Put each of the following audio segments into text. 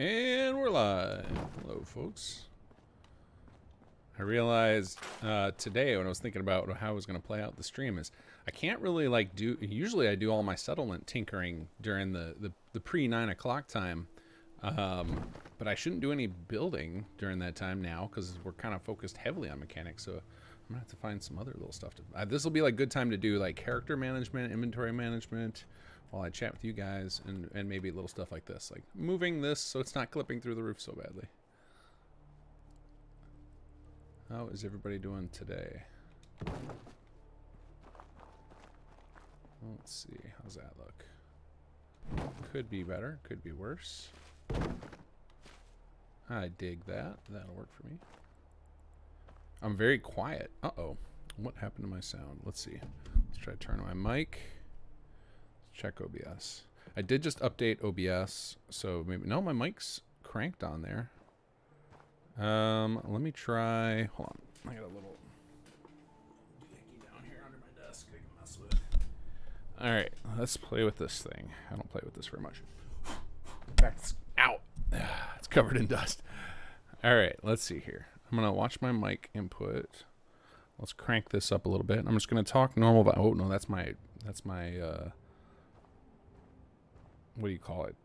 And we're live. Hello, folks. I realized today when I was thinking about how I was going to play out the stream is I can't really like do. Usually I do all my settlement tinkering during the pre 9 o'clock time, but I shouldn't do any building during that time now because we're kind of focused heavily on mechanics. So I'm gonna have to find some other little stuff to. This will be like good time to do like character management, inventory management, while I chat with you guys, and maybe little stuff like this, like moving this so it's not clipping through the roof so badly. How is everybody doing today? Let's see, how's that look? Could be better, could be worse. I dig that. That'll work for me. I'm very quiet. Uh-oh. What happened to my sound? Let's see. Let's try to turn on my mic. Check OBS. I did just update OBS, so maybe no, my mic's cranked on there. Let me try. Hold on, I got a little doohickey down here under my desk I can mess with. All right, let's play with this thing. I don't play with this very much. In fact, ow, it's covered in dust. All right, let's see here. I'm gonna watch my mic input. Let's crank this up a little bit. I'm just gonna talk normal. But oh no, that's my what do you call it?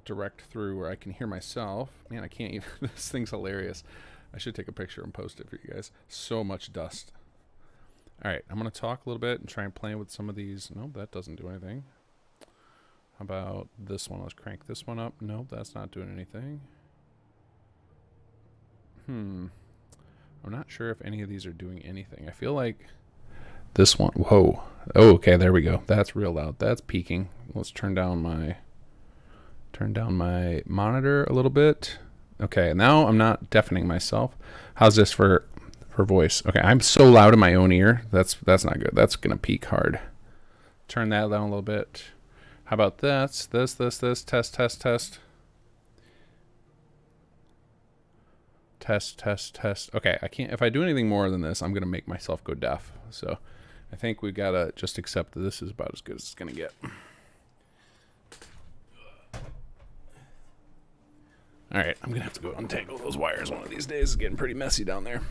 Direct through where I can hear myself. Man, I can't even. This thing's hilarious. I should take a picture and post it for you guys. So much dust. All right, I'm going to talk a little bit and try and play with some of these. Nope, that doesn't do anything. How about this one? Let's crank this one up. Nope, that's not doing anything. I'm not sure if any of these are doing anything. I feel like this one. Whoa. Oh, okay, there we go. That's real loud. That's peaking. Let's turn down my monitor a little bit. Okay, now I'm not deafening myself. How's this for voice? Okay, I'm so loud in my own ear. That's not good. That's gonna peak hard. Turn that down a little bit. How about this? This. Test. Test. Okay, I can't. If I do anything more than this, I'm gonna make myself go deaf. So I think we gotta just accept that this is about as good as it's gonna get. All right, I'm gonna have to go untangle those wires one of these days. It's getting pretty messy down there.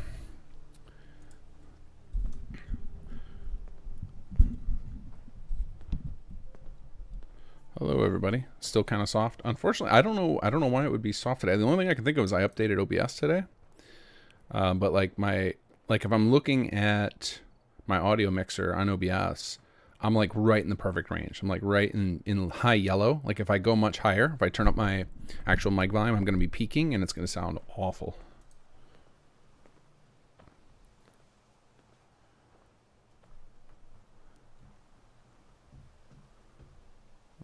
Hello, everybody. Still kind of soft. Unfortunately, I don't know why it would be soft today. The only thing I can think of is I updated OBS today. But like if I'm looking at my audio mixer on OBS, I'm like right in the perfect range. I'm like right in high yellow. Like if I go much higher, if I turn up my actual mic volume, I'm going to be peaking and it's going to sound awful.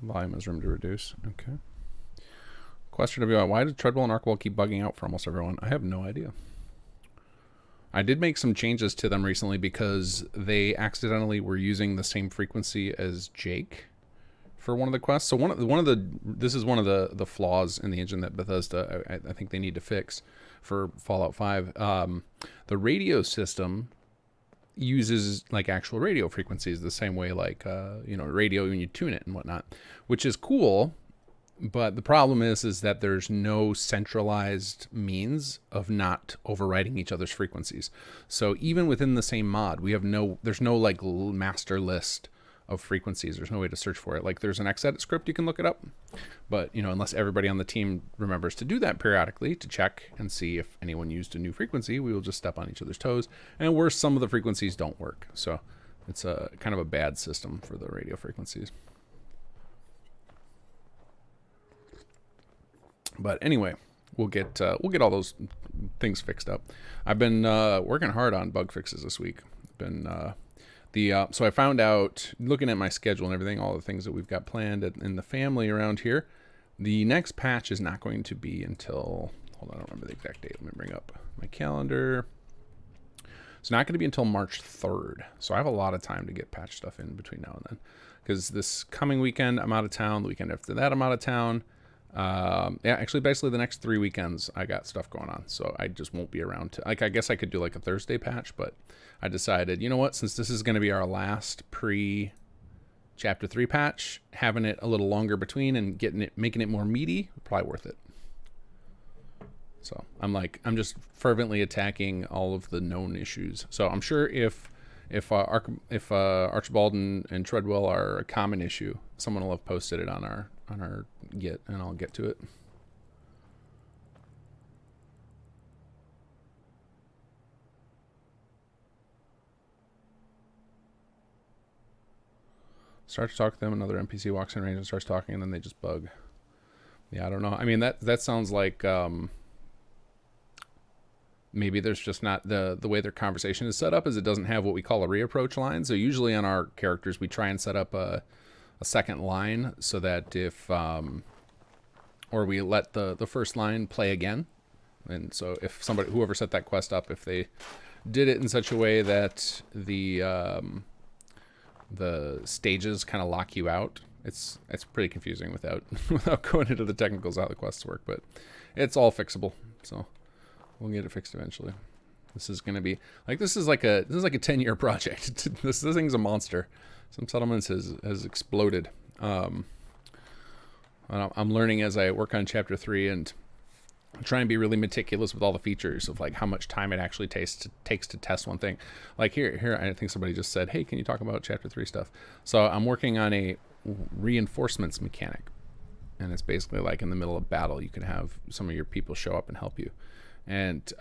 Volume has room to reduce. Okay. Question WI, why did Treadwell and Archwell keep bugging out for almost everyone? I have no idea. I did make some changes to them recently because they accidentally were using the same frequency as Jake for one of the quests. So this is one of the flaws in the engine that Bethesda I think they need to fix for Fallout 5. The radio system uses like actual radio frequencies the same way like radio when you tune it and whatnot, which is cool. But the problem is that there's no centralized means of not overriding each other's frequencies. So even within the same mod, there's no like master list of frequencies. There's no way to search for it. Like there's an Xedit script, you can look it up. But unless everybody on the team remembers to do that periodically to check and see if anyone used a new frequency, we will just step on each other's toes. And worse, some of the frequencies don't work. So it's a kind of a bad system for the radio frequencies. But anyway, we'll get all those things fixed up. I've been working hard on bug fixes this week. So I found out, looking at my schedule and everything, all the things that we've got planned in the family around here, the next patch is not going to be until, hold on, I don't remember the exact date. Let me bring up my calendar. It's not going to be until March 3rd. So I have a lot of time to get patch stuff in between now and then. Because this coming weekend, I'm out of town. The weekend after that, I'm out of town. Actually, basically the next 3 weekends I got stuff going on, so I just won't be around to, like, I guess I could do like a Thursday patch, but I decided, you know what, since this is going to be our last chapter 3 patch, having it a little longer between and making it more meaty, probably worth it. So I'm just fervently attacking all of the known issues. So I'm sure if Archibald and Treadwell are a common issue, someone will have posted it on our Git, and I'll get to it. Start to talk to them, another NPC walks in range and starts talking, and then they just bug. Yeah, I don't know. I mean, that sounds like maybe there's just not the way their conversation is set up is it doesn't have what we call a reapproach line. So usually on our characters, we try and set up a second line so that if or we let the first line play again. And so if whoever set that quest up, if they did it in such a way that the stages kind of lock you out, it's pretty confusing without going into the technicals of how the quests work, but it's all fixable. So we'll get it fixed eventually. This is gonna be like this is like a 10-year project. this thing's a monster. Some Settlements has exploded. I'm learning as I work on chapter 3 and try and be really meticulous with all the features of like how much time it actually takes to test one thing. Like here, I think somebody just said, "Hey, can you talk about chapter 3 stuff?" So I'm working on a reinforcements mechanic, and it's basically like in the middle of battle, you can have some of your people show up and help you. And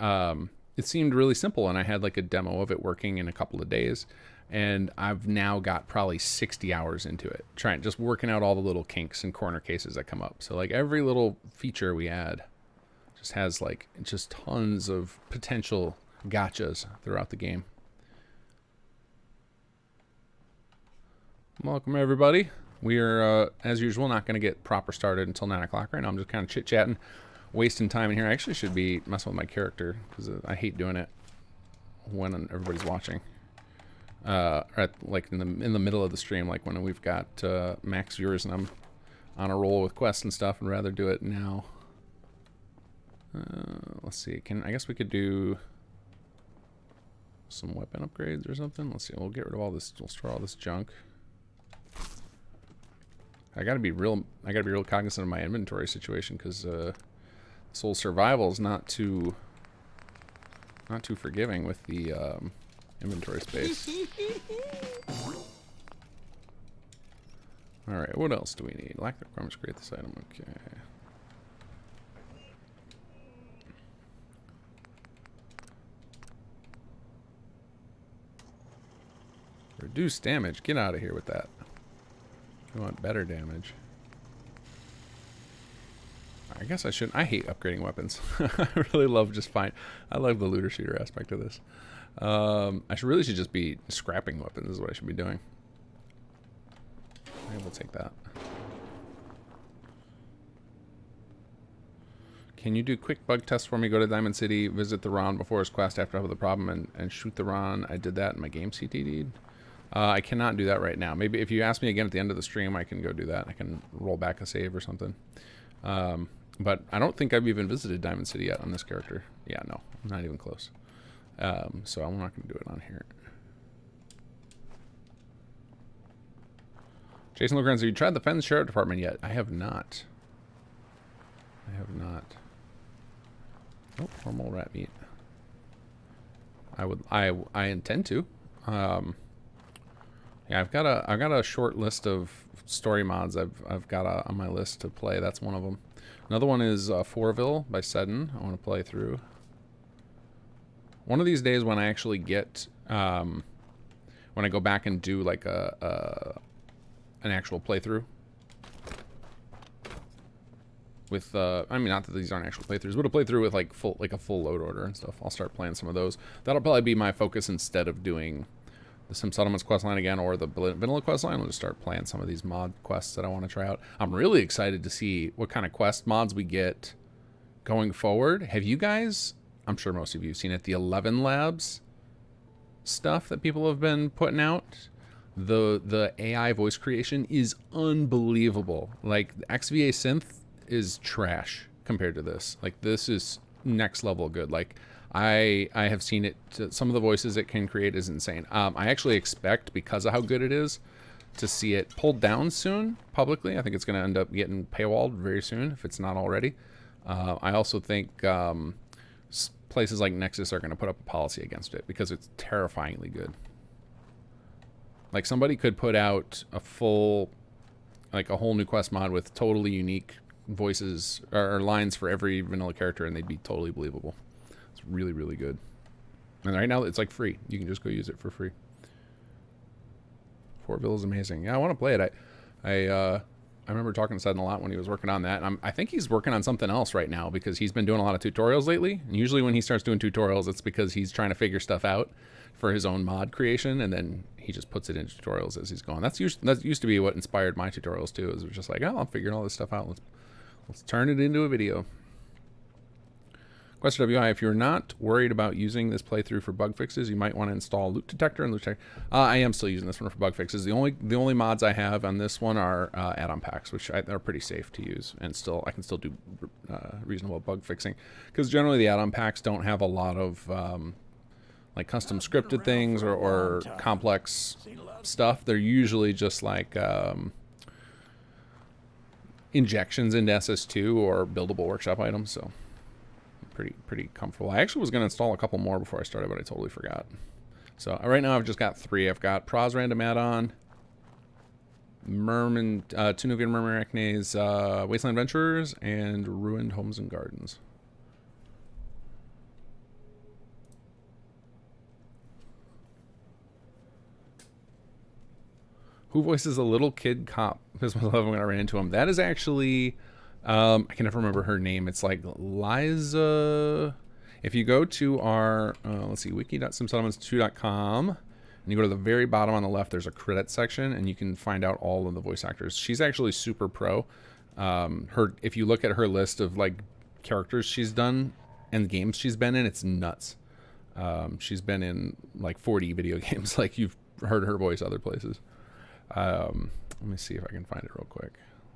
it seemed really simple, and I had like a demo of it working in a couple of days, and I've now got probably 60 hours into it, just working out all the little kinks and corner cases that come up. So like every little feature we add just has like just tons of potential gotchas throughout the game. Welcome everybody. We are as usual not going to get proper started until 9 o'clock right now. I'm just kind of chit-chatting, wasting time in here. I actually should be messing with my character because I hate doing it when everybody's watching. Like in the middle of the stream, like when we've got max viewers and I'm on a roll with quests and stuff, and rather do it now. Let's see. I guess we could do some weapon upgrades or something. Let's see. We'll get rid of all this. We'll store all this junk. I gotta be real cognizant of my inventory situation because Soul Survival is not too forgiving with the inventory space. All right, what else do we need? Lack the requirements to create this item. Okay. Reduce damage. Get out of here with that. I want better damage. I guess I shouldn't. I hate upgrading weapons. I really love I love the looter shooter aspect of this. I should just be scrapping weapons is what I should be doing. Maybe we'll take that. Can you do quick bug tests for me? Go to Diamond City, visit the Ron before his quest after I have the problem, and shoot the Ron. I did that in my game CTD. I cannot do that right now. Maybe if you ask me again at the end of the stream, I can go do that. I can roll back a save or something. But I don't think I've even visited Diamond City yet on this character. Yeah, no, I'm not even close. So I'm not going to do it on here. Jason Logrenzo, you tried the Fens Sheriff Department yet? I have not. Oh, normal rat meat. I intend to. Yeah, I've got a short list of story mods I've got on my list to play. That's one of them. Another one is Forville by Seddon. I want to play through. One of these days when I actually get when I go back and do like an actual playthrough with I mean, not that these aren't actual playthroughs, but a playthrough with like a full load order and stuff. I'll start playing some of those. That'll probably be my focus instead of doing the Sim Settlements questline again or the vanilla questline. We'll just start playing some of these mod quests that I want to try out. I'm really excited to see what kind of quest mods we get going forward. Have you guys, I'm sure most of you have seen it, the 11 Labs stuff that people have been putting out? The AI voice creation is unbelievable. Like, the XVA synth is trash compared to this. Like, this is next level good. Like, I have seen it. Some of the voices it can create is insane. I actually expect, because of how good it is, to see it pulled down soon publicly. I think it's going to end up getting paywalled very soon if it's not already. I also think places like Nexus are going to put up a policy against it because it's terrifyingly good. Like somebody could put out a full, like a whole new quest mod with totally unique voices or lines for every vanilla character, and they'd be totally believable. It's really, really good. And right now it's like free. You can just go use it for free. Fortville is amazing. Yeah, I want to play it. I remember talking to Sudden a lot when he was working on that. And I think he's working on something else right now because he's been doing a lot of tutorials lately. And usually when he starts doing tutorials, it's because he's trying to figure stuff out for his own mod creation, and then he just puts it into tutorials as he's going. That used to be what inspired my tutorials too. It was just like, oh, I'm figuring all this stuff out. Let's turn it into a video. Question WI, if you're not worried about using this playthrough for bug fixes, you might want to install Loot Detector and Loot Detector. I am still using this one for bug fixes. The only mods I have on this one are add-on packs, which are pretty safe to use, and I can still do reasonable bug fixing, because generally the add-on packs don't have a lot of like custom scripted things or complex stuff. They're usually just like injections into SS2 or buildable workshop items, so pretty comfortable. I actually was going to install a couple more before I started, but I totally forgot. So right now I've just got 3. I've got Pros Random Add-on, Merman, Tunuvian Mermarachnes, Wasteland Adventurers, and Ruined Homes and Gardens. Who voices a little kid cop? This was when I ran into him. That is actually, I can never remember her name. It's like Liza. If you go to our, let's see, wiki.simsettlements2.com, and you go to the very bottom on the left, there's a credits section, and you can find out all of the voice actors. She's actually super pro. If you look at her list of like characters she's done and games she's been in, it's nuts. She's been in like 40 video games. Like you've heard her voice other places. Let me see if I can find it real quick.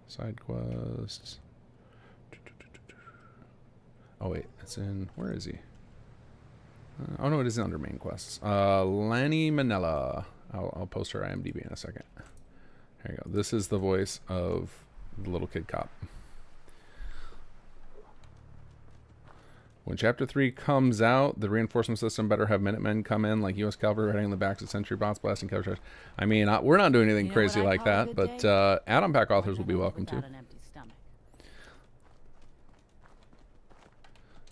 Side quests. Oh wait, it's in, where is he? Oh no, it is under main quests. Lanny Manella. I'll post her IMDb in a second. There you go. This is the voice of the little kid cop. When Chapter 3 comes out, the reinforcement system better have Minutemen come in, like U.S. Cavalry riding on the backs of Sentry bots, blasting cover charge. I mean, we're not doing anything crazy like that, but add-on pack authors will be welcome to.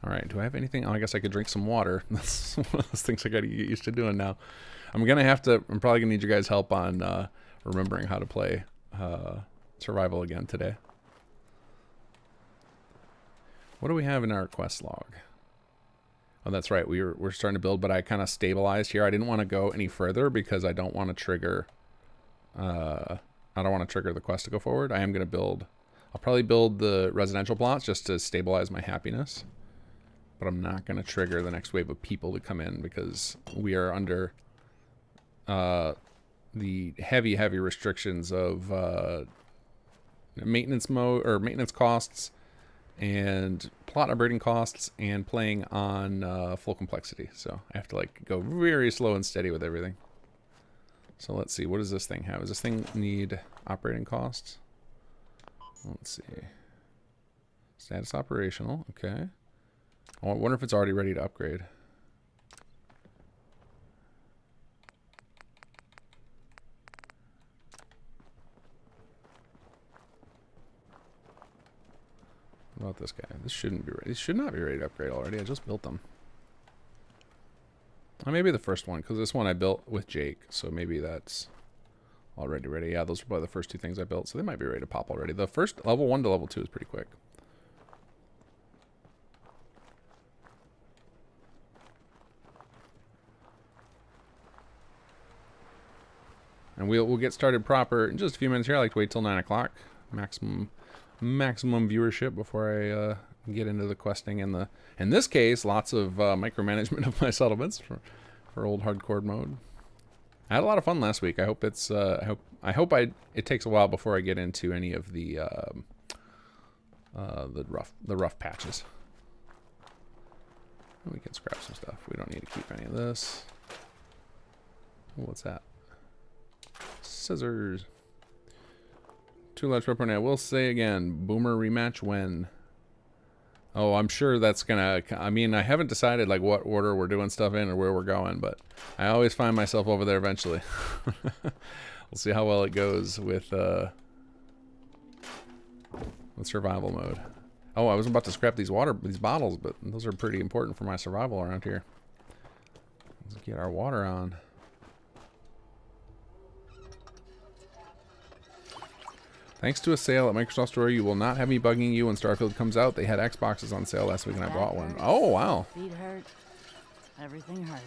All right, do I have anything? Oh, I guess I could drink some water. That's one of those things I got to get used to doing now. I'm probably going to need your guys' help on remembering how to play Survival again today. What do we have in our quest log? Oh, that's right. We're starting to build, but I kind of stabilized here. I didn't want to go any further because I don't want to trigger. I don't want to trigger the quest to go forward. I am going to build. I'll probably build the residential plots just to stabilize my happiness. But I'm not going to trigger the next wave of people to come in because we are under the heavy restrictions of maintenance mode or maintenance costs and plot operating costs and playing on full complexity. So I have to like go very slow and steady with everything. So let's see, what does this thing have? Does this thing need operating costs? Let's see. Status operational, okay. I wonder if it's already ready to upgrade. What about this guy? This shouldn't be ready. This should not be ready to upgrade already. I just built them. Well, maybe the first one, because this one I built with Jake, so maybe that's already ready. Yeah, those were probably the first 2 things I built, so they might be ready to pop already. The first level 1 to level 2 is pretty quick. And we'll get started proper in just a few minutes here. I like to wait till 9 o'clock. Maximum viewership before I get into the questing and in this case, lots of micromanagement of my settlements for old hardcore mode. I had a lot of fun last week. I hope it's I hope it takes a while before I get into any of the rough patches. We can scrap some stuff. We don't need to keep any of this. Oh, what's that? Scissors. 2 large weapon. I will say again, Boomer rematch when? Oh, I'm sure that's gonna, I mean, I haven't decided like what order we're doing stuff in or where we're going, but I always find myself over there eventually. We'll see how well it goes with survival mode. Oh, I was about to scrap these bottles, but those are pretty important for my survival around here. Let's get our water on. Thanks to a sale at Microsoft Store, you will not have me bugging you when Starfield comes out. They had Xboxes on sale last week and I bought one. Oh, wow. Feet hurt. Everything hurts.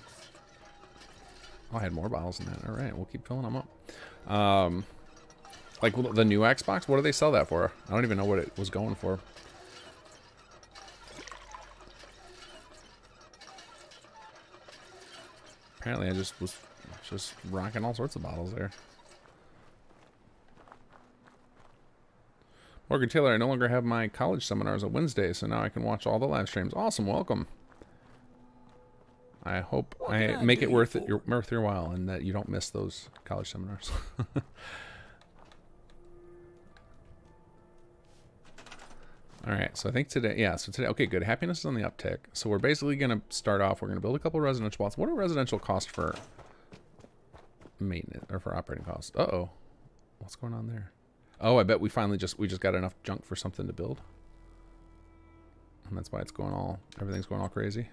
Oh, I had more bottles than that. All right, we'll keep filling them up. Like the new Xbox, what do they sell that for? I don't even know what it was going for. Apparently, I just was rocking all sorts of bottles there. Morgan Taylor, I no longer have my college seminars on Wednesday, so now I can watch all the live streams. Awesome, welcome. I hope I make it worth your while and that you don't miss those college seminars. All right, so I think today, yeah, so today, okay, good. Happiness is on the uptick. So we're basically going to start off, we're going to build a couple of residential lots. What are residential costs for maintenance, or for operating costs? Uh-oh, what's going on there? Oh, I bet we finally we just got enough junk for something to build. And that's why it's going everything's going all crazy.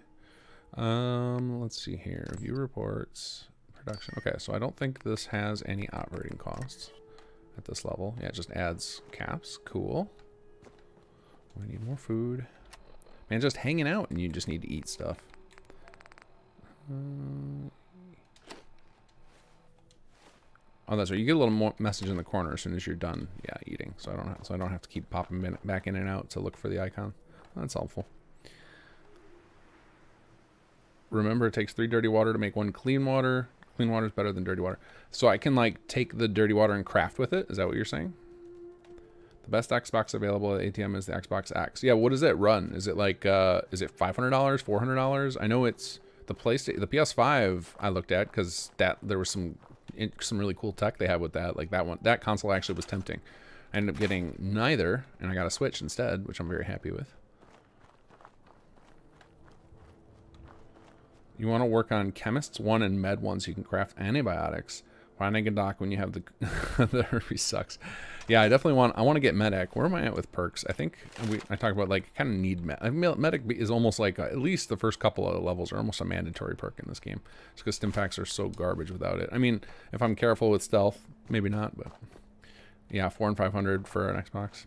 Let's see here, view reports, production. Okay, so I don't think this has any operating costs at this level. Yeah, it just adds caps, cool. We need more food. Man, just hanging out and you just need to eat stuff. Oh, that's right. You get a little more message in the corner as soon as you're done, yeah, eating. So I don't have to keep popping back in and out to look for the icon. That's helpful. Remember, it takes 3 dirty water to make 1 clean water. Clean water is better than dirty water. So I can like take the dirty water and craft with it. Is that what you're saying? The best Xbox available at ATM is the Xbox X. Yeah, what does it run? Is it like, is it $500, $400? I know it's the PlayStation, the PS5 I looked at because there was some really cool tech they had with that. Like that console actually was tempting. I ended up getting neither, and I got a Switch instead, which I'm very happy with. You want to work on Chemists 1 and Med 1 so you can craft antibiotics. Finding a doc when you have the the herpes sucks. Yeah, I definitely want to get Medic. Where am I at with perks? I think I talked about like kind of need Medic is almost like at least the first couple of levels are almost a mandatory perk in this game. Just because stim packs are so garbage without it. I mean, if I'm careful with stealth, maybe not, but yeah, 400 and 500 for an Xbox.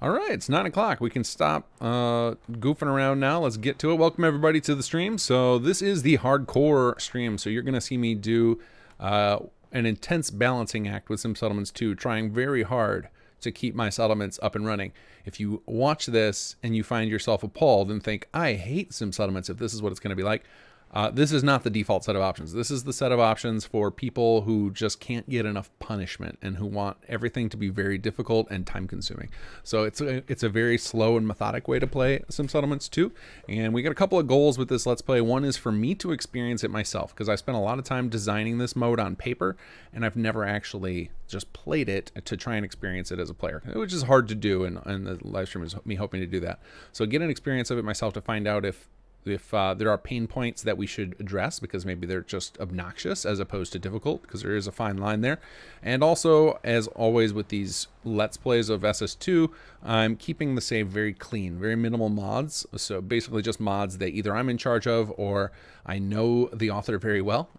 All right, it's 9 o'clock. We can stop goofing around now. Let's get to it. Welcome, everybody, to the stream. So this is the hardcore stream. So you're going to see me do an intense balancing act with Sim Settlements 2, trying very hard to keep my settlements up and running. If you watch this and you find yourself appalled and think, I hate Sim Settlements if this is what it's going to be like, this is not the default set of options. This is the set of options for people who just can't get enough punishment and who want everything to be very difficult and time consuming. So it's a very slow and methodic way to play Sim Settlements 2. And we got a couple of goals with this Let's Play. One is for me to experience it myself, because I spent a lot of time designing this mode on paper and I've never actually just played it to try and experience it as a player, which is hard to do, and the live stream is me hoping to do that. So get an experience of it myself to find out if there are pain points that we should address, because maybe they're just obnoxious as opposed to difficult, because there is a fine line there. And also, as always with these Let's Plays of SS2, I'm keeping the save very clean, very minimal mods. So basically just mods that either I'm in charge of or I know the author very well.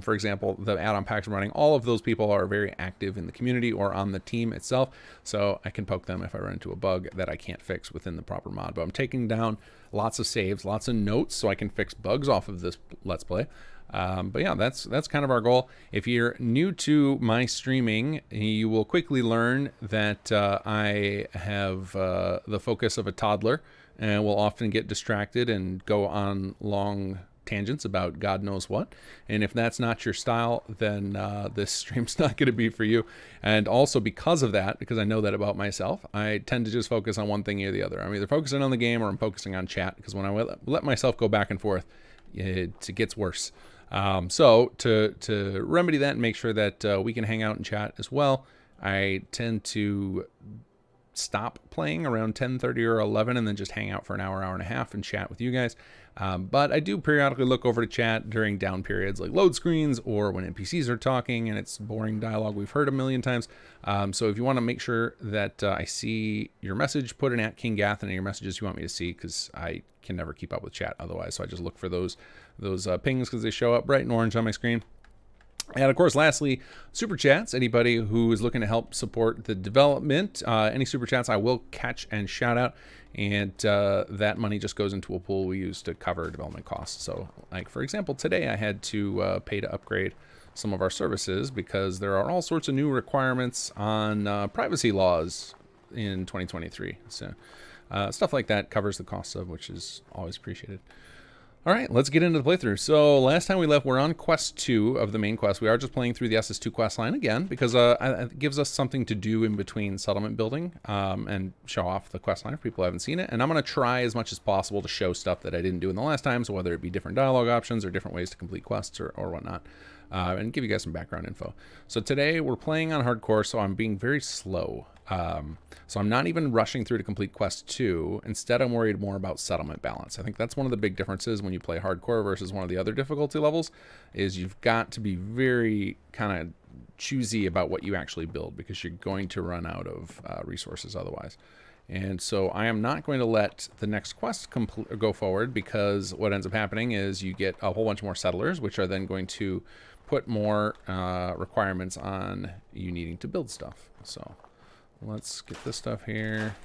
For example, the add-on packs I'm running, all of those people are very active in the community or on the team itself. So I can poke them if I run into a bug that I can't fix within the proper mod. But I'm taking down lots of saves, lots of notes, so I can fix bugs off of this Let's Play. But yeah, that's kind of our goal. If you're new to my streaming, you will quickly learn that I have the focus of a toddler and will often get distracted and go on long tangents about God knows what. And if that's not your style, then this stream's not going to be for you. And also because of that, because I know that about myself, I tend to just focus on one thing or the other. I'm either focusing on the game or I'm focusing on chat, because when I let myself go back and forth, it gets worse. So to remedy that and make sure that we can hang out and chat as well, I tend to stop playing around 10:30 or 11 and then just hang out for an hour, hour and a half and chat with you guys. But I do periodically look over to chat during down periods like load screens or when NPCs are talking and it's boring dialogue we've heard a million times. So if you want to make sure that I see your message, put an @kinggath in your messages you want me to see, because I can never keep up with chat otherwise. So I just look for those pings because they show up bright and orange on my screen. And of course, lastly, super chats. Anybody who is looking to help support the development, any super chats I will catch and shout out. And that money just goes into a pool we use to cover development costs. So, like, for example, today I had to pay to upgrade some of our services because there are all sorts of new requirements on privacy laws in 2023. So stuff like that covers the costs of, which is always appreciated. All right, let's get into the playthrough. So last time we left, we're on quest 2 of the main quest. We are just playing through the SS2 quest line again because it gives us something to do in between settlement building and show off the quest line if people haven't seen it. And I'm going to try as much as possible to show stuff that I didn't do in the last time, so whether it be different dialogue options or different ways to complete quests or whatnot, and give you guys some background info. So today we're playing on hardcore, so I'm being very slow. So I'm not even rushing through to complete quest 2. Instead, I'm worried more about settlement balance. I think that's one of the big differences when you play hardcore versus one of the other difficulty levels, is you've got to be very kind of choosy about what you actually build because you're going to run out of resources otherwise. And so I am not going to let the next quest go forward, because what ends up happening is you get a whole bunch more settlers, which are then going to put more requirements on you needing to build stuff. So let's get this stuff here.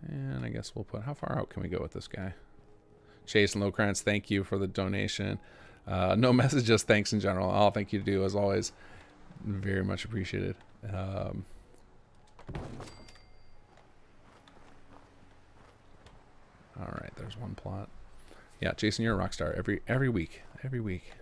And I guess we'll put, how far out can we go with this guy? Chase and Lowcrantz, thank you for the donation. No message, just thanks in general. All thank you to do as always. Very much appreciated. All right, there's one plot. Yeah, Jason, you're a rock star every week. Every week.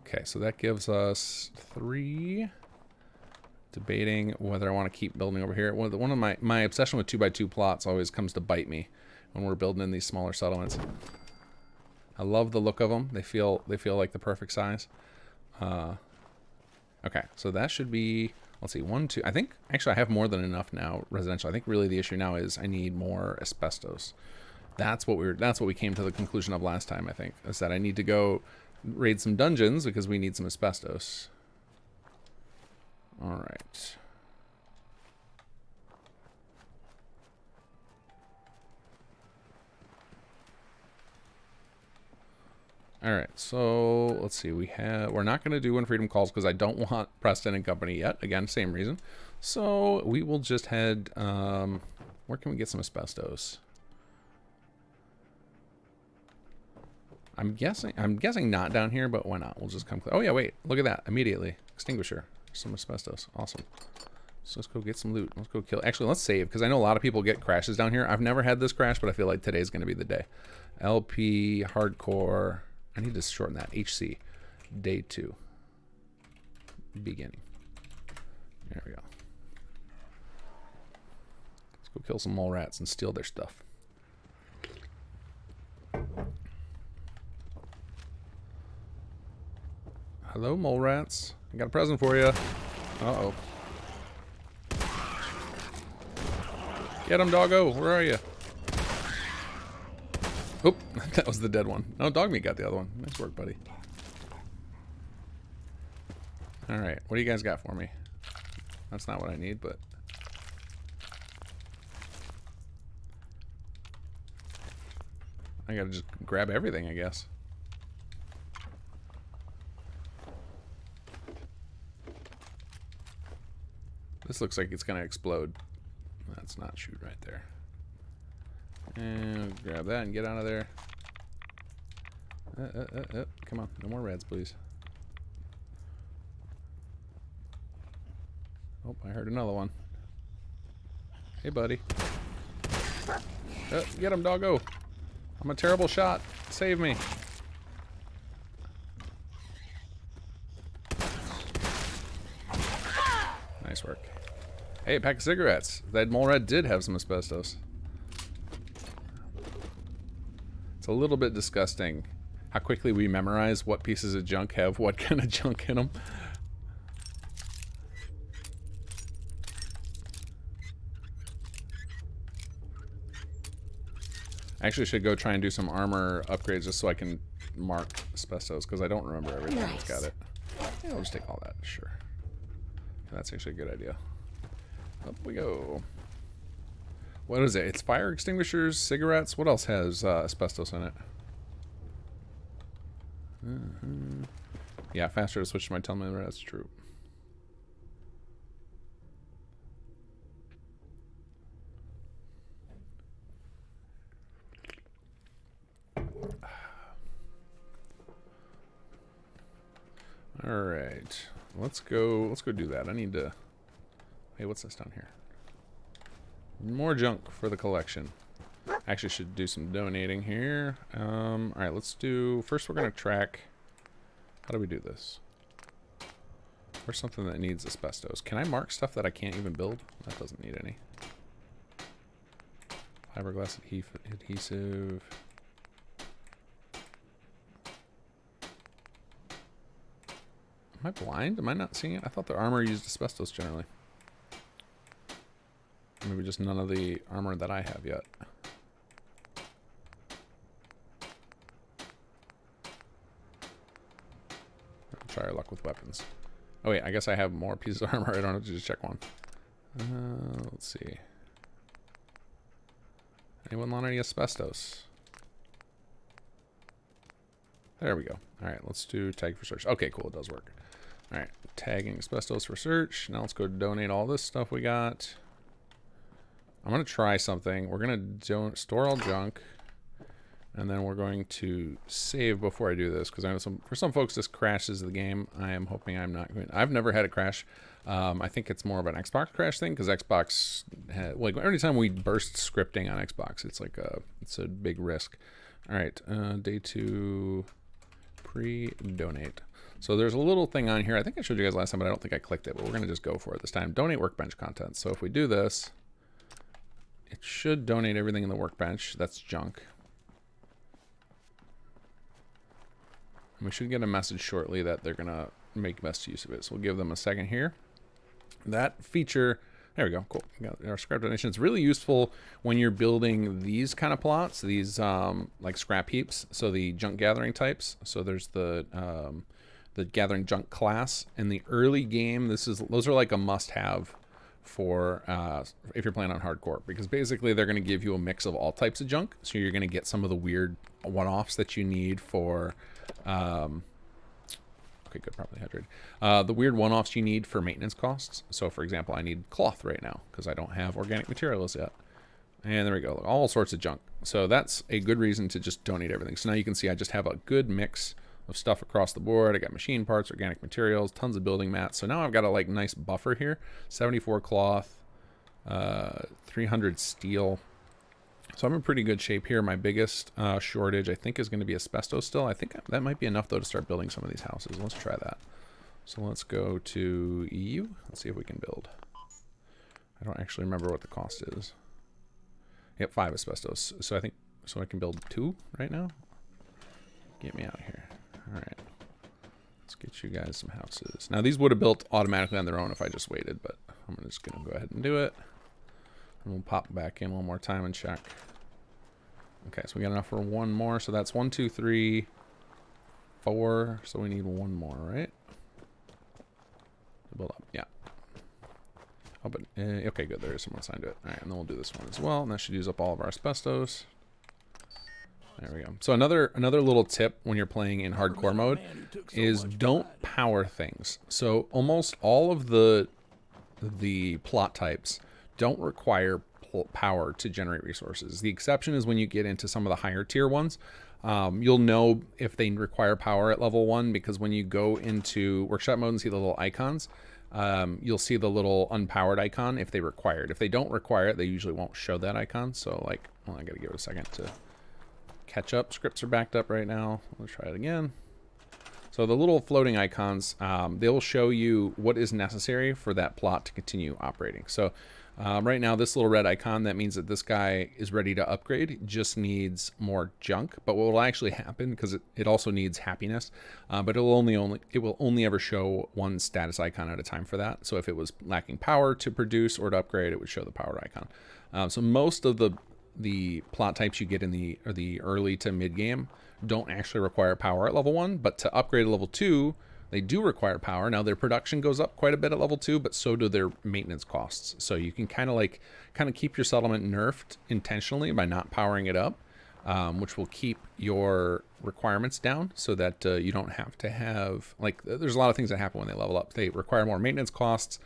Okay, so that gives us 3. Debating whether I want to keep building over here. One of my obsession with 2x2 plots always comes to bite me when we're building in these smaller settlements. I love the look of them. They feel like the perfect size. Okay, so that should be, let's see, 1, 2. I think actually I have more than enough now residential. I think really the issue now is I need more asbestos. That's what we came to the conclusion of last time, I think, is that I need to go raid some dungeons because we need some asbestos. All right. All right, so let's see. We're not going to do When Freedom Calls because I don't want Preston and company yet. Again, same reason. So we will just head. Where can we get some asbestos? I'm guessing not down here, but why not? We'll just come. Oh yeah, wait. Look at that. Immediately, extinguisher. Some asbestos. Awesome. So let's go get some loot. Let's go kill. Actually, let's save because I know a lot of people get crashes down here. I've never had this crash, but I feel like today's going to be the day. LP hardcore. I need to shorten that. HC. Day 2. Beginning. There we go. Let's go kill some mole rats and steal their stuff. Hello, mole rats. I got a present for you. Uh-oh. Get him, doggo. Where are you? Oop, that was the dead one. No, dog meat got the other one. Nice work, buddy. All right, what do you guys got for me? That's not what I need, but... I gotta just grab everything, I guess. This looks like it's gonna explode. That's not shoot right there. And grab that and get out of there. Come on, no more reds, please. Oh, I heard another one. Hey, buddy. Get him, doggo. I'm a terrible shot. Save me. Nice work. Hey, a pack of cigarettes. That mole rat did have some asbestos. It's a little bit disgusting how quickly we memorize what pieces of junk have what kind of junk in them. I actually should go try and do some armor upgrades just so I can mark asbestos, because I don't remember everything that's got it. Yeah, we'll just take all that, sure. Yeah, that's actually a good idea. Up we go. What is it? It's fire extinguishers, cigarettes. What else has asbestos in it? Yeah, faster to switch to my telemeter. That's true. All right, let's go. Let's go do that. I need to. Hey, what's this down here? More junk for the collection. Actually, should do some donating here. All right, let's do. First, we're gonna track. How do we do this? Where's something that needs asbestos? Can I mark stuff that I can't even build? That doesn't need any. Fiberglass adhesive. Am I blind? Am I not seeing it? I thought the armor used asbestos generally. Maybe just none of the armor that I have yet. Try our luck with weapons. Oh wait, I guess I have more pieces of armor. I don't have to just check one. Let's see. Anyone want any asbestos? There we go. All right, let's do tag for search. Okay, cool. It does work. All right, tagging asbestos for search. Now let's go donate all this stuff we got. I'm going to try something. We're going to store all junk. And then we're going to save before I do this, because I know for some folks this crashes the game. I am hoping I'm not going. I've never had a crash. I think it's more of an Xbox crash thing, because Xbox like every time we burst scripting on Xbox, it's like it's a big risk. All right, day 2, pre-donate. So there's a little thing on here. I think I showed you guys last time, but I don't think I clicked it. But we're going to just go for it this time. Donate workbench contents. So if we do this, it should donate everything in the workbench. That's junk. We should get a message shortly that they're going to make best use of it. So we'll give them a second here. That feature, there we go, cool. We got our scrap donation. It's really useful when you're building these kind of plots, these like scrap heaps. So the junk gathering types. So there's the gathering junk class. In the early game, those are like a must-have for if you're playing on hardcore, because basically they're going to give you a mix of all types of junk. So you're going to get some of the weird one-offs that you need for okay, good, probably hydrated. The weird one-offs you need for maintenance costs. So for example, I need cloth right now because I don't have organic materials yet. And there we go, all sorts of junk. So that's a good reason to just donate everything. So now you can see I just have a good mix of stuff across the board. I got machine parts, organic materials, tons of building mats. So now I've got a like nice buffer here. 74 cloth, 300 steel. So I'm in pretty good shape here. My biggest shortage, I think, is going to be asbestos still. I think that might be enough, though, to start building some of these houses. Let's try that. So let's go to EU. Let's see if we can build. I don't actually remember what the cost is. Yep, 5 asbestos. So I think, so I can build 2 right now? Get me out of here. All right. Let's get you guys some houses. Now, these would have built automatically on their own if I just waited, but I'm just going to go ahead and do it. And we'll pop back in one more time and check. Okay, so we got enough for one more. So that's 1, 2, 3, 4. So we need one more, right? Build up, yeah. Oh, but okay, good. There is someone assigned to it. All right, and then we'll do this one as well, and that should use up all of our asbestos. There we go. So another little tip when you're playing in hardcore mode is don't power things. So almost all of the plot types don't require power to generate resources. The exception is when you get into some of the higher tier ones. You'll know if they require power at level 1, because when you go into workshop mode and see the little icons, you'll see the little unpowered icon if they require it. If they don't require it, they usually won't show that icon. So like, well, I gotta give it a second to catch up. Scripts are backed up right now. Let's try it again. So the little floating icons, they'll show you what is necessary for that plot to continue operating. So Right now, this little red icon, that means that this guy is ready to upgrade. It just needs more junk. But what will actually happen, because it also needs happiness, but it will only ever show one status icon at a time for that. So if it was lacking power to produce or to upgrade, it would show the power icon. So most of the plot types you get in the early to mid game don't actually require power at level 1, but to upgrade to level 2, they do require power. Now their production goes up quite a bit at level 2, but so do their maintenance costs. So you can kind of keep your settlement nerfed intentionally by not powering it up, which will keep your requirements down so that you don't have to have, like, there's a lot of things that happen when they level up. They require more maintenance costs.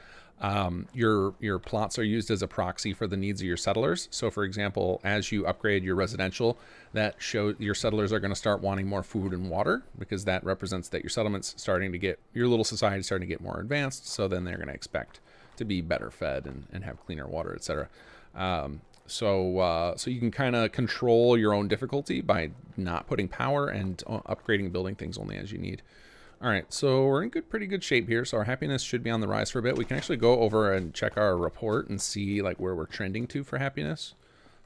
Your plots are used as a proxy for the needs of your settlers. So for example, as you upgrade your residential, that shows your settlers are going to start wanting more food and water, because that represents that your settlement's starting to get, your little society is starting to get more advanced. So then they're going to expect to be better fed and have cleaner water, etc. So you can kind of control your own difficulty by not putting power and upgrading and building things only as you need. All right, so we're in pretty good shape here. So our happiness should be on the rise for a bit. We can actually go over and check our report and see like where we're trending to for happiness.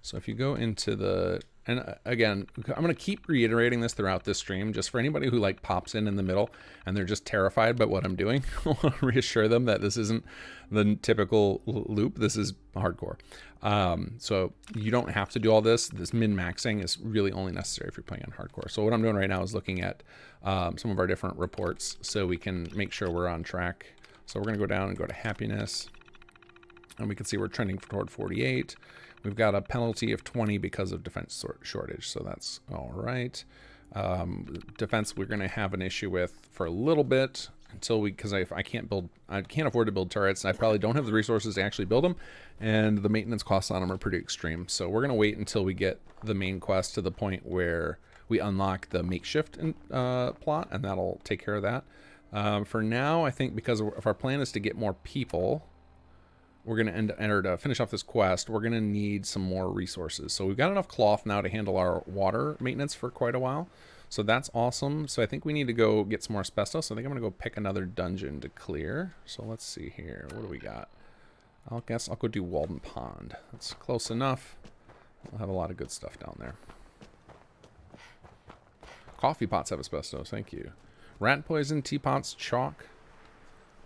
So if you go into the, and again, I'm going to keep reiterating this throughout this stream, just for anybody who like pops in the middle and they're just terrified by what I'm doing. I want to reassure them that this isn't the typical loop. This is hardcore. So you don't have to do all this. This min-maxing is really only necessary if you're playing on hardcore. So what I'm doing right now is looking at some of our different reports so we can make sure we're on track. So we're going to go down and go to happiness, and we can see we're trending toward 48. We've got a penalty of 20 because of defense shortage, so that's all right. Defense we're going to have an issue with for a little bit until because I can't afford to build turrets. I probably don't have the resources to actually build them, and the maintenance costs on them are pretty extreme. So we're going to wait until we get the main quest to the point where we unlock the makeshift plot, and that'll take care of that. For now, I think because if our plan is to get more people, we're going to finish off this quest, we're going to need some more resources. So we've got enough cloth now to handle our water maintenance for quite a while. So that's awesome. So I think we need to go get some more asbestos. I think I'm going to go pick another dungeon to clear. So let's see here. What do we got? I guess I'll go do Walden Pond. That's close enough. We'll have a lot of good stuff down there. Coffee pots have asbestos. Thank you. Rat poison, teapots, chalk,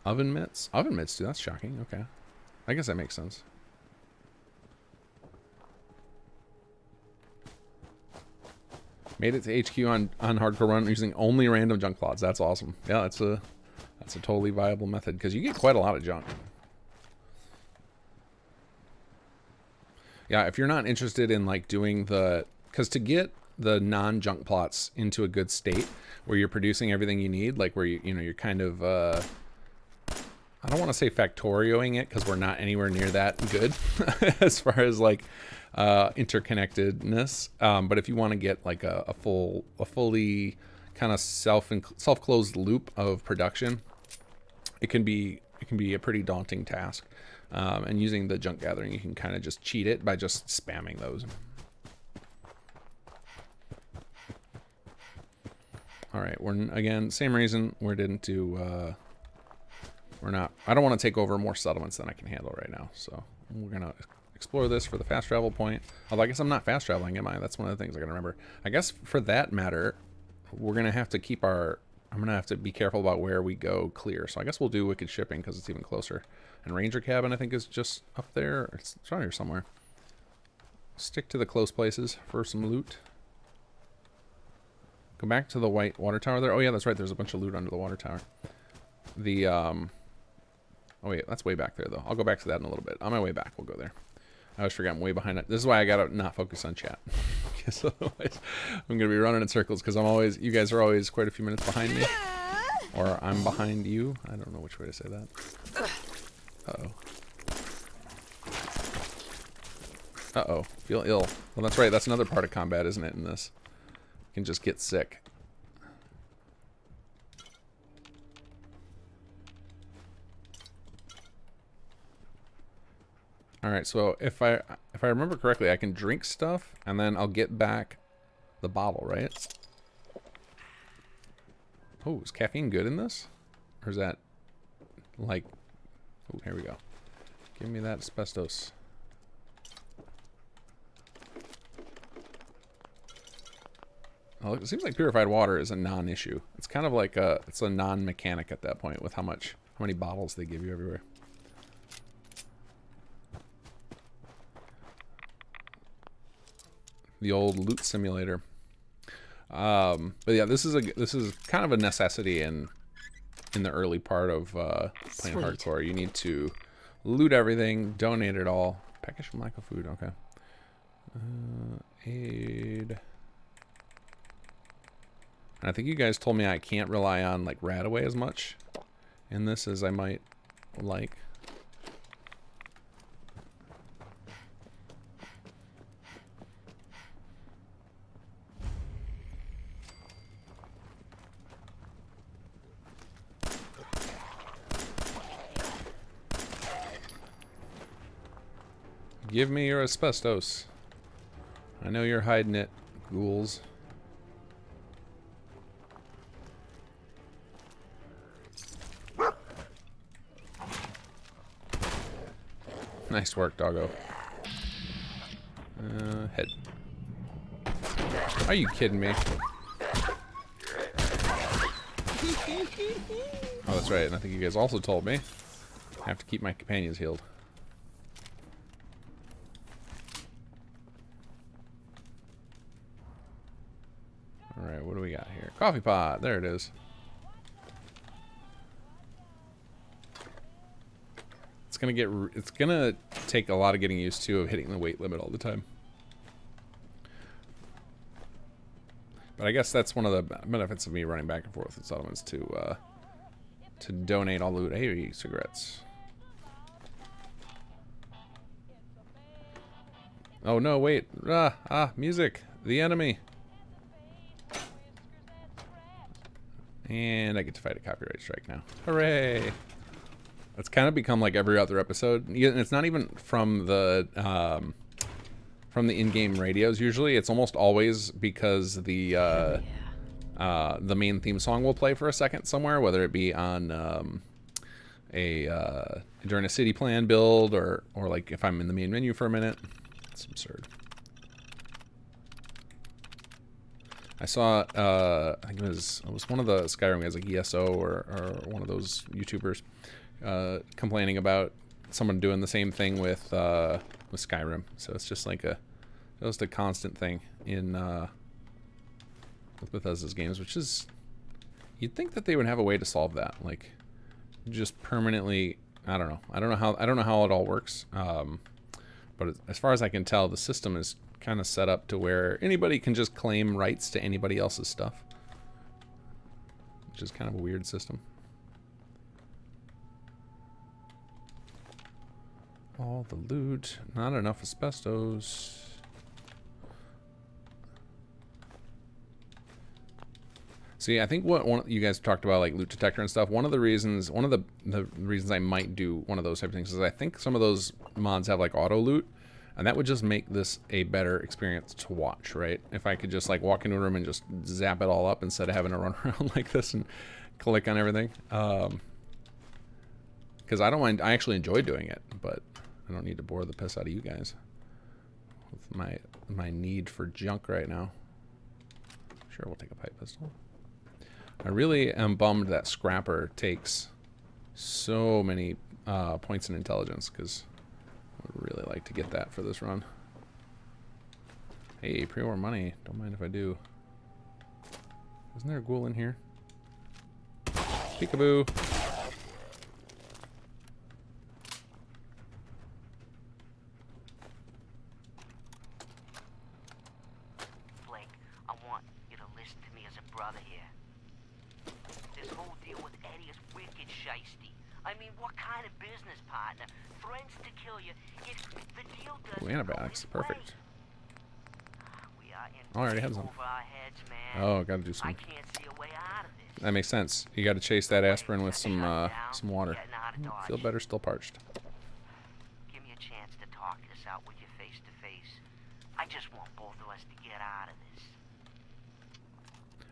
oven mitts. Oven mitts, too. That's shocking. Okay. I guess that makes sense. Made it to HQ on hardcore run using only random junk plots. That's awesome. Yeah, that's a totally viable method because you get quite a lot of junk. Yeah, if you're not interested in like doing because to get the non-junk plots into a good state where you're producing everything you need, like where you're kind of I don't want to say factorioing it because we're not anywhere near that good as far as like interconnectedness. But if you want to get like a fully kind of self-closed loop of production, it can be a pretty daunting task. And using the junk gathering, you can kind of just cheat it by just spamming those. All right, again, same reason we didn't do. I don't want to take over more settlements than I can handle right now. So we're going to explore this for the fast travel point. Although I guess I'm not fast traveling, am I? That's one of the things I got to remember. I guess for that matter, we're going to have to keep I'm going to have to be careful about where we go clear. So I guess we'll do Wicked Shipping because it's even closer. And Ranger Cabin, I think, is just up there. It's around here somewhere. Stick to the close places for some loot. Go back to the white water tower there. Oh, yeah, that's right. There's a bunch of loot under the water tower. Oh, wait, that's way back there, though. I'll go back to that in a little bit. On my way back, we'll go there. I always forget I'm way behind it. This is why I gotta not focus on chat. Because otherwise, I'm gonna be running in circles because you guys are always quite a few minutes behind me. Or I'm behind you. I don't know which way to say that. Uh-oh. Uh-oh. Feel ill. Well, that's right. That's another part of combat, isn't it, in this? You can just get sick. All right, so if I remember correctly, I can drink stuff and then I'll get back the bottle, right? Oh, is caffeine good in this? Or is that like... Oh, here we go. Give me that asbestos. Oh, it seems like purified water is a non-issue. It's kind of like it's a non-mechanic at that point with how many bottles they give you everywhere. The old loot simulator. But yeah, this is kind of a necessity in the early part of playing hardcore. You need to loot everything, donate it all. Package from lack of food. Okay. Aid. And I think you guys told me I can't rely on like Radaway as much in this as I might like. Give me your asbestos. I know you're hiding it, ghouls. Nice work, doggo. Head. Are you kidding me? Oh, that's right. And I think you guys also told me I have to keep my companions healed. Alright, what do we got here? Coffee pot. There it is. It's gonna take a lot of getting used to of hitting the weight limit all the time. But I guess that's one of the benefits of me running back and forth with settlements to donate all loot. Hey, cigarettes. Oh no, wait. Music. The enemy. And I get to fight a copyright strike now. Hooray! It's kind of become like every other episode. And it's not even from the in-game radios. Usually, it's almost always because the main theme song will play for a second somewhere, whether it be on during a city plan build or like if I'm in the main menu for a minute. It's absurd. I saw I think it was one of the Skyrim guys, like ESO or one of those YouTubers, complaining about someone doing the same thing with Skyrim. So it's just like just a constant thing in with Bethesda's games, which is, you'd think that they would have a way to solve that, like just permanently. I don't know how it all works, but as far as I can tell, the system is kind of set up to where anybody can just claim rights to anybody else's stuff, which is kind of a weird system. All the loot, not enough asbestos. See, I think what you guys talked about, like loot detector and stuff. One of the reasons I might do one of those type of things is I think some of those mods have like auto loot, and that would just make this a better experience to watch, right? If I could just like walk into a room and just zap it all up instead of having to run around like this and click on everything. Because I don't mind. I actually enjoy doing it, but I don't need to bore the piss out of you guys with my need for junk right now. Sure, we'll take a pipe pistol. I really am bummed that Scrapper takes so many points in intelligence, because I would really like to get that for this run. Hey, pre-war money. Don't mind if I do. Isn't there a ghoul in here? Peekaboo. Antibiotics, perfect. Oh, I already had some. Oh, gotta do some. That makes sense. You gotta chase that aspirin with some water. Feel better, still parched. Give me a chance to talk this out with you face to face. I just want both of us to get out of this.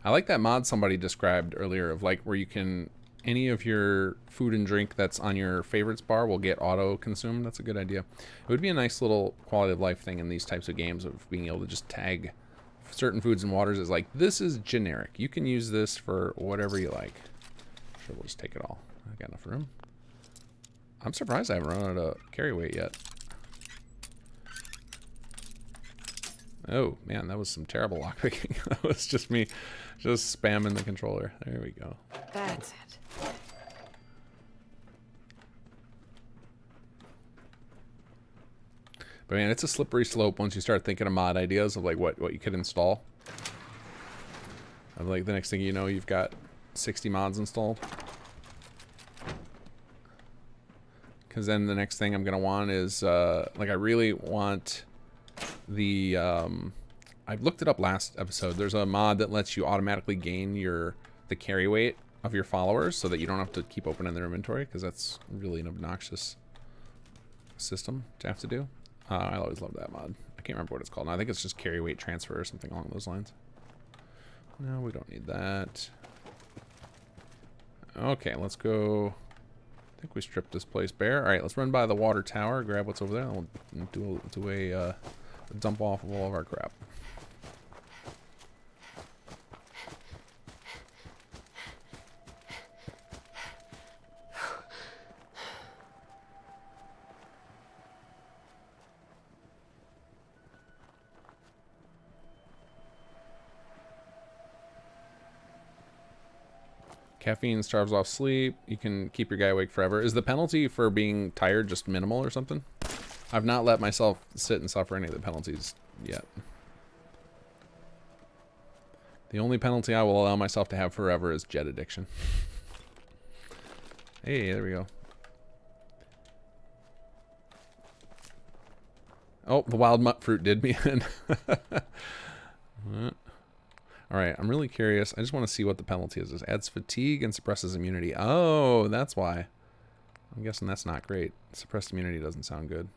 I like that mod somebody described earlier of like where you can any of your food and drink that's on your favorites bar will get auto consumed. That's a good idea. It would be a nice little quality of life thing in these types of games of being able to just tag certain foods and waters as like, this is generic. You can use this for whatever you like. Sure, we'll just take it all. I got enough room. I'm surprised I haven't run out of carry weight yet. Oh, man, that was some terrible lockpicking. That was just me just spamming the controller. There we go. That's it. But man, it's a slippery slope once you start thinking of mod ideas of like what you could install. Of like the next thing you know, you've got 60 mods installed. Because then the next thing I'm gonna want is like I really want the I looked it up last episode. There's a mod that lets you automatically gain the carry weight of your followers so that you don't have to keep opening their inventory, because that's really an obnoxious system to have to do. I always love that mod. I can't remember what it's called. I think it's just carry weight transfer or something along those lines. No, we don't need that. Okay, let's go. I think we stripped this place bare. All right, let's run by the water tower, grab what's over there, and we'll do a dump off of all of our crap. Caffeine starves off sleep. You can keep your guy awake forever. Is the penalty for being tired just minimal or something? I've not let myself sit and suffer any of the penalties yet. The only penalty I will allow myself to have forever is jet addiction. Hey, there we go. Oh, the wild mutt fruit did me in. Alright, I'm really curious. I just want to see what the penalty is. It adds fatigue and suppresses immunity. Oh, that's why. I'm guessing that's not great. Suppressed immunity doesn't sound good.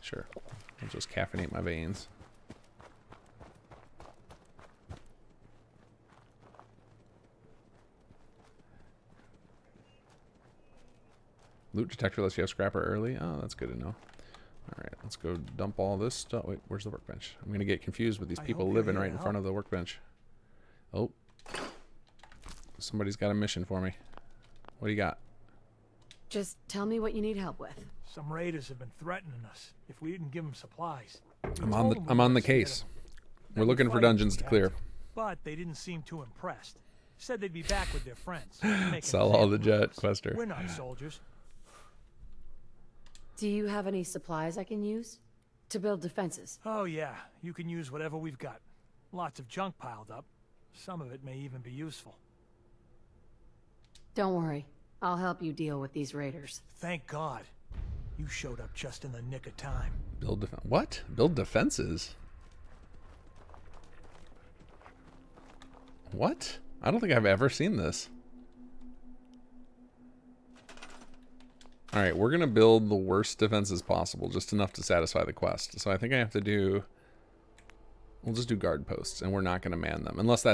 Sure. I'll just caffeinate my veins. Loot detector lets you have scrapper early. Oh, that's good to know. Alright, let's go dump all this stuff. Wait, where's the workbench? I'm going to get confused with these people living right in front of the workbench. Oh. Somebody's got a mission for me. What do you got? Just tell me what you need help with. Some raiders have been threatening us if we didn't give them supplies. I'm on the case. We're looking for dungeons to clear. But they didn't seem too impressed. Said they'd be back with their friends. Sell all the jet, Quester. We're not soldiers. Do you have any supplies I can use to build defenses? Oh yeah, you can use whatever we've got. Lots of junk piled up. Some of it may even be useful. Don't worry. I'll help you deal with these raiders. Thank God. You showed up just in the nick of time. Build what? Build defenses? What? I don't think I've ever seen this. Alright, we're going to build the worst defenses possible, just enough to satisfy the quest. So I think I have to do... We'll just do guard posts, and we're not going to man them. Unless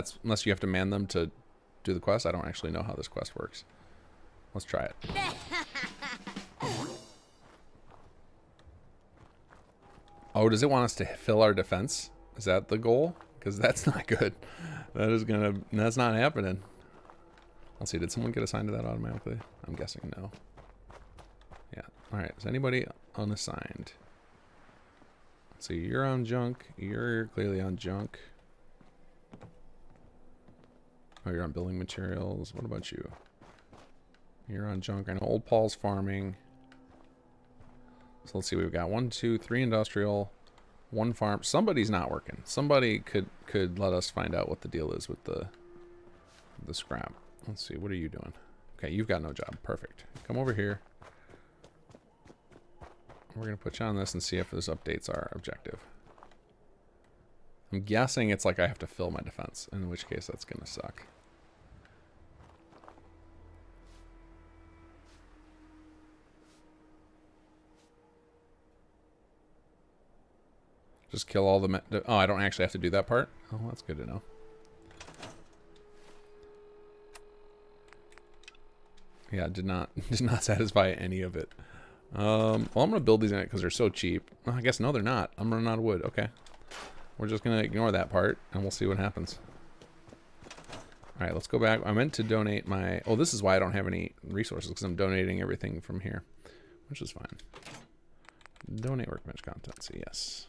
you have to man them to do the quest. I don't actually know how this quest works. Let's try it. Oh, does it want us to fill our defense? Is that the goal? Because that's not good. That's not happening. Let's see, did someone get assigned to that automatically? I'm guessing no. Yeah. Alright, is anybody unassigned? Let's see, you're on junk. You're clearly on junk. Oh, you're on building materials. What about you? You're on junk. I know old Paul's farming. So let's see, we've got 1, 2, 3 industrial, 1 farm. Somebody's not working. Somebody could let us find out what the deal is with the scrap. Let's see, what are you doing? Okay, you've got no job. Perfect. Come over here. We're going to put you on this and see if those updates are objective. I'm guessing it's like I have to fill my defense, in which case that's going to suck. Just kill all the... Oh, I don't actually have to do that part? Oh, that's good to know. Yeah, did not satisfy any of it. Well, I'm gonna build these in it because they're so cheap. Oh, I guess no, they're not. I'm running out of wood. Okay, we're just gonna ignore that part and we'll see what happens. All right, let's go back. I meant to donate my. Oh, this is why I don't have any resources, because I'm donating everything from here, which is fine. Donate workbench contents. Yes.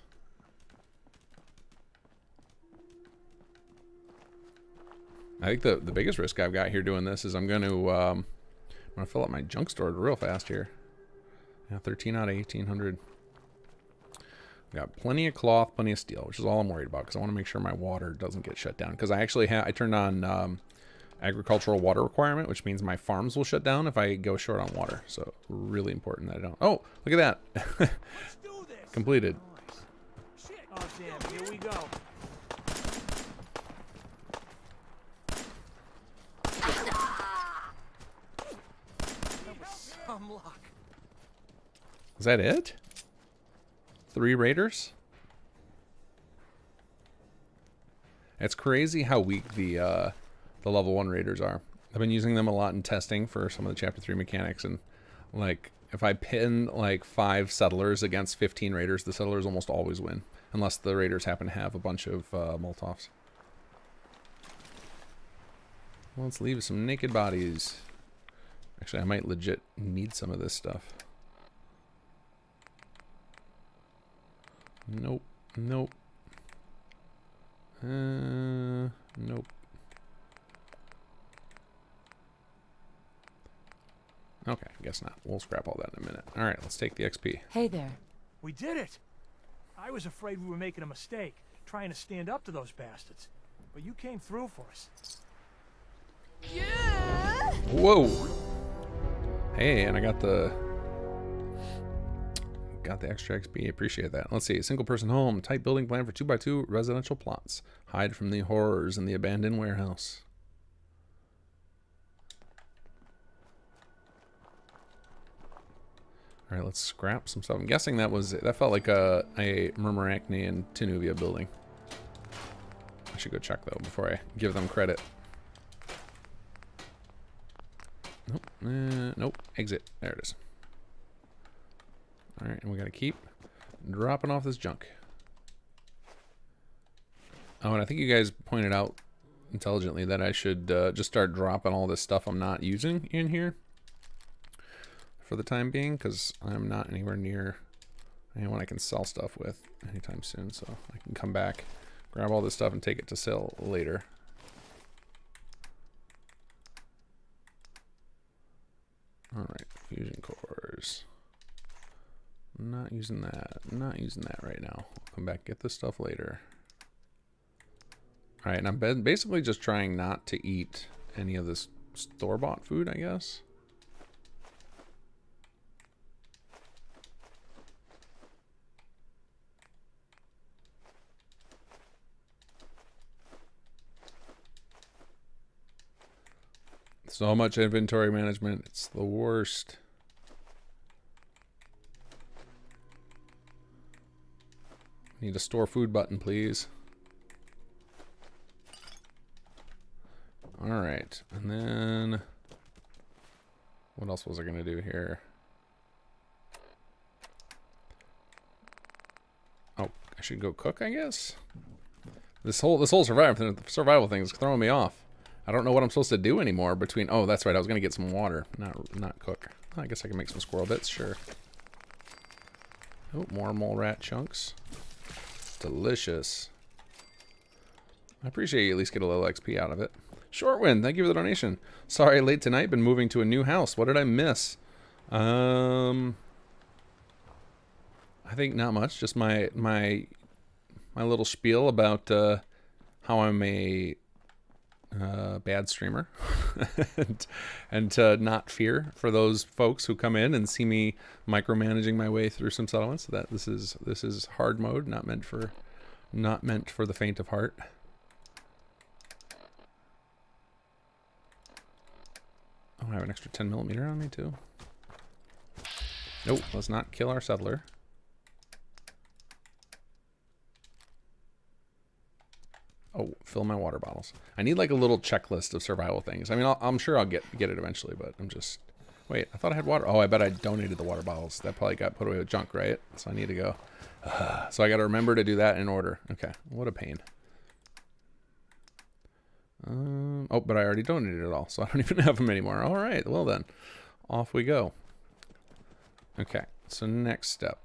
I think the biggest risk I've got here doing this is I'm gonna fill up my junk storage real fast here. Yeah, 13 out of 1800. Got plenty of cloth, plenty of steel, which is all I'm worried about because I want to make sure my water doesn't get shut down. Because I actually I turned on agricultural water requirement, which means my farms will shut down if I go short on water. So really important that I don't. Oh, look at that! Let's do this. Completed. Shit. Oh damn! Here we go. That was some luck. Is that it? 3 raiders? It's crazy how weak the level 1 raiders are. I've been using them a lot in testing for some of the chapter 3 mechanics, and like if I pin like 5 settlers against 15 raiders, the settlers almost always win, unless the raiders happen to have a bunch of Molotovs. Let's leave some naked bodies. Actually, I might legit need some of this stuff. Nope. Nope. Nope. Okay, guess not. We'll scrap all that in a minute. All right, let's take the XP. Hey there. We did it. I was afraid we were making a mistake, trying to stand up to those bastards. But you came through for us. Yeah! Whoa! Hey, and I got the extra XP. Appreciate that. Let's see. A single person home. Type building plan for 2x2 residential plots. Hide from the horrors in the abandoned warehouse. All right, let's scrap some stuff. I'm guessing that felt like a Murmuracne and Tenuvia building. I should go check though before I give them credit. Nope. Nope. Exit. There it is. All right, and we gotta keep dropping off this junk. Oh, and I think you guys pointed out intelligently that I should just start dropping all this stuff I'm not using in here for the time being, because I'm not anywhere near anyone I can sell stuff with anytime soon. So I can come back, grab all this stuff, and take it to sell later. All right, fusion cores. Not using that. Not using that right now. I'll come back, get this stuff later. All right, and I'm basically just trying not to eat any of this store-bought food, I guess. So much inventory management. It's the worst. Need a store food button, please. All right, and then what else was I gonna do here? Oh, I should go cook, I guess. This whole survival thing is throwing me off. I don't know what I'm supposed to do anymore between. Oh, that's right. I was gonna get some water, not cook. I guess I can make some squirrel bits, sure. Oh, more mole rat chunks. Delicious. I appreciate you at least get a little XP out of it. Shortwind, thank you for the donation. Sorry, late tonight. Been moving to a new house. What did I miss? I think not much. Just my little spiel about how I'm a bad streamer, and to not fear for those folks who come in and see me micromanaging my way through some settlements. That this is hard mode, not meant for the faint of heart. Oh, I have an extra 10mm on me too. Nope, let's not kill our settler. Oh, fill my water bottles. I need like a little checklist of survival things. I mean, I'm sure I'll get it eventually, but I'm just Wait, I thought I had water. Oh, I bet I donated the water bottles. That probably got put away with junk, right? So I need to go. So I got to remember to do that in order. Okay, what a pain. Oh, but I already donated it all, so I don't even have them anymore. All right, well then, off we go. Okay, so next step.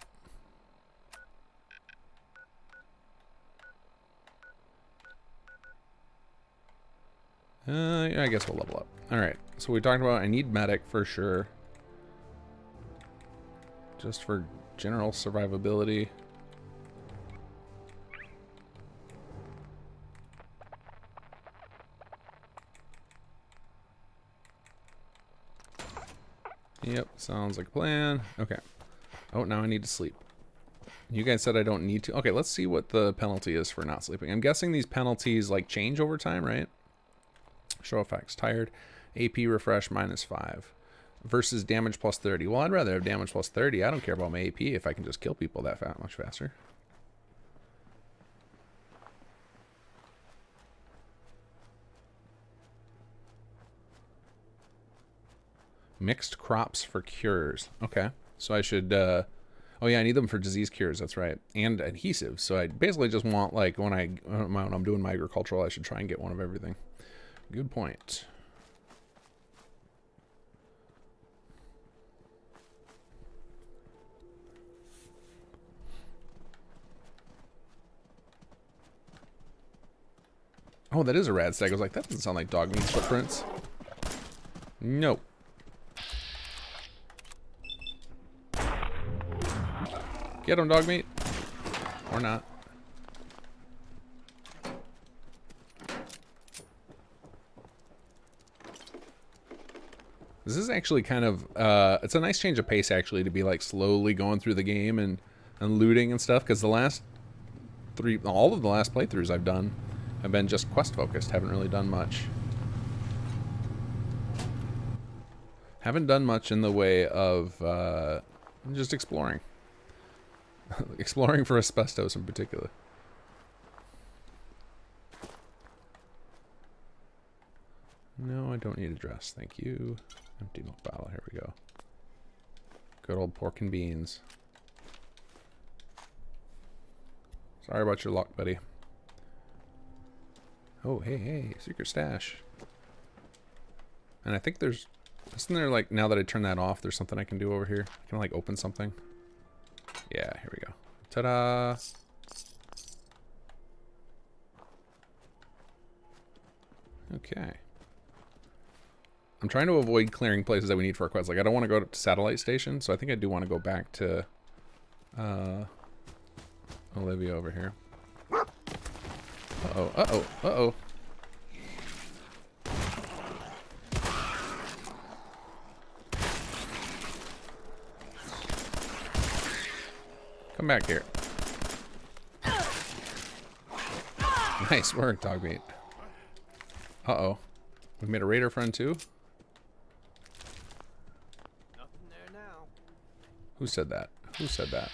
Yeah, I guess we'll level up. All right, so we talked about I need medic for sure. Just for general survivability. Yep, sounds like a plan. Okay. Oh, now I need to sleep. You guys said I don't need to. Okay, let's see what the penalty is for not sleeping. I'm guessing these penalties like change over time, right? Show effects. Tired. AP refresh -5. Versus damage plus 30. Well, I'd rather have damage plus 30. I don't care about my AP if I can just kill people that much faster. Mixed crops for cures. Okay. So I should, oh yeah, I need them for disease cures. That's right. And adhesives. So I basically just want, like, when I'm doing my agricultural, I should try and get one of everything. Good point. Oh, that is a rad stag. I was like, that doesn't sound like dog meat footprints. Nope. Get him, dog meat. Or not. This is actually kind of, it's a nice change of pace actually to be like slowly going through the game and looting and stuff, because the last all of the last playthroughs I've done have been just quest focused, haven't really done much. Haven't done much in the way of just exploring. Exploring for asbestos in particular. No, I don't need a dress, thank you. Empty milk bottle, here we go. Good old pork and beans. Sorry about your luck, buddy. Oh, hey, hey, secret stash. And I think there's, isn't there, like, now that I turn that off, there's something I can do over here? I can, like, open something. Yeah, here we go. Ta-da! Okay. I'm trying to avoid clearing places that we need for our quests. Like, I don't want to go to Satellite Station, so I think I do want to go back to Olivia over here. Uh-oh, uh-oh, uh-oh. Come back here. Nice work, dog meat. Uh-oh. We made a raider friend too? Nothing there now. Who said that? Who said that?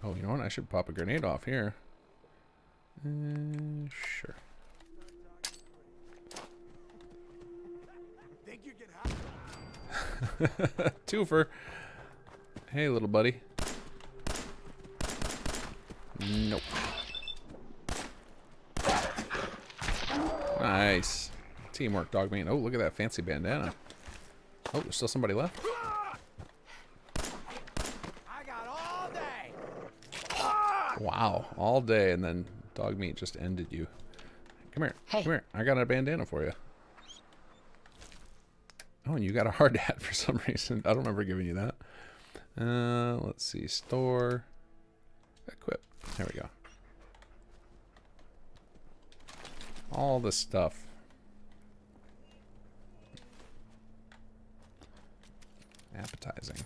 Oh, you know what? I should pop a grenade off here. Sure. Think you can have Twofer. Hey, little buddy. Nope. Nice. Teamwork, dog meat. Oh, look at that fancy bandana. Oh, there's still somebody left. I got all day. Wow, all day, and then dog meat just ended you. Come here. Hey. Come here. I got a bandana for you. Oh, and you got a hard hat for some reason. I don't remember giving you that. Let's see. Store. Equip. There we go. All the stuff. Appetizing.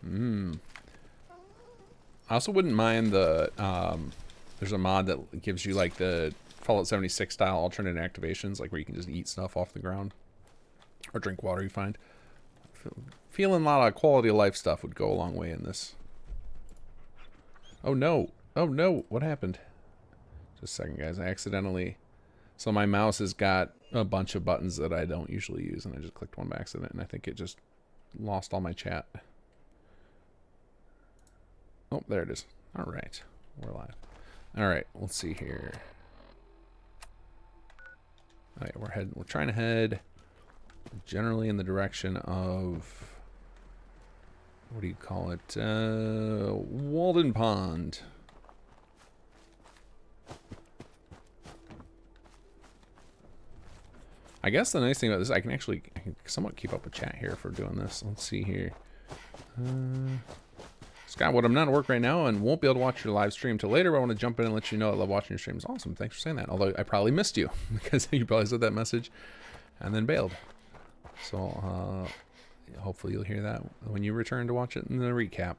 Mmm. I also wouldn't mind the, there's a mod that gives you like the Fallout 76 style alternate activations, like where you can just eat stuff off the ground. Or drink water you find. Feeling a lot of quality of life stuff would go a long way in this. Oh no. Oh no. What happened? Just a second, guys. I accidentally... So my mouse has got a bunch of buttons that I don't usually use, and I just clicked one by accident, and I think it just lost all my chat. Oh, there it is. All right. We're live. All right. Let's see here. All right. We're trying to head generally in the direction of... What do you call it? Walden Pond. I guess the nice thing about this, I can somewhat keep up with chat here for doing this. Let's see here. Scott, what I'm not at work right now and won't be able to watch your live stream till later, but I want to jump in and let you know I love watching your streams. Awesome. Thanks for saying that. Although I probably missed you because you probably said that message and then bailed. So hopefully you'll hear that when you return to watch it in the recap.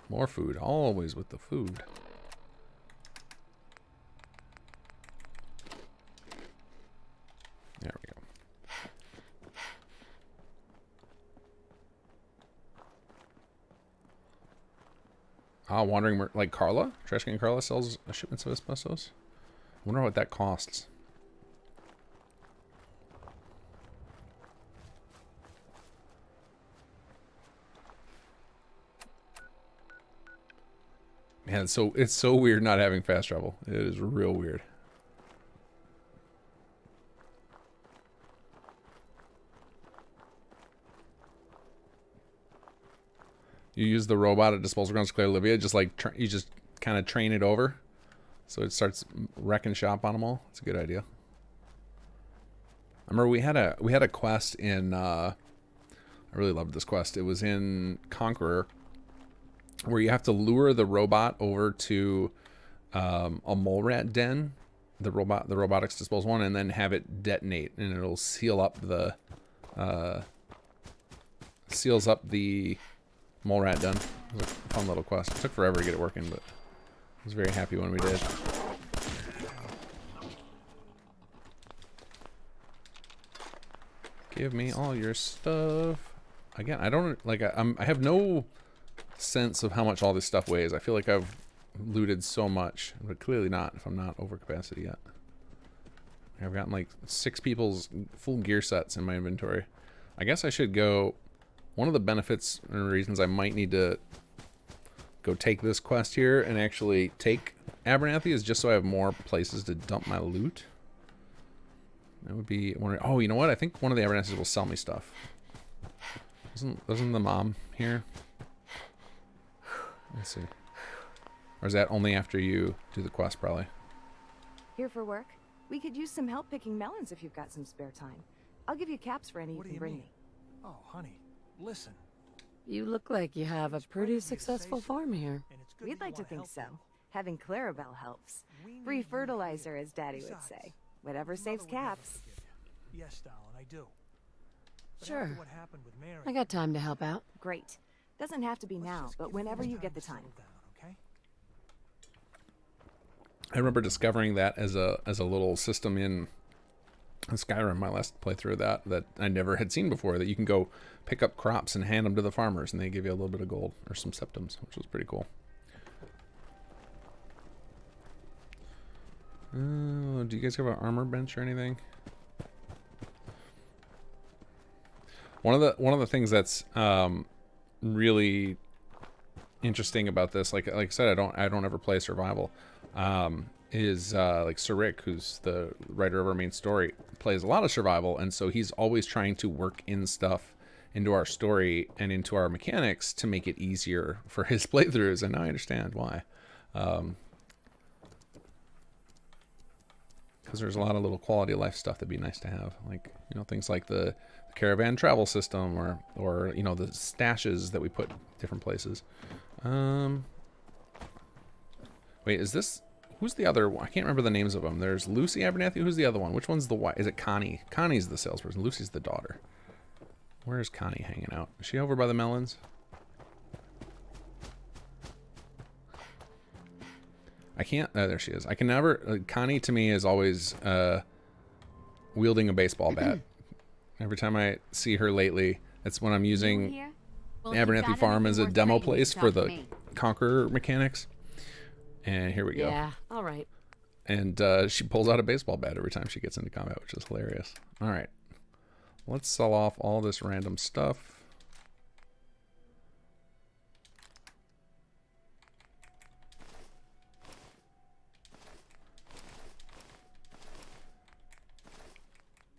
More food. Always with the food. There we go. Wandering, like Carla? Trash Can Carla sells shipments of asbestos? I wonder what that costs. Man, it's so weird not having fast travel. It is real weird. You use the robot at disposal grounds to clear Olivia, just like you just kind of train it over, so it starts wrecking shop on them all. It's a good idea. I remember we had a quest in. I really loved this quest. It was in Conqueror, where you have to lure the robot over to a mole rat den, the robotics disposal one, and then have it detonate, and it'll seal up the seals up the mole rat den. It was a fun little quest. It took forever to get it working, but I was very happy when we did. Give me all your stuff. Again, I don't like. I have no sense of how much all this stuff weighs. I feel like I've looted so much, but clearly not if I'm not over capacity yet. I've gotten like 6 people's full gear sets in my inventory. I guess I should go. One of the benefits and reasons I might need to go take this quest here and actually take Abernathy is just so I have more places to dump my loot. That would be one. Oh, you know what? I think one of the Abernathys will sell me stuff. Doesn't the mom here? Let's see. Or is that only after you do the quest, probably? Here for work? We could use some help picking melons if you've got some spare time. I'll give you caps for any you can bring me. Oh, honey, listen. You look like you have a pretty successful farm here. We'd like to think so. Having Clarabelle helps. Free fertilizer, as Daddy would say. Whatever saves caps. Yes, darling, I do. But Sure. after what happened with Mary, I got time to help out. Great. Doesn't have to be let's now, just but give whenever things you get the to time. settle down, okay? I remember discovering that as a little system in Skyrim, my last playthrough of that I never had seen before, that you can go pick up crops and hand them to the farmers and they give you a little bit of gold or some septums, which was pretty cool. Do you guys have an armor bench or anything? One of the things that's really interesting about this, like I said, I don't ever play survival. Is like Sir Rick, who's the writer of our main story, plays a lot of survival, and so he's always trying to work in stuff into our story and into our mechanics to make it easier for his playthroughs, and now I understand why. Because there's a lot of little quality of life stuff that'd be nice to have, like, you know, things like the caravan travel system, or you know, the stashes that we put different places. Wait, is this? Who's the other one? I can't remember the names of them. There's Lucy Abernathy. Who's the other one? Which one's the wife? Is it Connie? Connie's the salesperson. Lucy's the daughter. Where's Connie hanging out? Is she over by the melons? I can't. There she is. I can never. Connie to me is always wielding a baseball bat. Every time I see her lately, it's when I'm using Here? Well, if you've Abernathy got Farm as a anything worth demo trading, you place can for talk to the me. Conqueror mechanics. And here we go. Yeah, all right. And she pulls out a baseball bat every time she gets into combat, which is hilarious. All right. Let's sell off all this random stuff.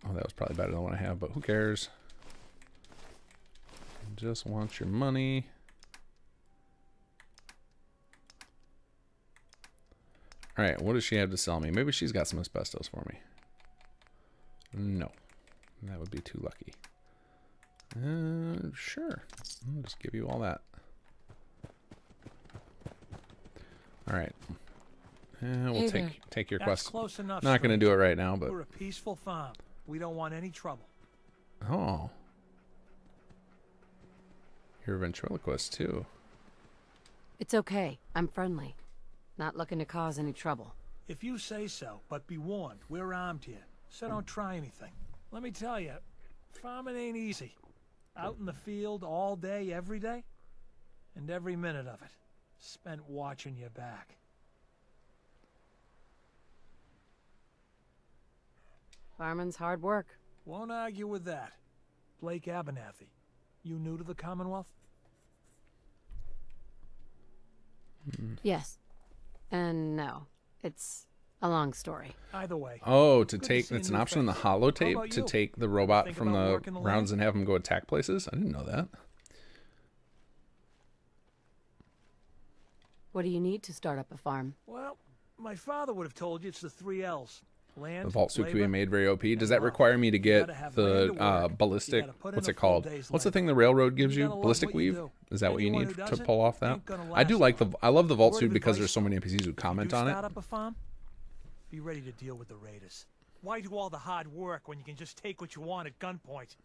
Oh, that was probably better than what I have, but who cares? Just want your money. All right, what does she have to sell me? Maybe she's got some asbestos for me. No, that would be too lucky. Sure, I'll just give you all that. All right, we'll Hey take your That's quest. close enough. Not going to do stranger. it right now, but We're a peaceful farm. We don't want any trouble. oh, you're a ventriloquist too. It's okay. I'm friendly. Not looking to cause any trouble. If you say so, but be warned, we're armed here, so don't try anything. Let me tell you, farming ain't easy. Out in the field all day, every day, and every minute of it spent watching your back. Farming's hard work. Won't argue with that. Blake Abernathy, you new to the Commonwealth? Yes. And no. It's a long story. Either way. Oh, to Good to take see a it's an new option in the face. How holotape about to you? take the robot Think from about the working the rounds land? and have him go attack places. I didn't know that. What do you need to start up a farm? Well, my father would have told you it's the 3 L's. Land, The vault suit could be labor, made very OP. Does and that love. require me to You get gotta have land the to work. You ballistic? gotta put in What's a it full called? day's What's the labor. thing the railroad gives You you? gotta love Ballistic what you weave? do. Is that what you Anyone need who to doesn't pull off that? ain't gonna I do last like the long. I love the vault Word suit of because advice, there's so many though. NPCs who If comment you on it. start up a farm, be ready to deal with the raiders. Why do all the hard work when you can just take what you want at gunpoint?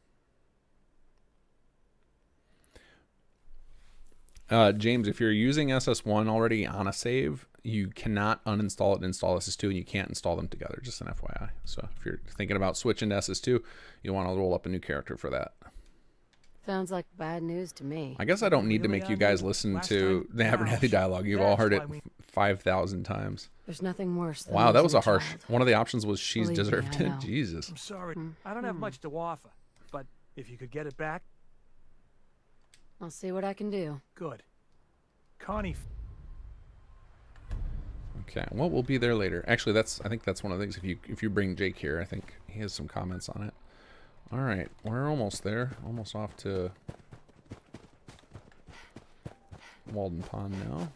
James, if you're using SS1 already on a save, you cannot uninstall it and install SS2, and you can't install them together, just an FYI. So if you're thinking about switching to SS2, you want to roll up a new character for that. Sounds like bad news to me. I guess I don't need to Really make you on guys you? listen Last to time? the Abernathy Ouch. dialogue. You've all That's heard it why we- 5,000 times. There's nothing worse than Wow, that was losing a harsh... child. One of the options was she's Believe me, deserved I it. know. Jesus. I'm sorry. I don't have much to offer, but if you could get it back, I'll see what I can do. good. Connie, Okay, well, we'll be there later. Actually, I think that's one of the things. If you bring Jake here, I think he has some comments on it. All right, we're almost there. Almost off to Walden Pond now.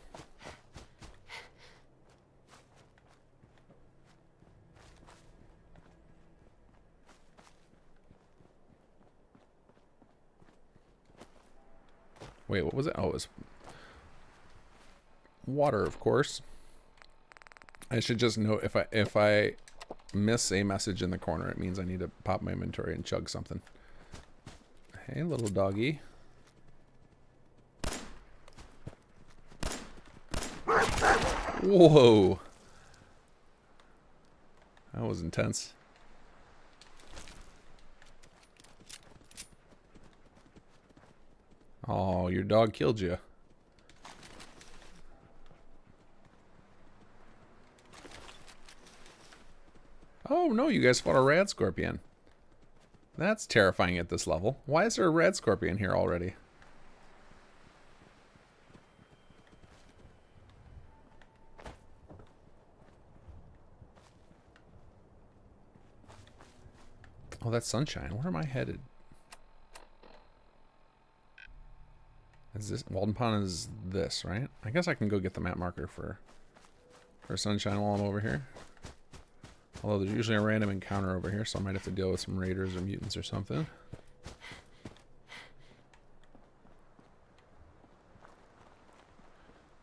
Wait, what was it? Oh, it was water, of course. I should just note if I miss a message in the corner, it means I need to pop my inventory and chug something. Hey, little doggy. Whoa. That was intense. Oh, your dog killed you. Oh no, you guys fought a rad scorpion. That's terrifying at this level. Why is there a rad scorpion here already? Oh, that's sunshine. Where am I headed? Is this Walden Pond? Is this right? I guess I can go get the map marker for sunshine while I'm over here. Although there's usually a random encounter over here, so I might have to deal with some raiders or mutants or something.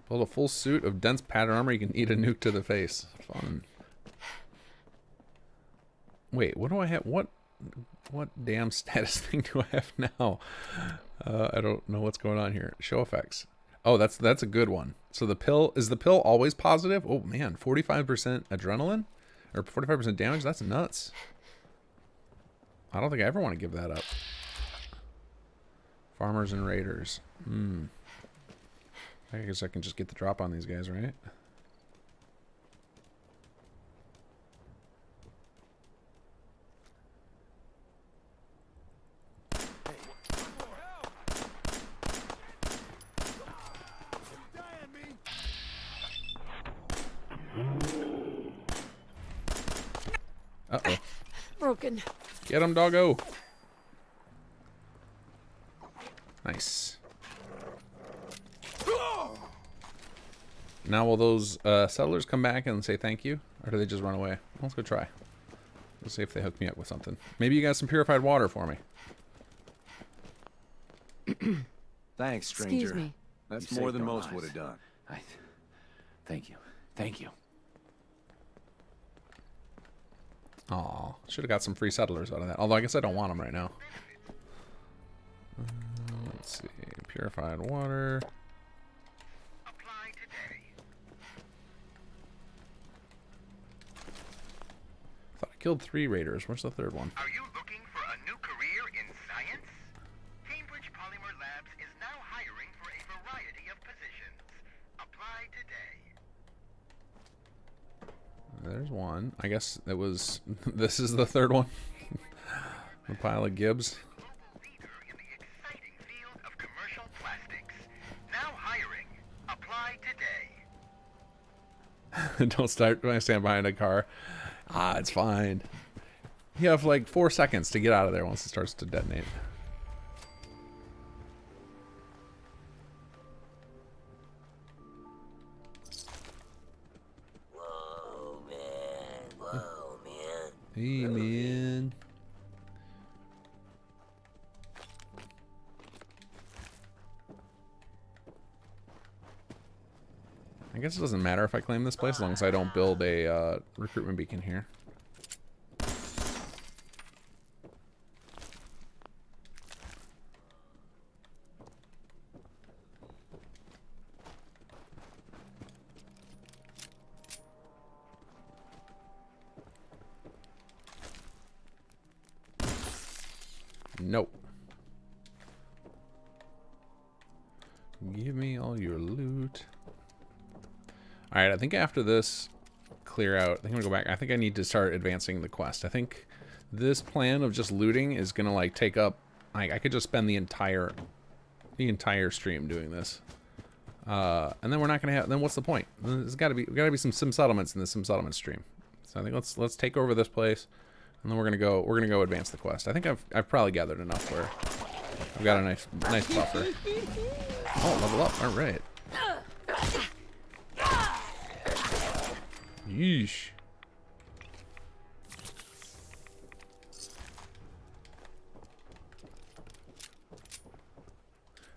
Build a full suit of dense pattern armor. You can eat a nuke to the face. Fun. Wait, what do I have? What damn status thing do I have now? I don't know what's going on here. Show effects. Oh, that's a good one. So the pill, is the pill always positive? Oh man, 45% adrenaline or 45% damage. That's nuts. I don't think I ever want to give that up. Farmers and raiders. I guess I can just get the drop on these guys, right? Uh-oh. Broken. Get him, doggo. Nice. Now will those settlers come back and say thank you? Or do they just run away? Let's go try. Let's see if they hook me up with something. Maybe you got some purified water for me. Thanks, stranger. Excuse me. That's You more saved than our most lives. would have done. Thank you. Thank you. Aw, should have got some free settlers out of that. Although I guess I don't want them right now. Let's see. Purified water. Apply today. Thought I killed 3 raiders. Where's the third one? Are you looking for a new career in science? Cambridge Polymer Labs is now hiring for a variety of positions. Apply today. There's one. I guess it was... this is the third one. A pile of Gibbs. Global leader in the exciting field of commercial plastics. Now hiring. Apply today. Don't start when I stand behind a car. Ah, it's fine. You have like 4 seconds to get out of there once it starts to detonate. Whoa, man. Whoa, man. Hey, man. I guess it doesn't matter if I claim this place as long as I don't build a recruitment beacon here. Nope. Give me all your loot. Alright, I think after this clear out, I think I'm gonna go back. I think I need to start advancing the quest. I think this plan of just looting is gonna like take up I could just spend the entire stream doing this. And then we're not gonna have then what's the point? There's gotta be some sim settlements in the sim settlement stream. So I think let's take over this place and then we're gonna go advance the quest. I think I've probably gathered enough where I've got a nice buffer. Oh, level up, alright. Yeesh.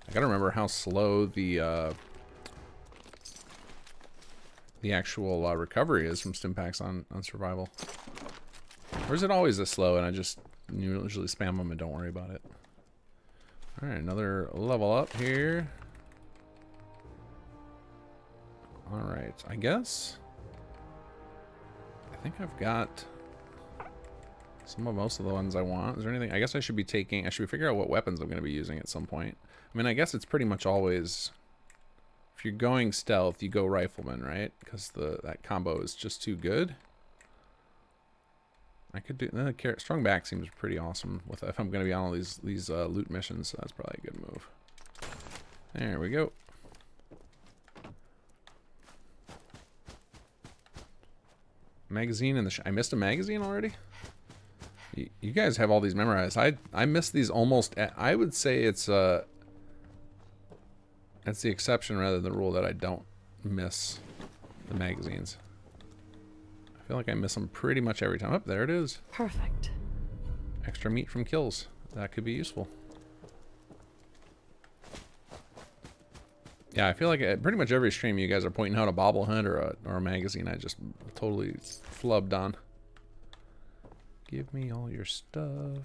I gotta remember how slow the actual recovery is from stim packs on survival. Or is it always this slow and I just usually spam them and don't worry about it? Alright, another level up here. Alright, I guess I think I've got most of the ones I want. Is there anything? I guess I should be figuring out what weapons I'm going to be using at some point. I mean, I guess it's pretty much always, if you're going stealth, you go rifleman, right? Because that combo is just too good. I could do, strong back seems pretty awesome if I'm going to be on all these loot missions, so that's probably a good move. There we go. Magazine in the I missed a magazine already? You guys have all these memorized. I missed these almost I would say it's that's the exception rather than the rule that I don't miss the magazines. I feel like I miss them pretty much every time. Oh, there it is. Perfect. Extra meat from kills. That could be useful. Yeah, I feel like at pretty much every stream you guys are pointing out a bobble hunt or a magazine I just totally flubbed on. Give me all your stuff.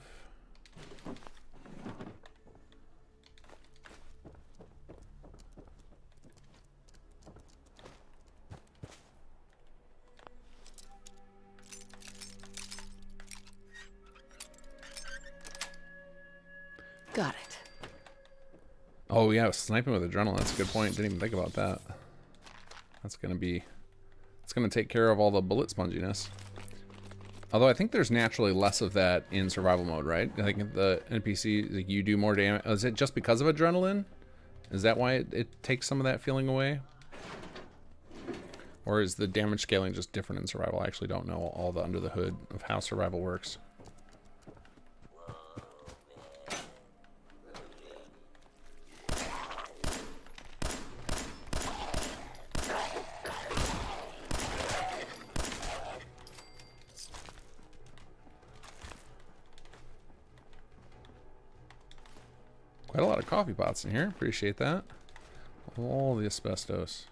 Oh yeah, sniping with adrenaline. That's a good point. Didn't even think about that. That's gonna be. It's gonna take care of all the bullet sponginess. Although I think there's naturally less of that in survival mode, right? I think the NPC, like, you do more damage. Is it just because of adrenaline? Is that why it takes some of that feeling away? Or is the damage scaling just different in survival? I actually don't know all the under the hood of how survival works. Quite a lot of coffee pots in here. Appreciate that. All the asbestos.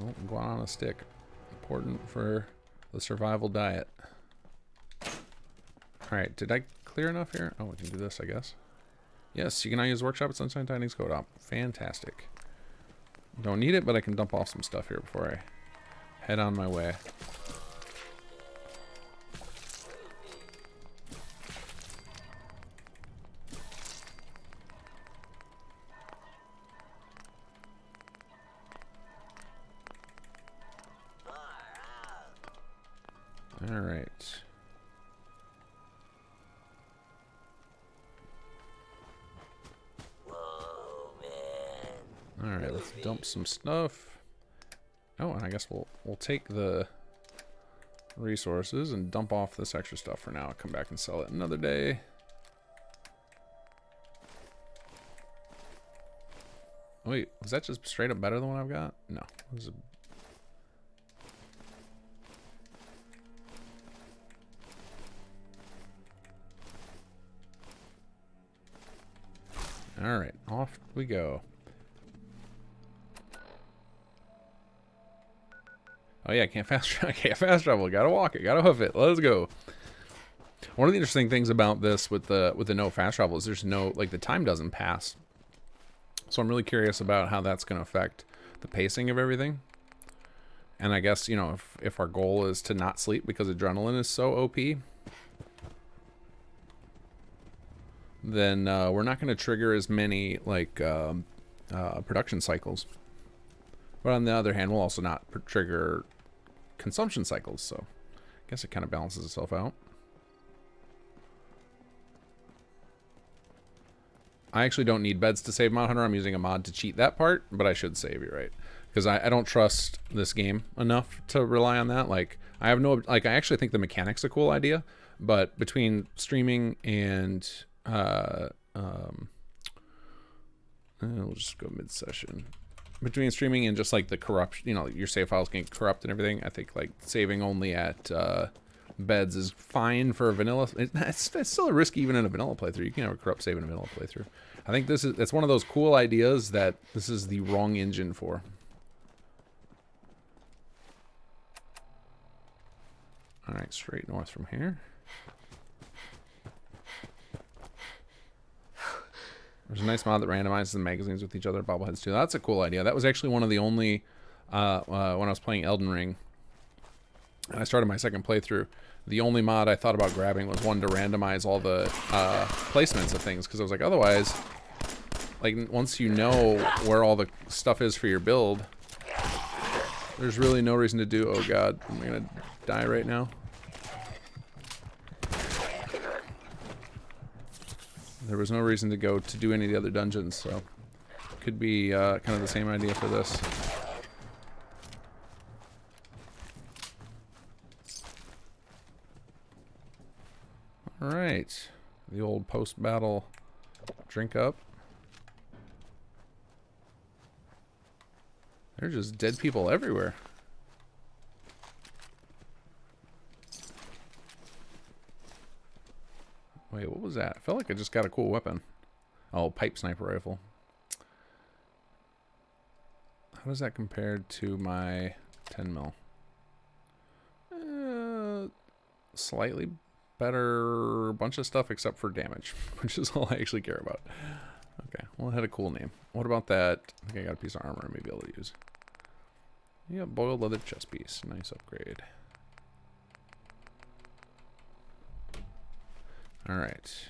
Oh, guano on a stick. Important for the survival diet. Alright, did I clear enough here? Oh, we can do this, I guess. Yes, you can now use workshop at Sunshine Tidings Co-op. Fantastic. Don't need it, but I can dump off some stuff here before I head on my way. All right. All right, let's dump some stuff. Oh, and I guess we'll take the resources and dump off this extra stuff for now. I'll come back and sell it another day. Wait, was that just straight up better than what I've got? No. It was all right, off we go. Oh yeah, I can't fast travel. Gotta walk it. Gotta hoof it. Let's go. One of the interesting things about this with the no fast travel is there's no, like, the time doesn't pass. So I'm really curious about how that's going to affect the pacing of everything. And I guess, you know, if our goal is to not sleep because adrenaline is so OP, then we're not going to trigger as many, like, production cycles. But on the other hand, we'll also not trigger consumption cycles, so I guess it kind of balances itself out. I actually don't need beds to save Mod Hunter. I'm using a mod to cheat that part, but I should save, you're right. Because I don't trust this game enough to rely on that. Like, I have no, like, I actually think the mechanic's a cool idea, but between streaming and we'll just go mid-session. Between streaming and just, like, the corruption, you know, your save files can corrupt and everything, I think, like, saving only at beds is fine for a vanilla. It's still a risk even in a vanilla playthrough. You can have a corrupt save in a vanilla playthrough. I think it's one of those cool ideas that this is the wrong engine for. All right, straight north from here. There's a nice mod that randomizes the magazines with each other, bobbleheads too. That's a cool idea. That was actually one of the only, when I was playing Elden Ring, and I started my second playthrough, the only mod I thought about grabbing was one to randomize all the placements of things, because I was like, otherwise, like, once you know where all the stuff is for your build, there's really no reason to do, oh god, am I going to die right now? There was no reason to go to do any of the other dungeons, so could be kind of the same idea for this. All right, the old post-battle drink up. There's just dead people everywhere. Wait, what was that? I felt like I just got a cool weapon. Oh, pipe sniper rifle. How does that compare to my 10 mil? Slightly better bunch of stuff except for damage, which is all I actually care about. Okay, well, it had a cool name. What about that? I think I got a piece of armor I may be able to use. Yeah, boiled leather chest piece. Nice upgrade. Alright.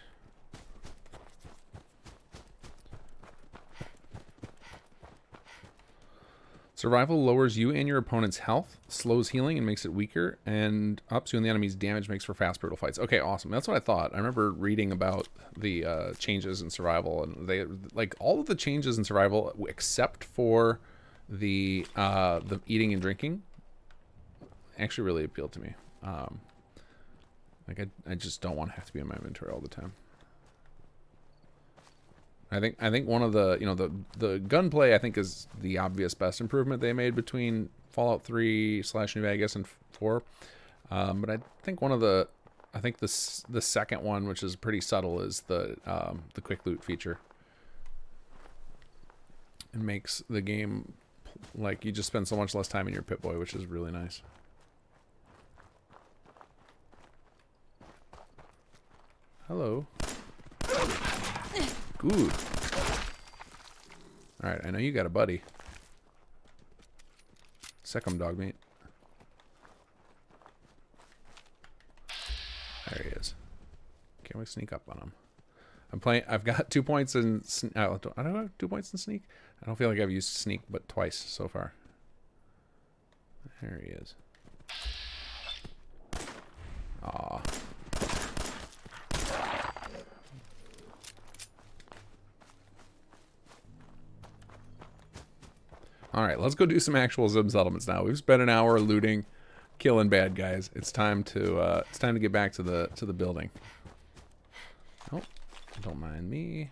Survival lowers you and your opponent's health, slows healing and makes it weaker, and ups you and the enemy's damage, makes for fast, brutal fights. Okay, awesome. That's what I thought. I remember reading about the changes in survival, and they like all of the changes in survival except for the eating and drinking actually really appealed to me. Like I just don't want to have to be in my inventory all the time. I think one of the, you know, the gunplay I think is the obvious best improvement they made between Fallout 3 / New Vegas and 4. But I think one of the, I think the second one, which is pretty subtle, is the quick loot feature. It makes the game like you just spend so much less time in your Pip-Boy, which is really nice. Hello. Good. Alright, I know you got a buddy. Second dog mate. There he is. Can't we sneak up on him? I'm playing. I've got 2 points in. I don't have 2 points in sneak. I don't feel like I've used sneak but twice so far. There he is. Aw. Alright, let's go do some actual Zim settlements now. We've spent an hour looting, killing bad guys. It's time to get back to the building. Oh, don't mind me.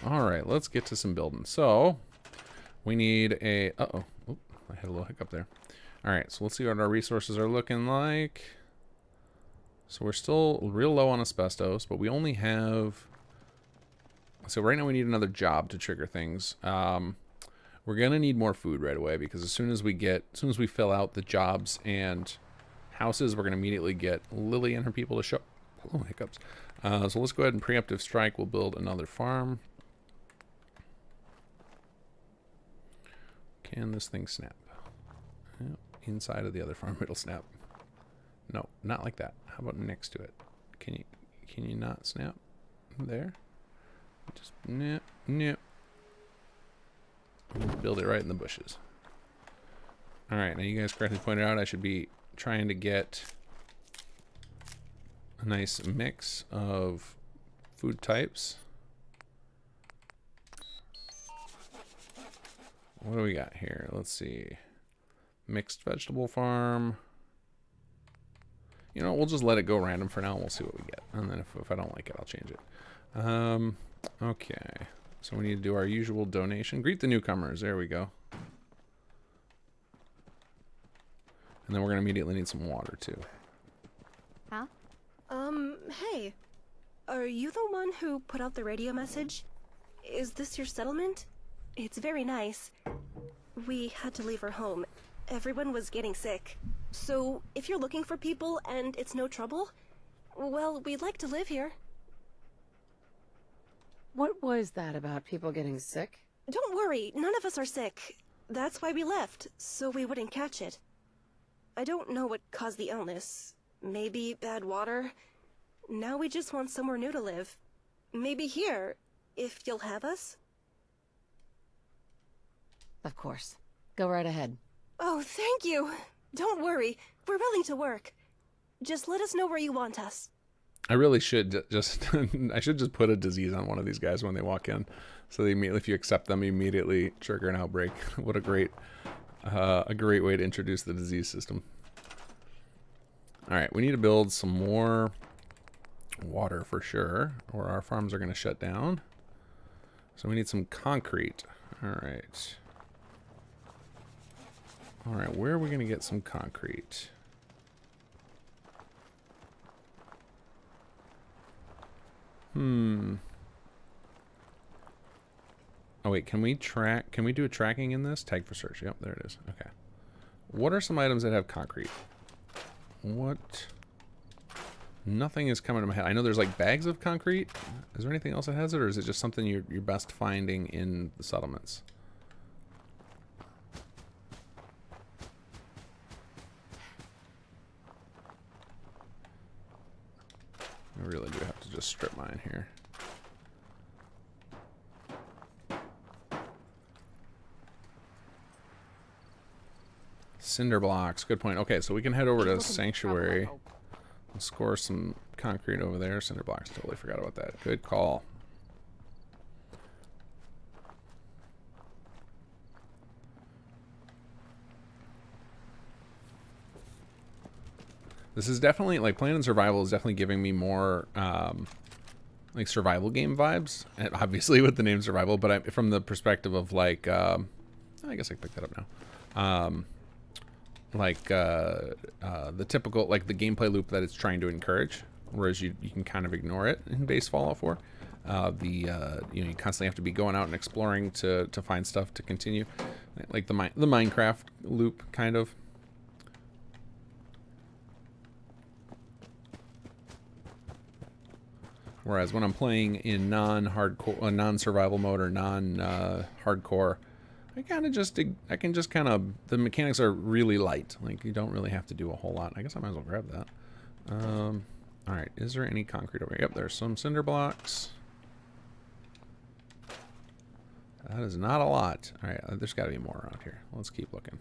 Alright, let's get to some building. So, we need a... Uh-oh. Oop, I had a little hiccup there. Alright, so let's see what our resources are looking like. So we're still real low on asbestos, but we only have... So right now we need another job to trigger things. We're going to need more food right away, because as soon as we fill out the jobs and houses, we're going to immediately get Lily and her people to show... Oh, hiccups. So let's go ahead and preemptive strike. We'll build another farm. Can this thing snap? Yep. Inside of the other farm it'll snap. No, not like that. How about next to it? Can you not snap? There. Just nip. Build it right in the bushes. Alright, now you guys correctly pointed out I should be trying to get a nice mix of food types. What do we got here? Let's see. Mixed vegetable farm. You know, we'll just let it go random for now and we'll see what we get. And then if I don't like it, I'll change it. Okay. So we need to do our usual donation. Greet the newcomers. There we go. And then we're going to immediately need some water too. Huh? Hey. Are you the one who put out the radio message? Is this your settlement? It's very nice. We had to leave our home. Everyone was getting sick. So, if you're looking for people and it's no trouble, well, we'd like to live here. What was that about people getting sick? Don't worry, none of us are sick. That's why we left, so we wouldn't catch it. I don't know what caused the illness. Maybe bad water. Now we just want somewhere new to live. Maybe here, if you'll have us. Of course. Go right ahead. Oh, thank you. Don't worry. We're willing to work. Just let us know where you want us. I really should just I should just put a disease on one of these guys when they walk in, so they immediately, if you accept them, you immediately trigger an outbreak. What a great way to introduce the disease system. All right, we need to build some more water for sure, or our farms are going to shut down. So we need some concrete. All right. All right, where are we going to get some concrete? Oh wait, can we do a tracking in this? Tag for search. Yep, there it is. Okay. What are some items that have concrete? What? Nothing is coming to my head. I know there's like bags of concrete. Is there anything else that has it, or is it just something you're best finding in the settlements? I really do have to just strip mine here. Cinder blocks. Good point. Okay, so we can head over to Sanctuary and score some concrete over there. Cinder blocks. Totally forgot about that. Good call. This is definitely, like, playing in survival is definitely giving me more, like, survival game vibes. And obviously with the name survival, but from the perspective of, like, I guess I can pick that up now. The typical, like, the gameplay loop that it's trying to encourage, whereas you can kind of ignore it in base Fallout 4. You know, you constantly have to be going out and exploring to find stuff to continue. Like the Minecraft loop, kind of. Whereas when I'm playing in non-hardcore, non-survival mode or non-hardcore, I can just kind of, the mechanics are really light. Like, you don't really have to do a whole lot. I guess I might as well grab that. All right, is there any concrete over here? Yep, there's some cinder blocks. That is not a lot. All right, there's got to be more around here. Let's keep looking.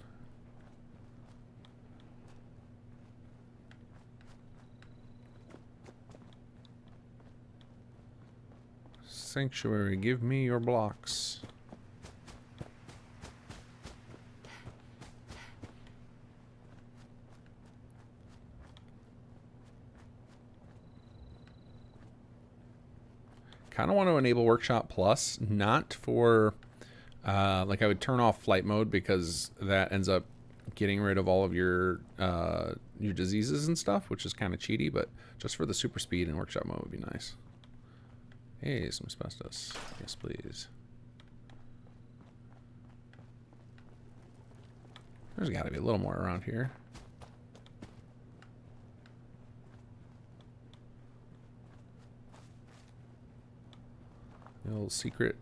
Sanctuary, give me your blocks. Kind of want to enable Workshop Plus, not for, like, I would turn off flight mode because that ends up getting rid of all of your diseases and stuff, which is kind of cheaty, but just for the super speed and Workshop mode would be nice. Hey, some asbestos. Yes, please. There's got to be a little more around here. The old secret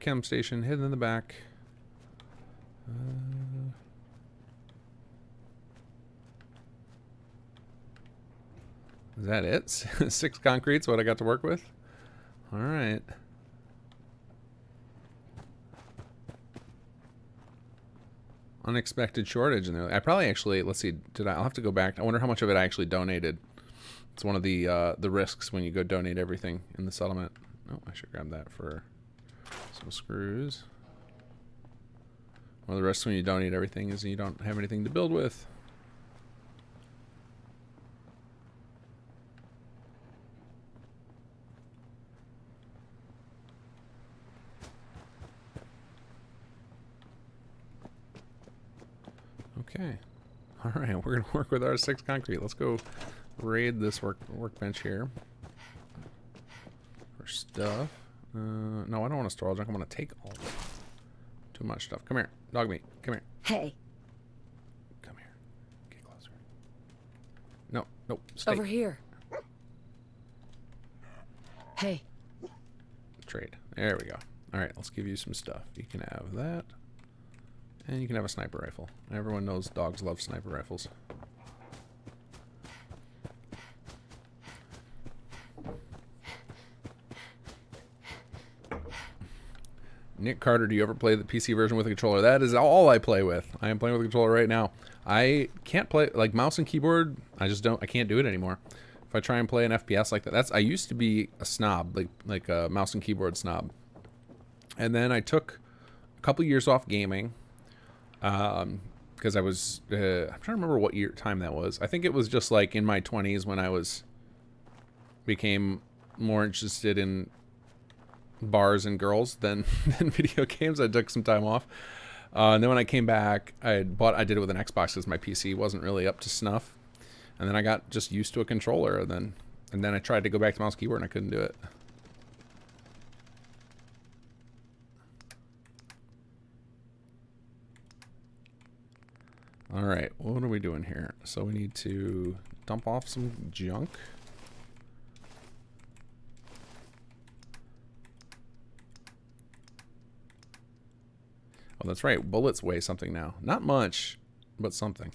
chem station hidden in the back. Is that it? 6 concrete's what I got to work with? All right. Unexpected shortage in there. I probably actually, let's see, I'll have to go back. I wonder how much of it I actually donated. It's one of the risks when you go donate everything in the settlement. Oh, I should grab that for some screws. One of the risks when you donate everything is you don't have anything to build with. Okay. All right, we're going to work with our 6 concrete. Let's go raid this workbench here. For stuff. No, I don't want to store all junk. I want to take all of it. Too much stuff. Come here. Dog meat. Come here. Hey. Come here. Get closer. No, nope. Stay. Over here. Hey. Trade. There we go. All right, let's give you some stuff. You can have that. And you can have a sniper rifle. Everyone knows dogs love sniper rifles. Nick Carter, do you ever play the PC version with a controller? That is all I play with. I am playing with a controller right now. I can't play, like, mouse and keyboard, I can't do it anymore. If I try and play an FPS like that, I used to be a snob, like a mouse and keyboard snob. And then I took a couple years off gaming, because I was, I'm trying to remember what time that was. I think it was just like in my 20s when I became more interested in bars and girls than video games. I took some time off, and then when I came back, I did it with an Xbox because my PC wasn't really up to snuff, and then I got just used to a controller, and then I tried to go back to mouse keyboard and I couldn't do it. All right, what are we doing here? So we need to dump off some junk. Oh, that's right. Bullets weigh something now. Not much, but something.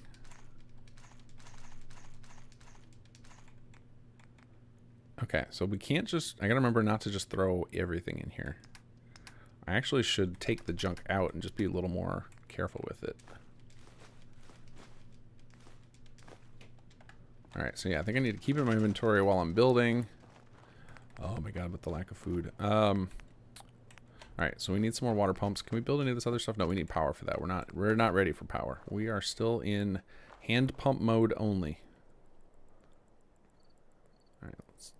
Okay, so we can't just... I gotta remember not to just throw everything in here. I actually should take the junk out and just be a little more careful with it. Alright, so yeah, I think I need to keep it in my inventory while I'm building. Oh my god, with the lack of food. Alright, so we need some more water pumps. Can we build any of this other stuff? No, we need power for that. We're not ready for power. We are still in hand pump mode only. Alright, let's...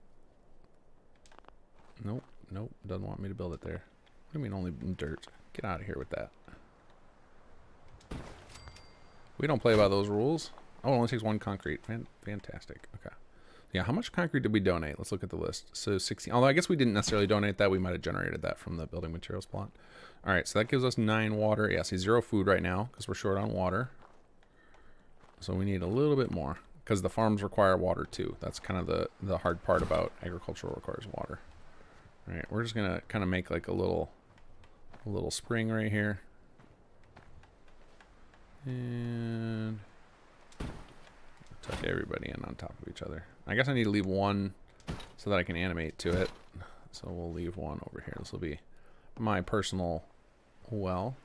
Nope, nope, doesn't want me to build it there. What do you mean only dirt? Get out of here with that. We don't play by those rules. Oh, it only takes 1 concrete. Fantastic. Okay. Yeah, how much concrete did we donate? Let's look at the list. So 16. Although I guess we didn't necessarily donate that. We might have generated that from the building materials plot. All right, so that gives us 9 water. Yeah, see 0 food right now because we're short on water. So we need a little bit more because the farms require water too. That's kind of the hard part about agricultural requires water. All right, we're just gonna kind of make like a little spring right here. And tuck everybody in on top of each other. I guess I need to leave one so that I can animate to it. So we'll leave one over here. This will be my personal well.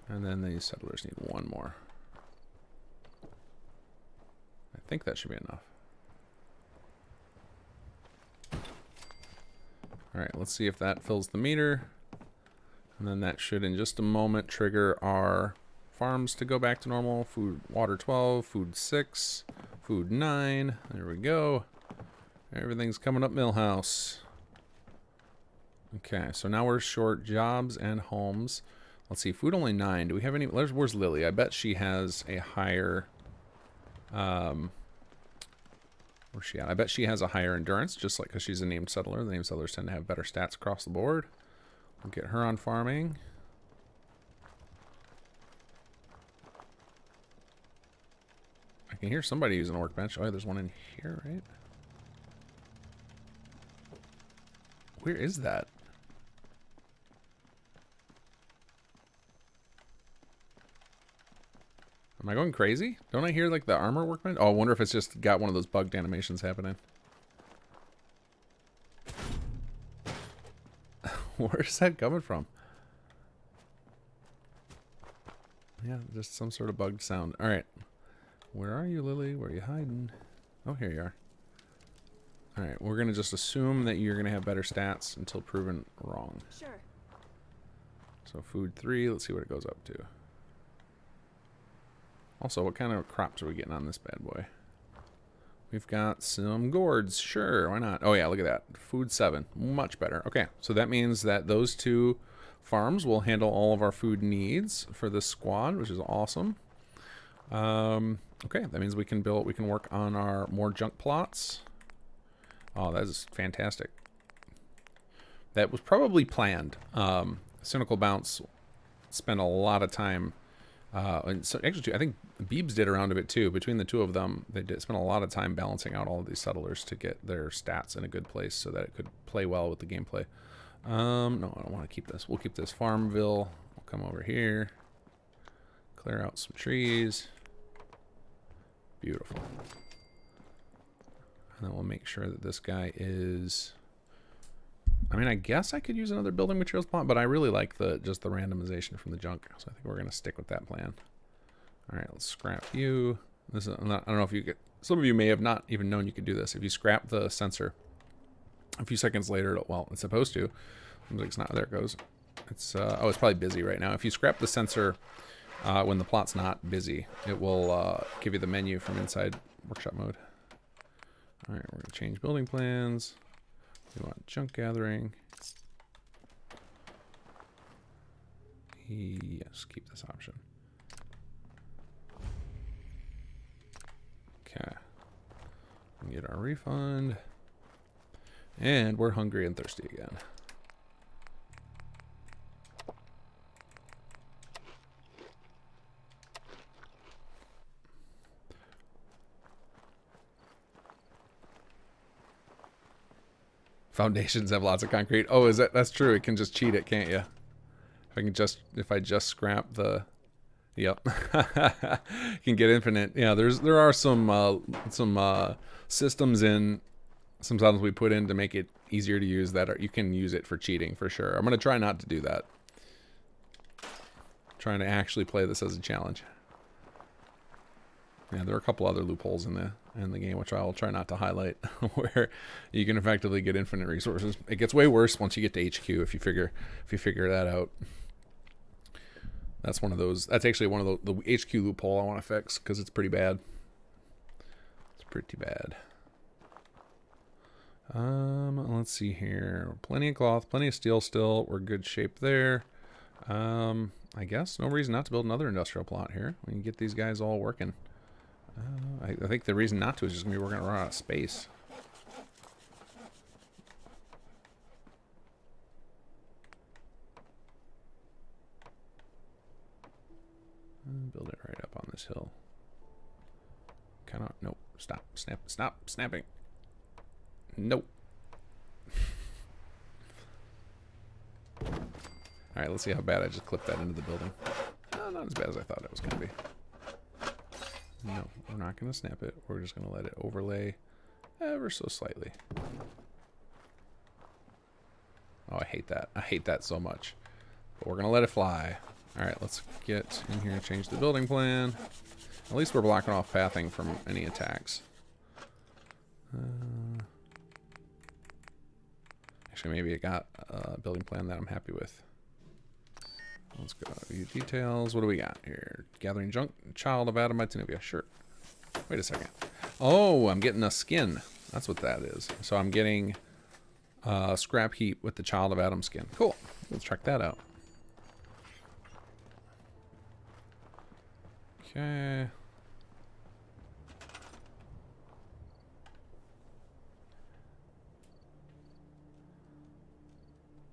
And then these settlers need 1 more. I think that should be enough. Alright, let's see if that fills the meter. And then that should, in just a moment, trigger our farms to go back to normal. Food, water 12, food 6, food 9. There we go. Everything's coming up Millhouse. Okay, so now we're short jobs and homes. Let's see, food only 9. Do we have any? Where's Lily? I bet she has a higher... where's she at? I bet she has a higher endurance, just like because she's a named settler. The named settlers tend to have better stats across the board. We'll get her on farming. I can hear somebody using a workbench. Oh, yeah, there's one in here, right? Where is that? Am I going crazy? Don't I hear like the armor workbench? Oh, I wonder if it's just got one of those bugged animations happening. Where's that coming from? Yeah, just some sort of bugged sound. All right. Where are you, Lily? Where are you hiding? Oh, here you are. All right, we're going to just assume that you're going to have better stats until proven wrong. Sure. So food 3, let's see what it goes up to. Also, what kind of crops are we getting on this bad boy? We've got some gourds. Sure, why not? Oh, yeah, look at that. Food 7. Much better. Okay, so that means that those 2 farms will handle all of our food needs for this squad, which is awesome. Okay, that means we can work on our more junk plots. Oh, that is fantastic. That was probably planned. Cynical Bounce spent a lot of time... and so actually, I think Beebs did around a bit too. Between the 2 of them, they did spend a lot of time balancing out all of these settlers to get their stats in a good place so that it could play well with the gameplay. No, I don't want to keep this. We'll keep this Farmville. We'll come over here. Clear out some trees. Beautiful. And then we'll make sure that this guy is... I mean, I guess I could use another building materials plot, but I really like just the randomization from the junk. So I think we're going to stick with that plan. All right, let's scrap you. This is, I don't know if you get... Some of you may have not even known you could do this. If you scrap the sensor, a few seconds later, well, it's supposed to. Seems like it's not. There it goes. It's oh, it's probably busy right now. If you scrap the sensor when the plot's not busy, it will give you the menu from inside workshop mode. All right, we're going to change building plans. We want junk gathering. Yes, keep this option. Okay. Get our refund. And we're hungry and thirsty again. Foundations have lots of concrete. Oh, that's true. It can just cheat it, can't you? If I just scrap the Yep. Can get infinite. Yeah, there are some systems in sometimes we put in to make it easier to use that you can use it for cheating for sure. I'm gonna try not to do that. Trying to actually play this as a challenge. Yeah, there are a couple other loopholes in the game which I will try not to highlight, where you can effectively get infinite resources. It gets way worse once you get to HQ if you figure that out. That's one of those. That's actually one of the HQ loophole I want to fix because it's pretty bad. It's pretty bad. Let's see here. Plenty of cloth, plenty of steel still. We're good shape there. I guess no reason not to build another industrial plot here. We can get these guys all working. I think the reason not to is just gonna be we're gonna run out of space. Build it right up on this hill. Kind of, nope. Stop, stop snapping. Nope. Alright, let's see how bad I just clipped that into the building. Not as bad as I thought it was going to be. No, we're not going to snap it. We're just going to let it overlay ever so slightly. Oh, I hate that. I hate that so much. But we're going to let it fly. Alright, let's get in here and change the building plan. At least we're blocking off pathing from any attacks. Actually, maybe I got a building plan that I'm happy with. Let's go view details. What do we got here? Gathering junk, child of Adam by Tenuvia. Sure. Wait a second. Oh, I'm getting a skin. That's what that is. So I'm getting a scrap heap with the child of Adam skin. Cool. Let's check that out. Okay.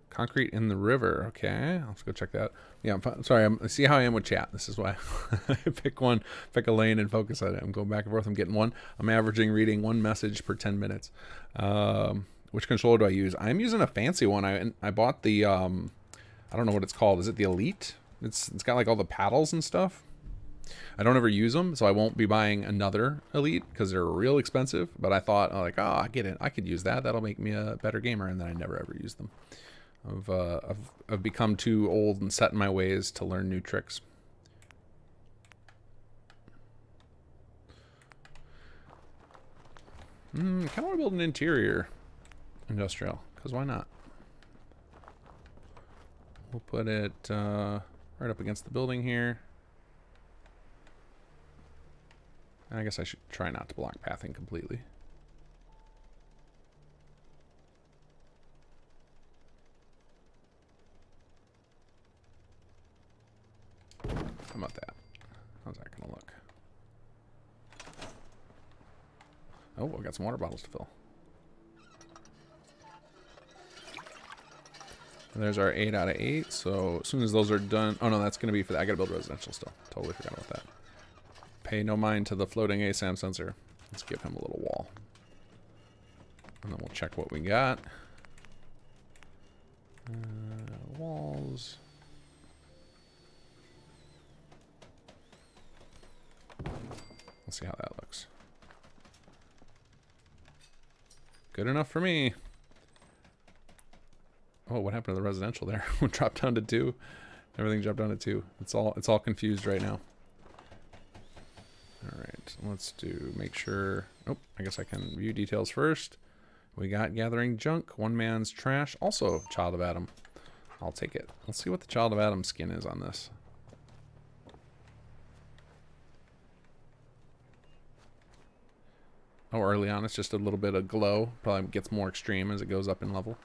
Concrete in the river. Okay, let's go check that out. Yeah, sorry. See how I am with chat. This is why I pick a lane and focus on it. I'm going back and forth. I'm getting one. I'm averaging reading one message per 10 minutes. Which controller do I use? I'm using a fancy one. I bought the I don't know what it's called. Is it the Elite? It's got like all the paddles and stuff. I don't ever use them, so I won't be buying another Elite because they're real expensive. But I thought, like, oh, I get it. I could use that. That'll make me a better gamer, and then I never ever use them. I've become too old and set in my ways to learn new tricks. Kind of want to build an interior industrial, because why not? We'll put it right up against the building here. I guess I should try not to block pathing completely. How about that? How's that gonna look? Oh, I've got some water bottles to fill. And there's our 8 out of 8. So as soon as those are done, oh no, that's gonna be for that. I gotta build residential still. Totally forgot about that. Pay no mind to the floating ASAM sensor. Let's give him a little wall, and then we'll check what we got. Walls. Let's see how that looks. Good enough for me. Oh, what happened to the residential there? It dropped down to 2. Everything dropped down to 2. It's all confused right now. All right, let's make sure. Oh, I guess I can view details first. We got gathering junk, one man's trash, also Child of Adam. I'll take it. Let's see what the Child of Adam skin is on this. Oh, early on it's just a little bit of glow. Probably gets more extreme as it goes up in level.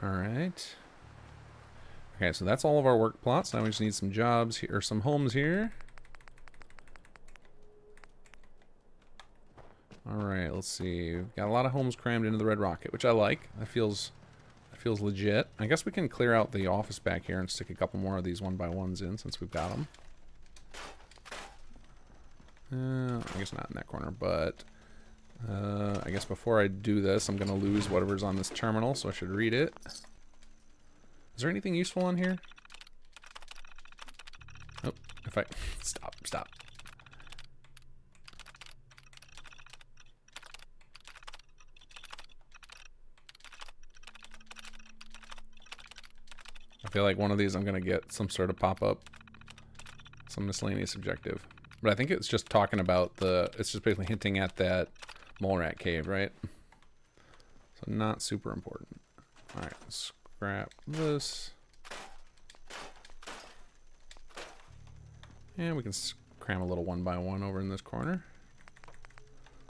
All right. Okay, so that's all of our work plots. Now we just need some jobs here, or some homes here. All right, let's see. We've got a lot of homes crammed into the Red Rocket, which I like. That feels legit. I guess we can clear out the office back here and stick a couple more of these 1x1s in since we've got them. I guess not in that corner, but I guess before I do this, I'm going to lose whatever's on this terminal, so I should read it. Is there anything useful on here? Oh, If I stop. I feel like one of these I'm gonna get some sort of pop-up, some miscellaneous objective. But I think it's just talking about it's just basically hinting at that mole rat cave, right? So not super important. Alright, scrap this. And we can cram a little 1x1 over in this corner.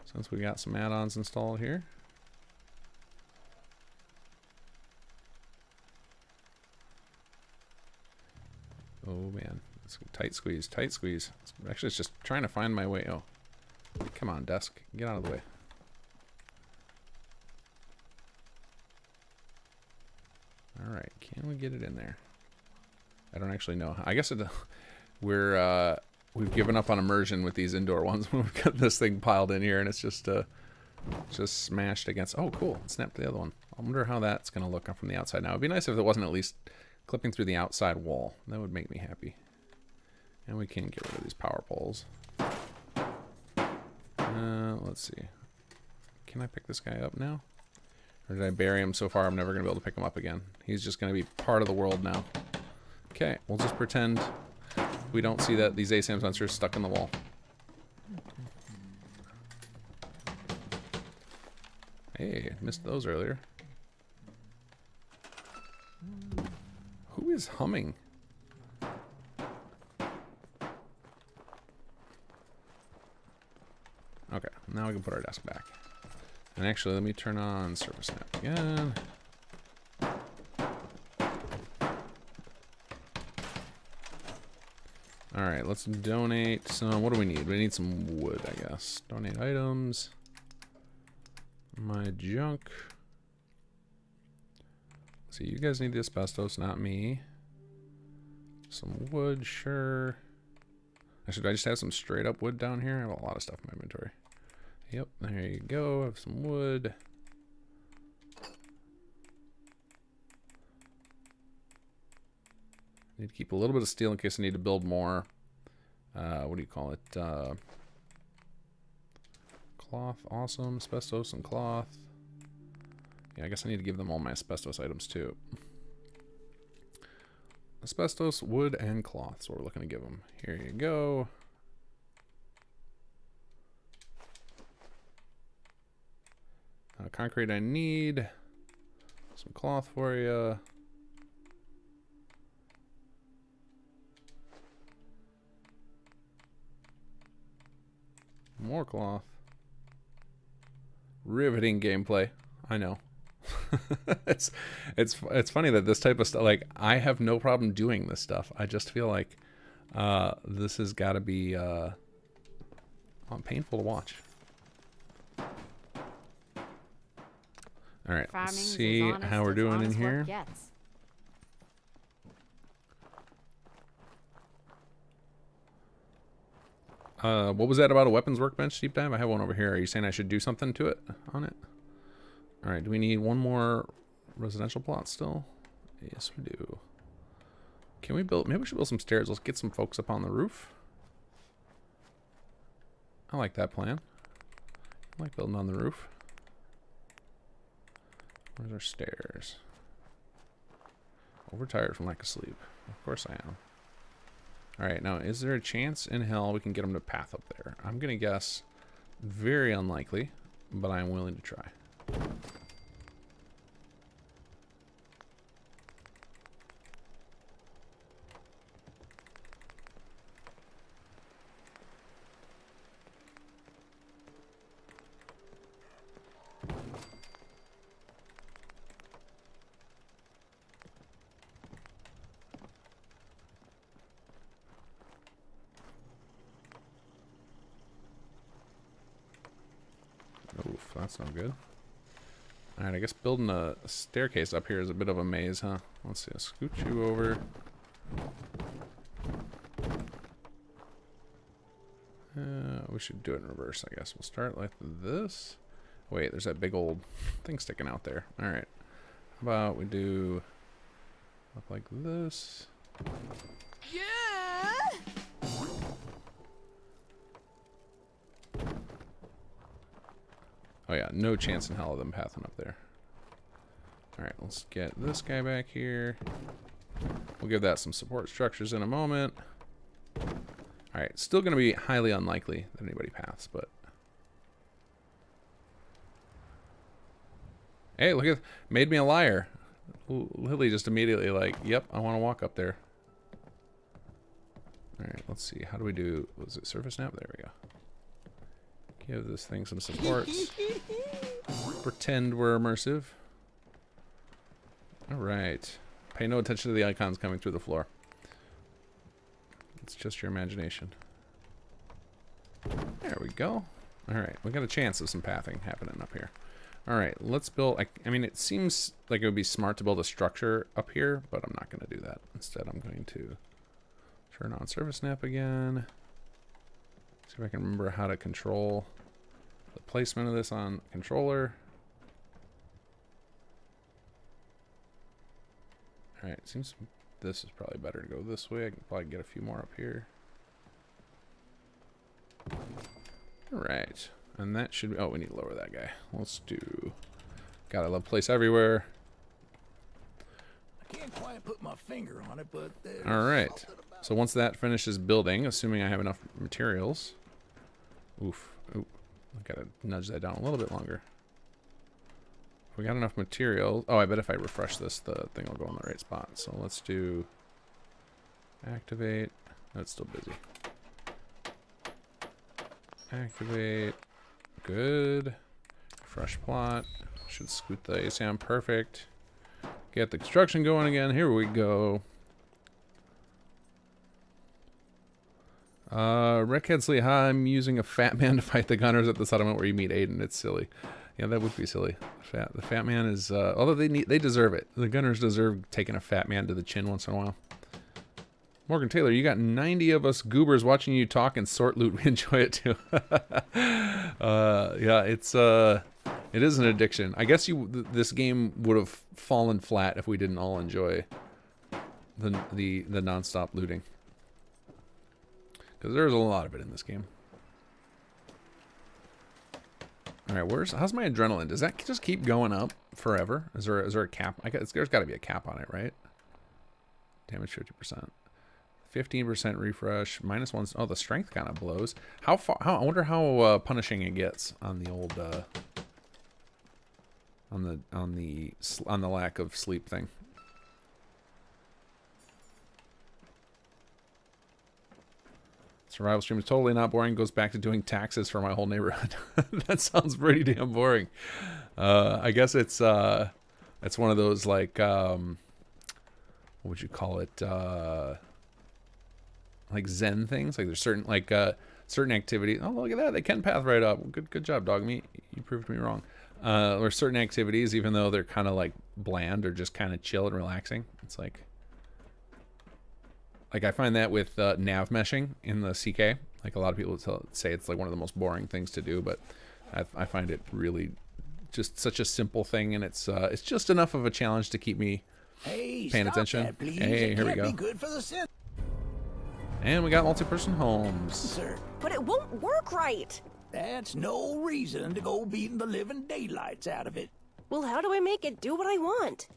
Since we got some add-ons installed here. Oh man, it's a tight squeeze, tight squeeze. Actually, it's just trying to find my way. Oh, come on, desk, get out of the way. All right, can we get it in there? I don't actually know. I guess we've given up on immersion with these indoor ones. We've got this thing piled in here, and it's just smashed against. Oh, cool! It snapped the other one. I wonder how that's gonna look from the outside. Now, it'd be nice if it wasn't at least clipping through the outside wall. That would make me happy. And we can get rid of these power poles. Let's see. Can I pick this guy up now? Or did I bury him so far I'm never going to be able to pick him up again? He's just going to be part of the world now. Okay, we'll just pretend we don't see that these ASAM sensors stuck in the wall. Hey, missed those earlier. Who is humming? Okay, now we can put our desk back. And actually, let me turn on Surface Snap again. Alright, let's donate some. What do we need? We need some wood, I guess. Donate items. My junk. See, you guys need the asbestos, not me. Some wood, sure. Actually, do I just have some straight up wood down here? I have a lot of stuff in my inventory. Yep, there you go. I have some wood. Need to keep a little bit of steel in case I need to build more. What do you call it? Cloth, awesome. Asbestos and cloth. Yeah, I guess I need to give them all my asbestos items too. Asbestos, wood, and cloth. So we're looking to give them. Here you go. Concrete I need. Some cloth for you. More cloth. Riveting gameplay. I know. it's funny that this type of stuff, like, I have no problem doing this stuff. I just feel like this has got to be painful to watch. All right, let's see how we're doing in here. What was that about a weapons workbench deep dive? I have one over here. Are you saying I should do something to it on it? All right, do we need one more residential plot still? Yes, we do. Can we build, maybe we should build some stairs. Let's get some folks up on the roof. I like that plan. I like building on the roof. Where's our stairs? Overtired from lack of sleep. Of course I am. Alright, now is there a chance in hell we can get them to path up there? I'm gonna guess very unlikely, but I'm willing to try. Oof, that's no good. Alright, I guess building a staircase up here is a bit of a maze, huh? Let's see, I'll scoot you over. We should do it in reverse, I guess. We'll start like this. Wait, there's that big old thing sticking out there. Alright. How about we do up like this? Yeah! Oh yeah, no chance in hell of them pathing up there. Alright, let's get this guy back here. We'll give that some support structures in a moment. Alright, still going to be highly unlikely that anybody paths, but... Hey, look at... Made me a liar. Lily just immediately like, yep, I want to walk up there. Alright, let's see. How do we do... Was it surface nap? There we go. Give this thing some supports. Pretend we're immersive. Alright. Pay no attention to the icons coming through the floor. It's just your imagination. There we go. Alright, we got a chance of some pathing happening up here. Alright, let's build... I mean, it seems like it would be smart to build a structure up here, but I'm not going to do that. Instead, I'm going to turn on Surface Nap again. See if I can remember how to control the placement of this on controller. Alright, seems this is probably better to go this way. I can probably get a few more up here. Alright. And that should be... Oh, we need to lower that guy. Let's do... Gotta love place everywhere. I can't quite put my finger on it, but there's Alright. something about So once that finishes building, assuming I have enough materials... Oof. Oop. I gotta nudge that down a little bit longer. If we got enough material... Oh, I bet if I refresh this, the thing will go in the right spot. So let's do... Activate. Oh, it's still busy. Activate. Good. Fresh plot. Should scoot the ASAM. Perfect. Get the construction going again. Here we go. Rick Hensley, hi, I'm using a fat man to fight the gunners at the settlement where you meet Aiden. It's silly. Yeah, that would be silly. The fat man is, although they deserve it. The gunners deserve taking a fat man to the chin once in a while. Morgan Taylor, you got 90 of us goobers watching you talk and sort loot. We enjoy it too. Yeah, it is an addiction. I guess this game would have fallen flat if we didn't all enjoy the nonstop looting. Because there's a lot of it in this game. All right, how's my adrenaline? Does that just keep going up forever? Is there a cap? There's got to be a cap on it, right? Damage 50%. 15% refresh, -1. Oh, the strength kind of blows. I wonder how punishing it gets on the old on the lack of sleep thing. Survival stream is totally not boring. Goes back to doing taxes for my whole neighborhood. That sounds pretty damn boring. I guess it's one of those like what would you call it? Like Zen things. Like there's certain activities. Oh, look at that! They can path right up. Good job, dog meat. You proved me wrong. Or certain activities, even though they're kind of like bland or just kind of chill and relaxing, it's like I find that with nav meshing in the CK. Like a lot of people say it's like one of the most boring things to do, but I find it really just such a simple thing, and it's just enough of a challenge to keep me paying attention. That, please. Hey, here we go. Be good for the And we got multi-person homes. sir. But it won't work right. That's no reason to go beating the living daylights out of it. Well, how do I make it do what I want?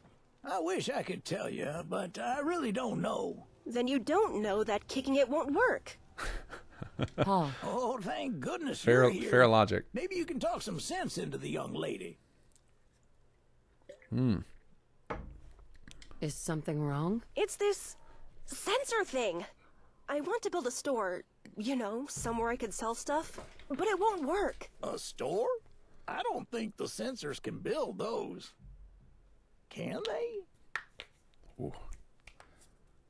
I wish I could tell you, but I really don't know. Then you don't know that kicking it won't work. Paul, Oh, thank goodness Fair, you're here. fair logic. Maybe you can talk some sense into the young lady. is something wrong? It's this sensor thing. I want to build a store, you know, somewhere I could sell stuff, but it won't work. A store? I don't think the sensors can build those. Can they? Ooh.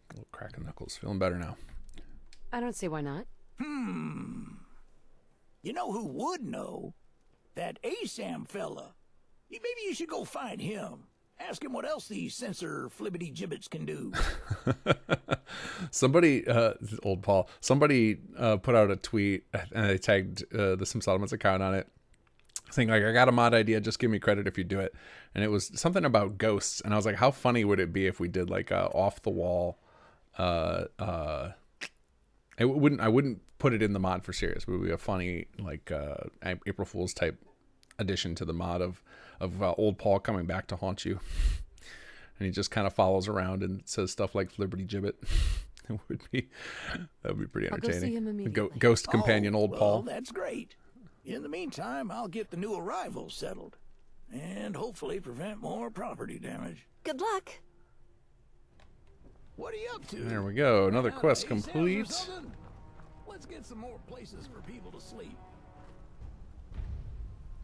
A little crack in knuckles. Feeling better now. I don't see why not. You know who would know? That ASAM fella. Maybe you should go find him. Ask him what else these sensor flibbity gibbets can do. Somebody, old Paul, somebody put out a tweet and they tagged the Sim Settlements account on it, saying like, I got a mod idea, just give me credit if you do it. And it was something about ghosts, and I was like, how funny would it be if we did like a off the wall I wouldn't put it in the mod for serious, but it would be a funny like April Fool's type addition to the mod of old Paul coming back to haunt you, and he just kind of follows around and says stuff like "Flibbity Gibbet." That would be pretty I'll go see entertaining. him immediately. Ghost companion, old well, Paul. That's great. In the meantime, I'll get the new arrivals settled, and hopefully prevent more property damage. Good luck. What are you up to? There we go. Another quest ASAMs or complete. something? Let's get some more places for people to sleep.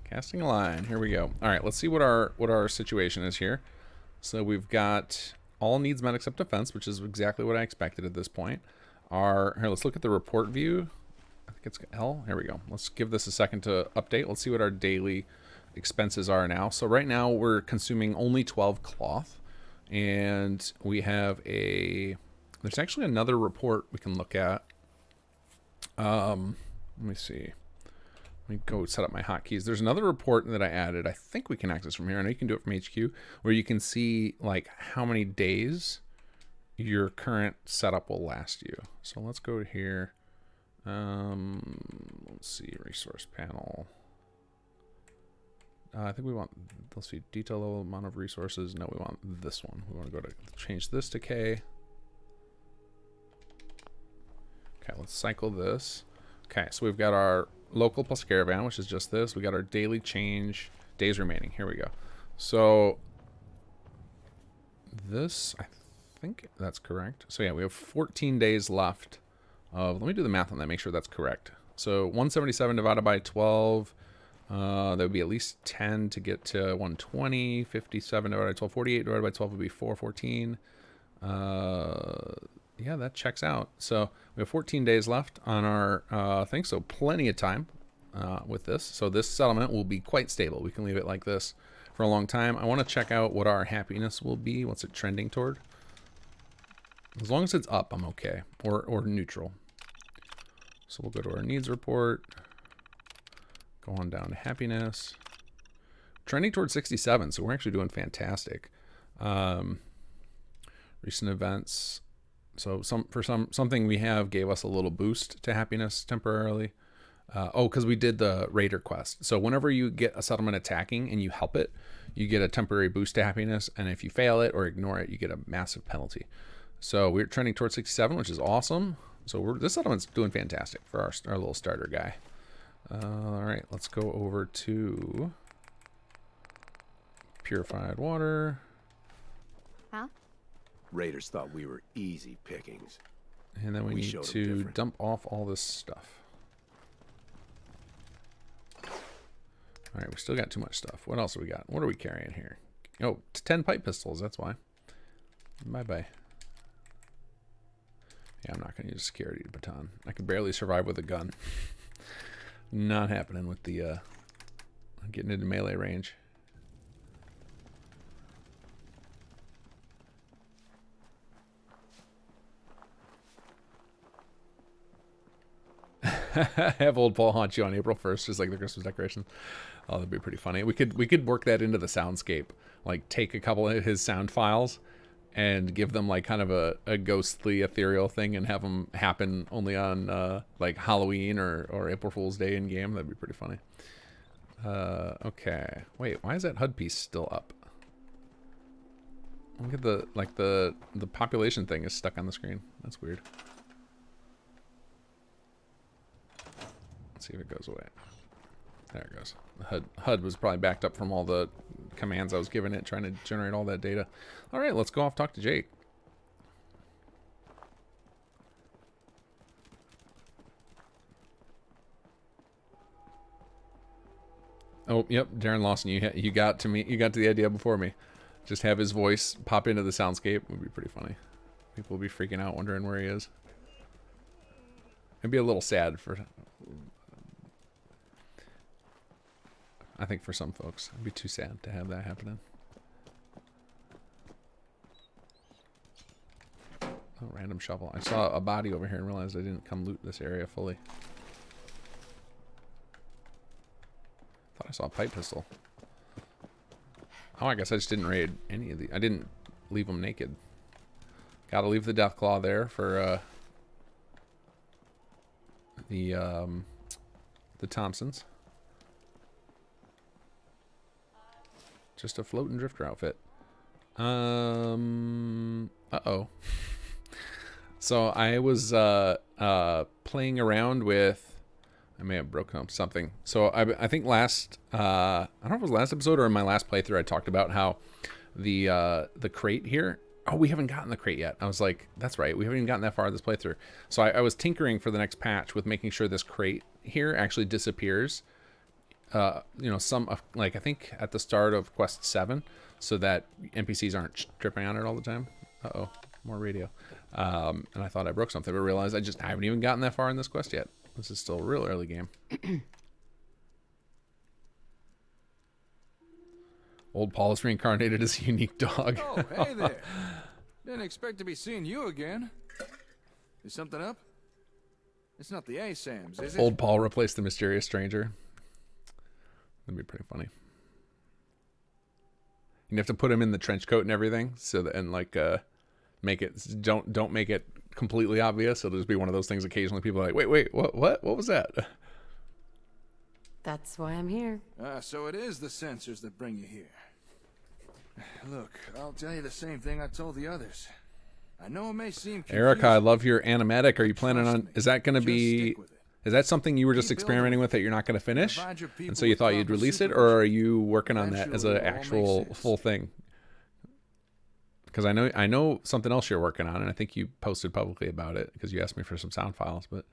Casting a line. Here we go. All right, let's see what our situation is here. So we've got all needs met except defense, which is exactly what I expected at this point. Here, let's look at the report view. I think it's L. Here we go. Let's give this a second to update. Let's see what our daily expenses are now. So right now we're consuming only 12 cloth, and we have there's actually another report we can look at. Let me see. Let me go set up my hotkeys. There's another report that I added. I think we can access from here. I know you can do it from HQ, where you can see like how many days your current setup will last you. So let's go here. Let's see, resource panel. I think we want, let's see, detail level, amount of resources. No, we want this one. We want to go to change this to K. Okay, let's cycle this. Okay, so we've got our local plus caravan, which is just this. We got our daily change, days remaining. Here we go. So this, I think that's correct. So yeah, we have 14 days left of, let me do the math on that, make sure that's correct. So 177 divided by 12, that would be at least 10 to get to 120. 57 divided by 12, 48 divided by 12 would be 414. Yeah, that checks out. So we have 14 days left on our thing, so plenty of time with this. So this settlement will be quite stable. We can leave it like this for a long time. I want to check out what our happiness will be. What's it trending toward? As long as it's up, I'm okay, or neutral. So we'll go to our needs report. Go on down to happiness. Trending towards 67, so we're actually doing fantastic. Recent events. So something we have gave us a little boost to happiness temporarily. Because we did the raider quest. So whenever you get a settlement attacking and you help it, you get a temporary boost to happiness. And if you fail it or ignore it, you get a massive penalty. So we're trending towards 67, which is awesome. So this settlement's doing fantastic for our little starter guy. All right, let's go over to purified water. Huh? Raiders thought we were easy pickings. And then we need showed 'em to different. dump off all this stuff. All right, we still got too much stuff. What else do we got? What are we carrying here? Oh, 10 pipe pistols, that's why. Bye-bye. Yeah, I'm not going to use a security baton. I can barely survive with a gun. Not happening with the getting into melee range. Have old Paul haunt you on April 1st, just like the Christmas decorations. Oh, that'd be pretty funny. We could work that into the soundscape. Like take a couple of his sound files and give them like kind of a ghostly ethereal thing and have them happen only on like Halloween or April Fool's Day in game. That'd be pretty funny. Okay. Wait, why is that HUD piece still up? Look at the population thing is stuck on the screen. That's weird. Let's see if it goes away. There it goes. The HUD was probably backed up from all the commands I was giving it, trying to generate all that data. All right, let's go off talk to Jake. Oh, yep, Darren Lawson, you got to me. You got to the idea before me. Just have his voice pop into the soundscape would be pretty funny. People will be freaking out, wondering where he is. It'd be a little sad for, I think, for some folks. It'd be too sad to have that happening. Oh, random shovel. I saw a body over here and realized I didn't come loot this area fully. Thought I saw a pipe pistol. Oh, I guess I just didn't raid any of the... I didn't leave them naked. Gotta leave the Deathclaw there for the Thompsons. Just a floating drifter outfit. Uh-oh. So I was playing around with... I may have broken up something. So I think last... I don't know if it was last episode or in my last playthrough I talked about how the crate here... Oh, we haven't gotten the crate yet. I was like, that's right. We haven't even gotten that far in this playthrough. So I was tinkering for the next patch with making sure this crate here actually disappears. You know, like I think at the start of Quest 7, so that NPCs aren't tripping on it all the time. Uh-oh, more radio. And I thought I broke something, but realized I haven't even gotten that far in this quest yet. This is still a real early game. Old Paul is reincarnated as a unique dog. Oh, hey there. Didn't expect to be seeing you again. Is something up? It's not the ASAMs, is it? Old Paul replaced the mysterious stranger. That'd be pretty funny. You have to put him in the trench coat and everything, so that, and like make it don't make it completely obvious. It'll just be one of those things. Occasionally, people are like, wait, what was that? That's why I'm here. So it is the sensors that bring you here. Look, I'll tell you the same thing I told the others. I know it may seem confusing. Erica, I love your animatic. Are you planning on? Is that going to be? Is that something you were just experimenting with that you're not going to finish, and so you thought you'd release it, or are you working on that as an actual full thing? Because I know something else you're working on, and I think you posted publicly about it because you asked me for some sound files. But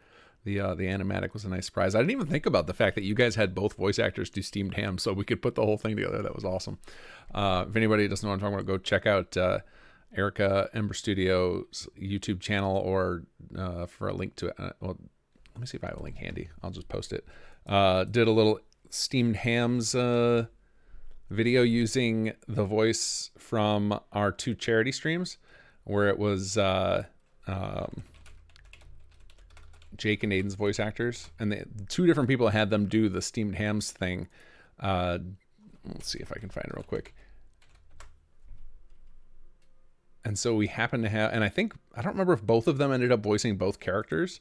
the animatic was a nice surprise. I didn't even think about the fact that you guys had both voice actors do steamed ham, so we could put the whole thing together. That was awesome. If anybody doesn't know what I'm talking about, go check out Erica Ember Studio's YouTube channel, or for a link to it. Well, let me see if I have a link handy. I'll just post it. Did a little steamed hams video using the voice from our 2 charity streams, where it was Jake and Aiden's voice actors, and the 2 different people had them do the steamed hams thing. Let's see if I can find it real quick. And so we happen to have, and I don't remember if both of them ended up voicing both characters.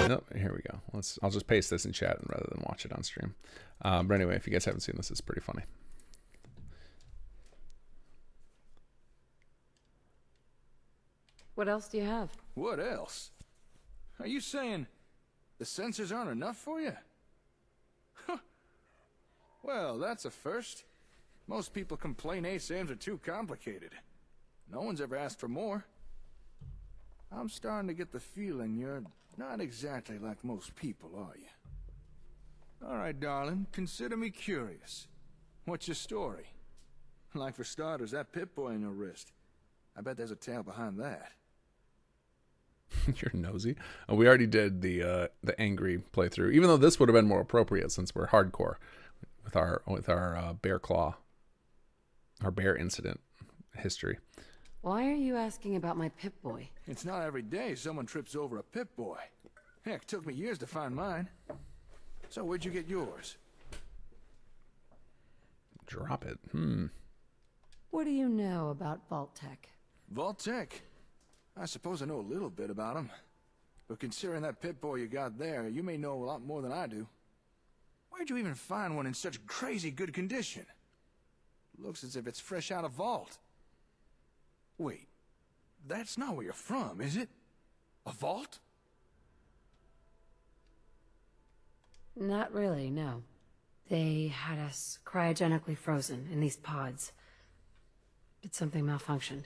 Nope, here we go. I'll just paste this in chat rather than watch it on stream. But anyway, if you guys haven't seen this, it's pretty funny. What else do you have? What else? Are you saying the sensors aren't enough for you? Huh. Well, that's a first. Most people complain ASAMs are too complicated. No one's ever asked for more. I'm starting to get the feeling you're not exactly like most people, are you? All right, darling, consider me curious. What's your story? Like for starters, that Pip-Boy on your wrist. I bet there's a tale behind that. You're nosy. We already did the angry playthrough, even though this would have been more appropriate since we're hardcore with our bear claw, our bear incident history. Why are you asking about my Pip-Boy? It's not every day someone trips over a Pip-Boy. Heck, it took me years to find mine. So where'd you get yours? Drop it. What do you know about Vault-Tec? Vault-Tec? I suppose I know a little bit about them. But considering that Pip-Boy you got there, you may know a lot more than I do. Where'd you even find one in such crazy good condition? Looks as if it's fresh out of vault. Wait, that's not where you're from, is it? A vault? Not really, no. They had us cryogenically frozen in these pods. But something malfunctioned.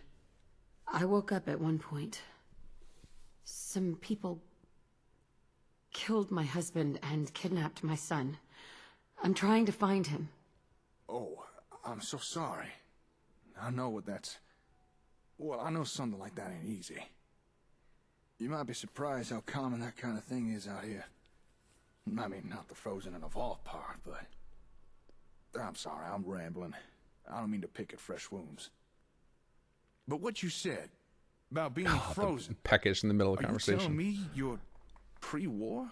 I woke up at one point. Some people killed my husband and kidnapped my son. I'm trying to find him. Oh, I'm so sorry. I know what that's... Well, I know something like that ain't easy. You might be surprised how common that kind of thing is out here. I mean, not the frozen in a vault part, but... I'm sorry, I'm rambling. I don't mean to pick at fresh wounds. But what you said about being frozen... Peckish in the middle of the Are conversation. you telling me you're pre-war?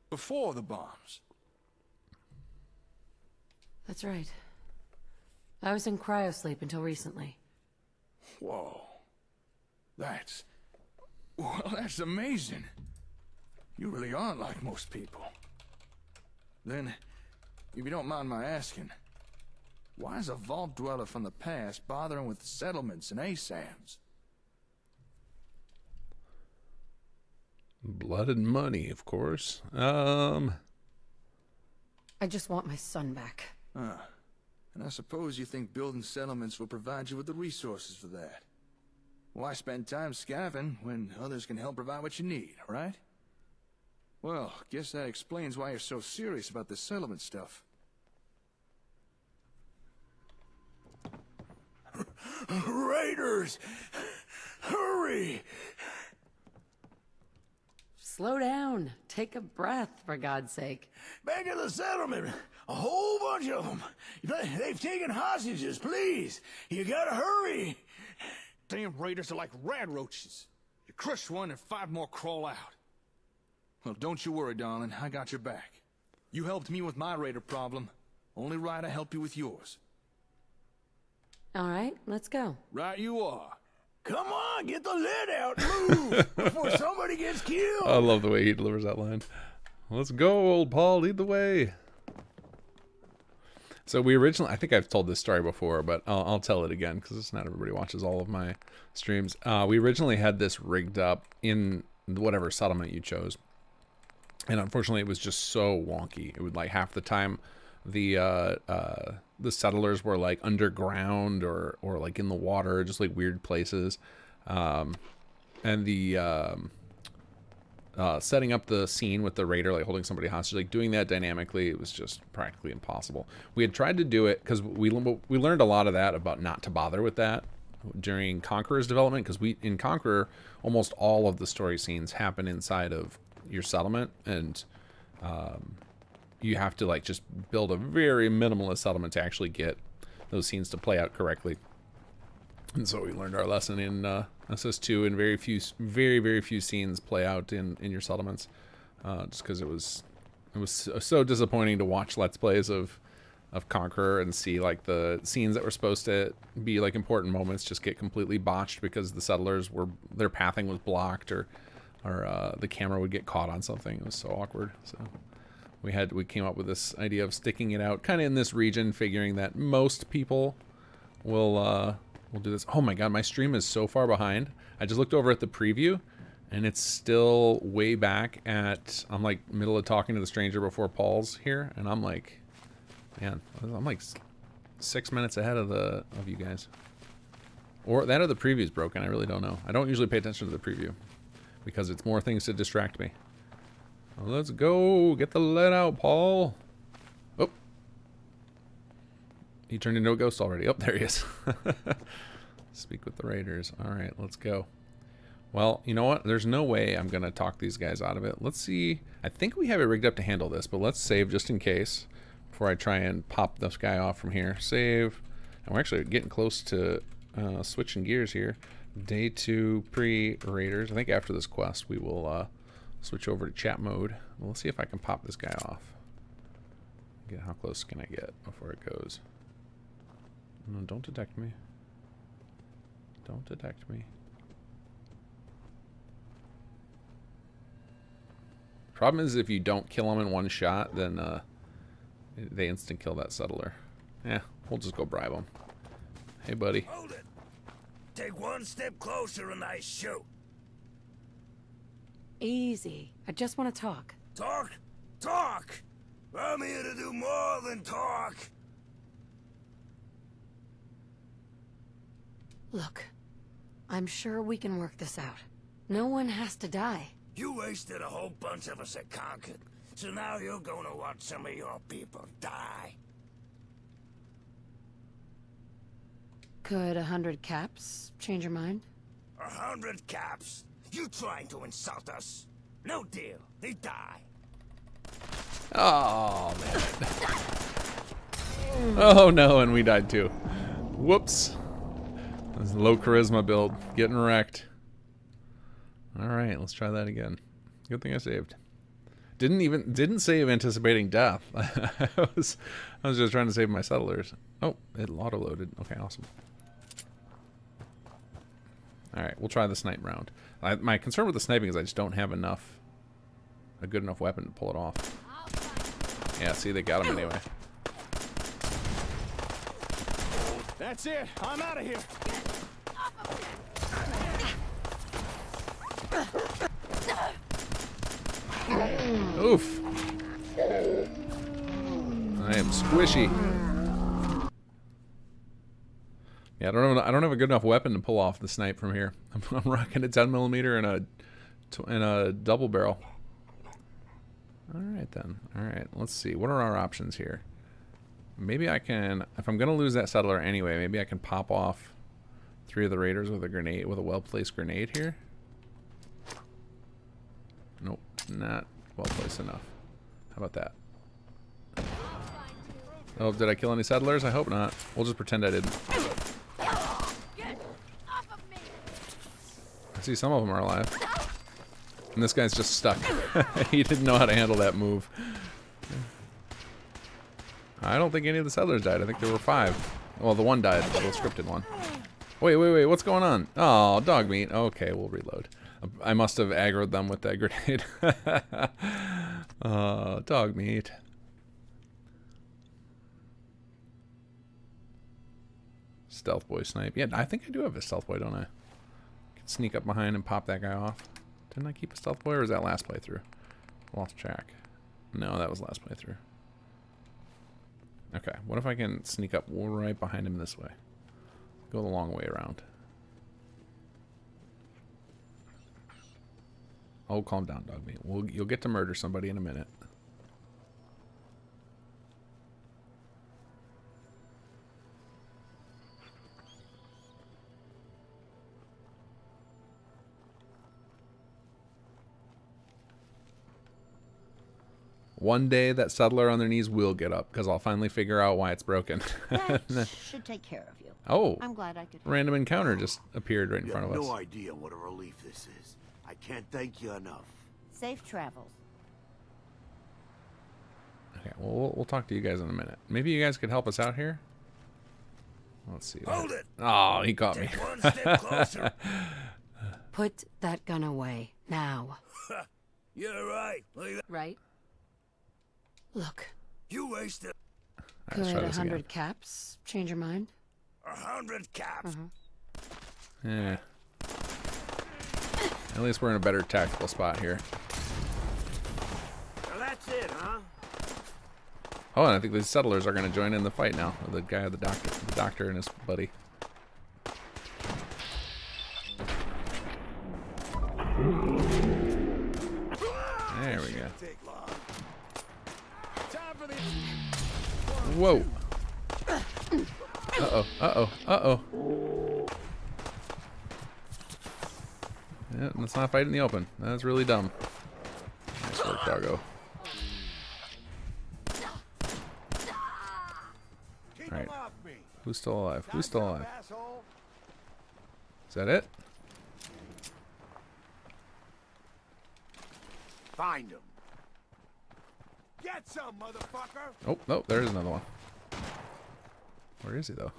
Before the bombs? That's right. I was in cryosleep until recently. Whoa. That's... Well, that's amazing. You really aren't like most people. Then, if you don't mind my asking, Why is a vault dweller from the past bothering with settlements and ASAMs? Blood and money, of course. I just want my son back. And I suppose you think building settlements will provide you with the resources for that. Why spend time scavenging when others can help provide what you need, right? Well, guess that explains why you're so serious about this settlement stuff. Raiders! Hurry! Slow down. Take a breath, for God's sake. Back at the settlement. A whole bunch of them. They've taken hostages, please. You gotta hurry. Damn raiders are like rad roaches. You crush one and 5 more crawl out. Well, don't you worry, darling. I got your back. You helped me with my raider problem. Only right I help you with yours. All right, let's go. Right you are. Come on, get the lid out. Move before somebody gets killed. I love the way he delivers that line. Let's go, old Paul. Lead the way. So we originally, I think I've told this story before, but I'll tell it again because not everybody watches all of my streams. We originally had this rigged up in whatever settlement you chose. And unfortunately, it was just so wonky. It would like half the time the settlers were like underground or like in the water, just like weird places. And the setting up the scene with the raider like holding somebody hostage, like doing that dynamically, it was just practically impossible. We had tried to do it because we learned a lot of that about not to bother with that during Conqueror's development, because in Conqueror almost all of the story scenes happen inside of your settlement, and you have to like just build a very minimalist settlement to actually get those scenes to play out correctly. And so we learned our lesson in SS2, and very few scenes play out in your settlements, just because it was so disappointing to watch Let's Plays of Conqueror and see like the scenes that were supposed to be like important moments just get completely botched because the settlers their pathing was blocked, or the camera would get caught on something. It was so awkward. So we came up with this idea of sticking it out kind of in this region, figuring that most people will do this. Oh my god, my stream is so far behind. I just looked over at the preview and it's still way back at, I'm like middle of talking to the stranger before Paul's here, and I'm like, man, I'm like 6 minutes ahead of you guys. Or that, or the preview's broken, I really don't know. I don't usually pay attention to the preview because it's more things to distract me. Well, let's go, get the lead out, Paul. Oh, he turned into a ghost already. Oh, there he is. Speak with the raiders. All right, let's go. Well, you know what? There's no way I'm going to talk these guys out of it. Let's see. I think we have it rigged up to handle this, but let's save just in case before I try and pop this guy off from here. Save. And we're actually getting close to switching gears here. Day 2 pre-raiders. I think after this quest we will switch over to chat mode. Well, let's see if I can pop this guy off. How close can I get before it goes? No, don't detect me. Don't detect me. Problem is, if you don't kill him in one shot, then they instant kill that settler. Yeah, we'll just go bribe him. Hey, buddy. Hold it. Take one step closer and I shoot. Easy. I just want to talk. Talk? Talk! I'm here to do more than talk. Look, I'm sure we can work this out. No one has to die. You wasted a whole bunch of us at Concord, so now you're gonna watch some of your people die. Could 100 caps change your mind? 100 caps? You trying to insult us? No deal. They die. Oh, man. Oh, no, and we died too. Whoops. This low charisma build. Getting wrecked. Alright, let's try that again. Good thing I saved. Didn't save anticipating death. I was just trying to save my settlers. Oh, it auto-loaded. Okay, awesome. Alright, we'll try the snipe round. My concern with the sniping is I just don't have a good enough weapon to pull it off. Yeah, see, they got him anyway. That's it. I'm out of here. Oof. I am squishy. Yeah, I don't have a good enough weapon to pull off the snipe from here. I'm rocking a 10mm and a double barrel. All right then. All right, let's see. What are our options here? Maybe I can, if I'm gonna lose that settler anyway, maybe I can pop off 3 of the raiders with a grenade, with a well-placed grenade here. Nope, not well-placed enough. How about that? Oh, did I kill any settlers? I hope not. We'll just pretend I didn't. I see some of them are alive. And this guy's just stuck. He didn't know how to handle that move. I don't think any of the settlers died. I think there were 5. Well, the one died, the scripted one. Wait, what's going on? Oh, dog meat. Okay, we'll reload. I must have aggroed them with that grenade. Dog meat. Stealth boy snipe. Yeah, I think I do have a stealth boy, don't I? Can sneak up behind and pop that guy off. Didn't I keep a stealth boy, or was that last playthrough? Lost track. No, that was last playthrough. Okay, what if I can sneak up right behind him this way? Go the long way around. Oh, calm down, dog meat. You'll get to murder somebody in a minute. One day that settler on their knees will get up, because I'll finally figure out why it's broken. That should take care of you. Oh, I'm glad I could. Random encounter just appeared right in front of us. No idea what a relief this is. I can't thank you enough. Safe travels. Okay, well, we'll talk to you guys in a minute. Maybe you guys could help us out here? Let's see. Hold it! Oh, he caught me. One step closer. Put that gun away, now. You're right. Right? Look. You wasted Could 100 caps change your mind? 100 caps. Yeah. At least we're in a better tactical spot here. So that's it, huh? Oh, and I think the settlers are going to join in the fight now. The guy, the doctor and his buddy. There we go. Whoa. Uh-oh. Yeah, let's not fight in the open. That's really dumb. Nice work, doggo. Alright. Who's still alive? Who's still alive? Is that it? Find him. Get some, motherfucker. Oh, no, there's another one. Where is he, though?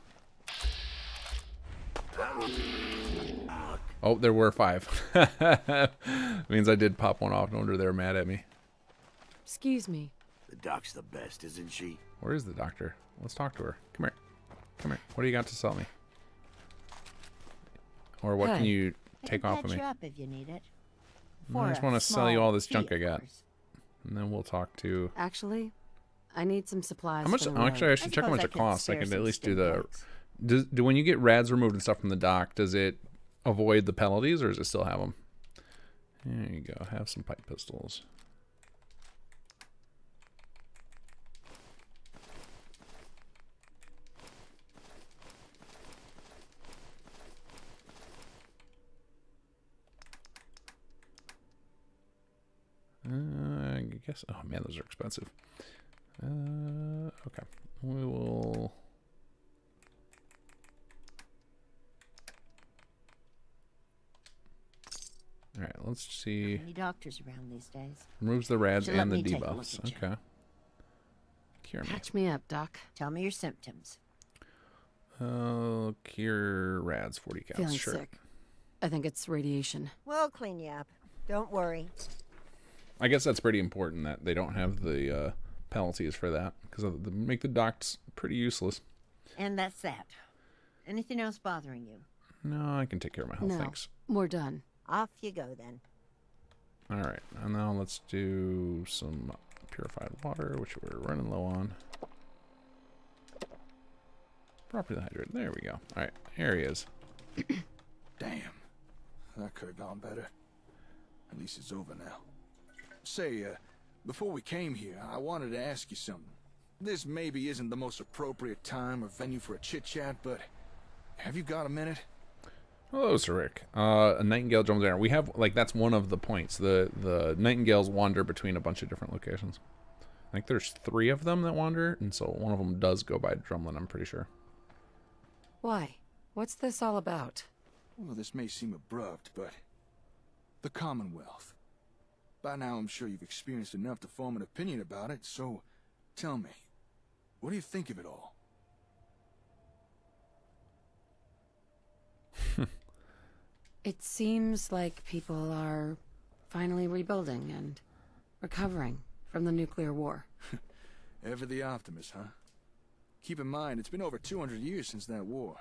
Oh, there were 5. Means I did pop one off. No wonder they were mad at me. Excuse me. The doc's the best, isn't she? Where is the doctor? Let's talk to her. Come here. Come here. What do you got to sell me? Or what can you take off of me? You up if you need it. I just want to sell you all this junk I got. And then we'll talk to... Actually, I need some supplies. How much? Actually, I should check how much it costs. I can at least do the... Do when you get rads removed and stuff from the dock, does it avoid the penalties, or does it still have them? There you go. Have some pipe pistols. I guess. Oh man, those are expensive. Okay, we will. All right, let's see. Any doctors around these days? Removes the rads and the debuffs. Okay. Cure me. Patch me up, Doc. Tell me your symptoms. Cure rads 40 counts. Feeling Sure. sick. I think it's radiation. We'll clean you up. Don't worry. I guess that's pretty important that they don't have the penalties for that, because they make the docks pretty useless. And that's that. Anything else bothering you? No, I can take care of my health, No, thanks. we're done. Off you go, then. Alright, and now let's do some purified water, which we're running low on. Properly hydrated. There we go. Alright, here he is. Damn. That could have gone better. At least it's over now. Say, before we came here, I wanted to ask you something. This maybe isn't the most appropriate time or venue for a chit-chat, but have you got a minute? Hello, Sir Rick. A nightingale jumps down. We have, like, that's one of the points. The nightingales wander between a bunch of different locations. I think there's 3 of them that wander, and so one of them does go by Drumlin, I'm pretty sure. Why? What's this all about? Well, this may seem abrupt, but the Commonwealth. By now, I'm sure you've experienced enough to form an opinion about it, so tell me, what do you think of it all? It seems like people are finally rebuilding and recovering from the nuclear war. Ever the optimist, huh? Keep in mind, it's been over 200 years since that war,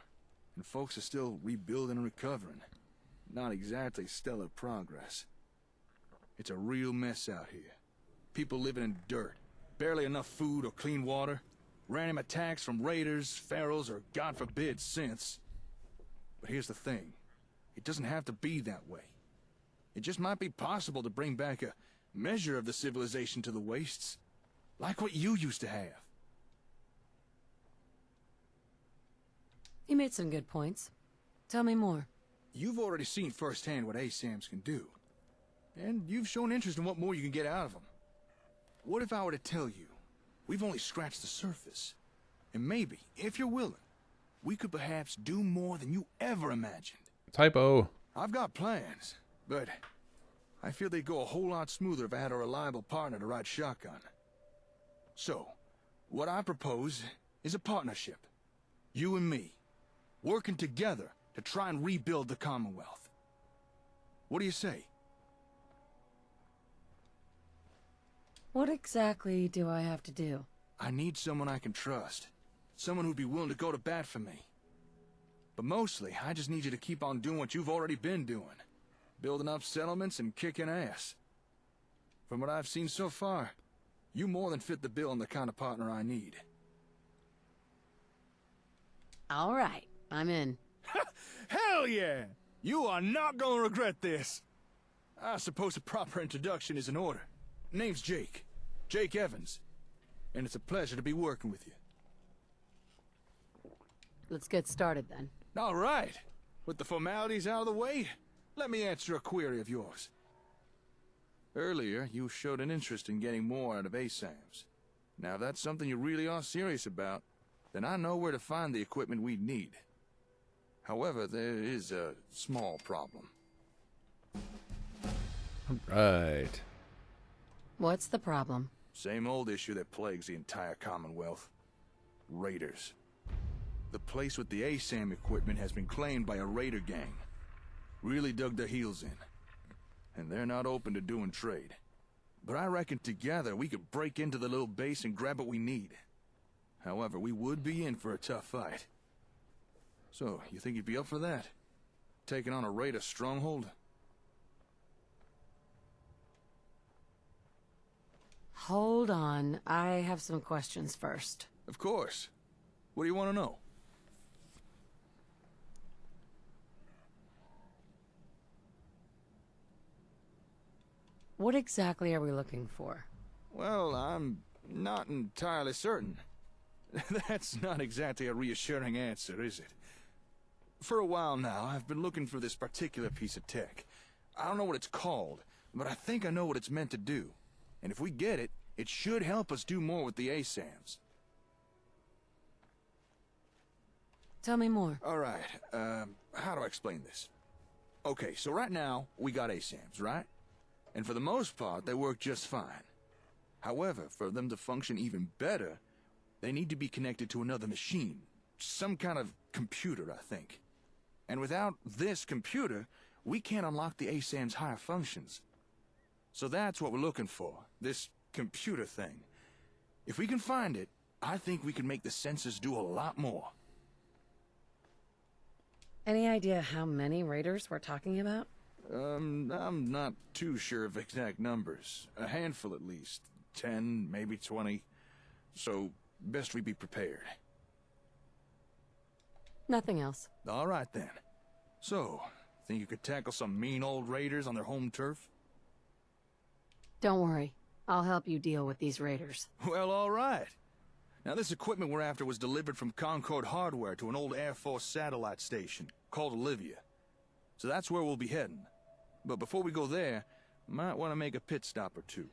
and folks are still rebuilding and recovering. Not exactly stellar progress. It's a real mess out here. People living in dirt, barely enough food or clean water, random attacks from raiders, pharaohs, or God forbid, synths. But here's the thing. It doesn't have to be that way. It just might be possible to bring back a measure of the civilization to the wastes, like what you used to have. You made some good points. Tell me more. You've already seen firsthand what ASAMs can do, and you've shown interest in what more you can get out of them. What if I were to tell you, we've only scratched the surface, and maybe, if you're willing, we could perhaps do more than you ever imagined. Typo. I've got plans, but I feel they'd go a whole lot smoother if I had a reliable partner to ride shotgun. So, what I propose is a partnership. You and me, working together to try and rebuild the Commonwealth. What do you say? What exactly do I have to do? I need someone I can trust. Someone who'd be willing to go to bat for me. But mostly, I just need you to keep on doing what you've already been doing. Building up settlements and kicking ass. From what I've seen so far, you more than fit the bill on the kind of partner I need. All right, I'm in. Hell yeah! You are not gonna regret this! I suppose a proper introduction is in order. Name's Jake. Jake Evans. And it's a pleasure to be working with you. Let's get started then. All right. With the formalities out of the way, let me answer a query of yours. Earlier, you showed an interest in getting more out of ASAMs. Now, if that's something you really are serious about, then I know where to find the equipment we need. However, there is a small problem. Right. What's the problem? Same old issue that plagues the entire Commonwealth. Raiders. The place with the ASAM equipment has been claimed by a raider gang. Really dug their heels in. And they're not open to doing trade. But I reckon together we could break into the little base and grab what we need. However, we would be in for a tough fight. So, you think you'd be up for that? Taking on a raider stronghold? Hold on, I have some questions first. Of course. What do you want to know? What exactly are we looking for? Well, I'm not entirely certain. That's not exactly a reassuring answer, is it? For a while now, I've been looking for this particular piece of tech. I don't know what it's called, but I think I know what it's meant to do. And if we get it, it should help us do more with the ASAMs. Tell me more. All right, how do I explain this? Okay, so right now, we got ASAMs, right? And for the most part, they work just fine. However, for them to function even better, they need to be connected to another machine. Some kind of computer, I think. And without this computer, we can't unlock the ASAM's higher functions. So that's what we're looking for, this computer thing. If we can find it, I think we can make the sensors do a lot more. Any idea how many raiders we're talking about? I'm not too sure of exact numbers. A handful at least. 10, maybe 20. So, best we be prepared. Nothing else. All right then. So, think you could tackle some mean old raiders on their home turf? Don't worry. I'll help you deal with these raiders. Well, all right. Now, this equipment we're after was delivered from Concord Hardware to an old Air Force satellite station called Olivia. So that's where we'll be heading. But before we go there, might want to make a pit stop or two.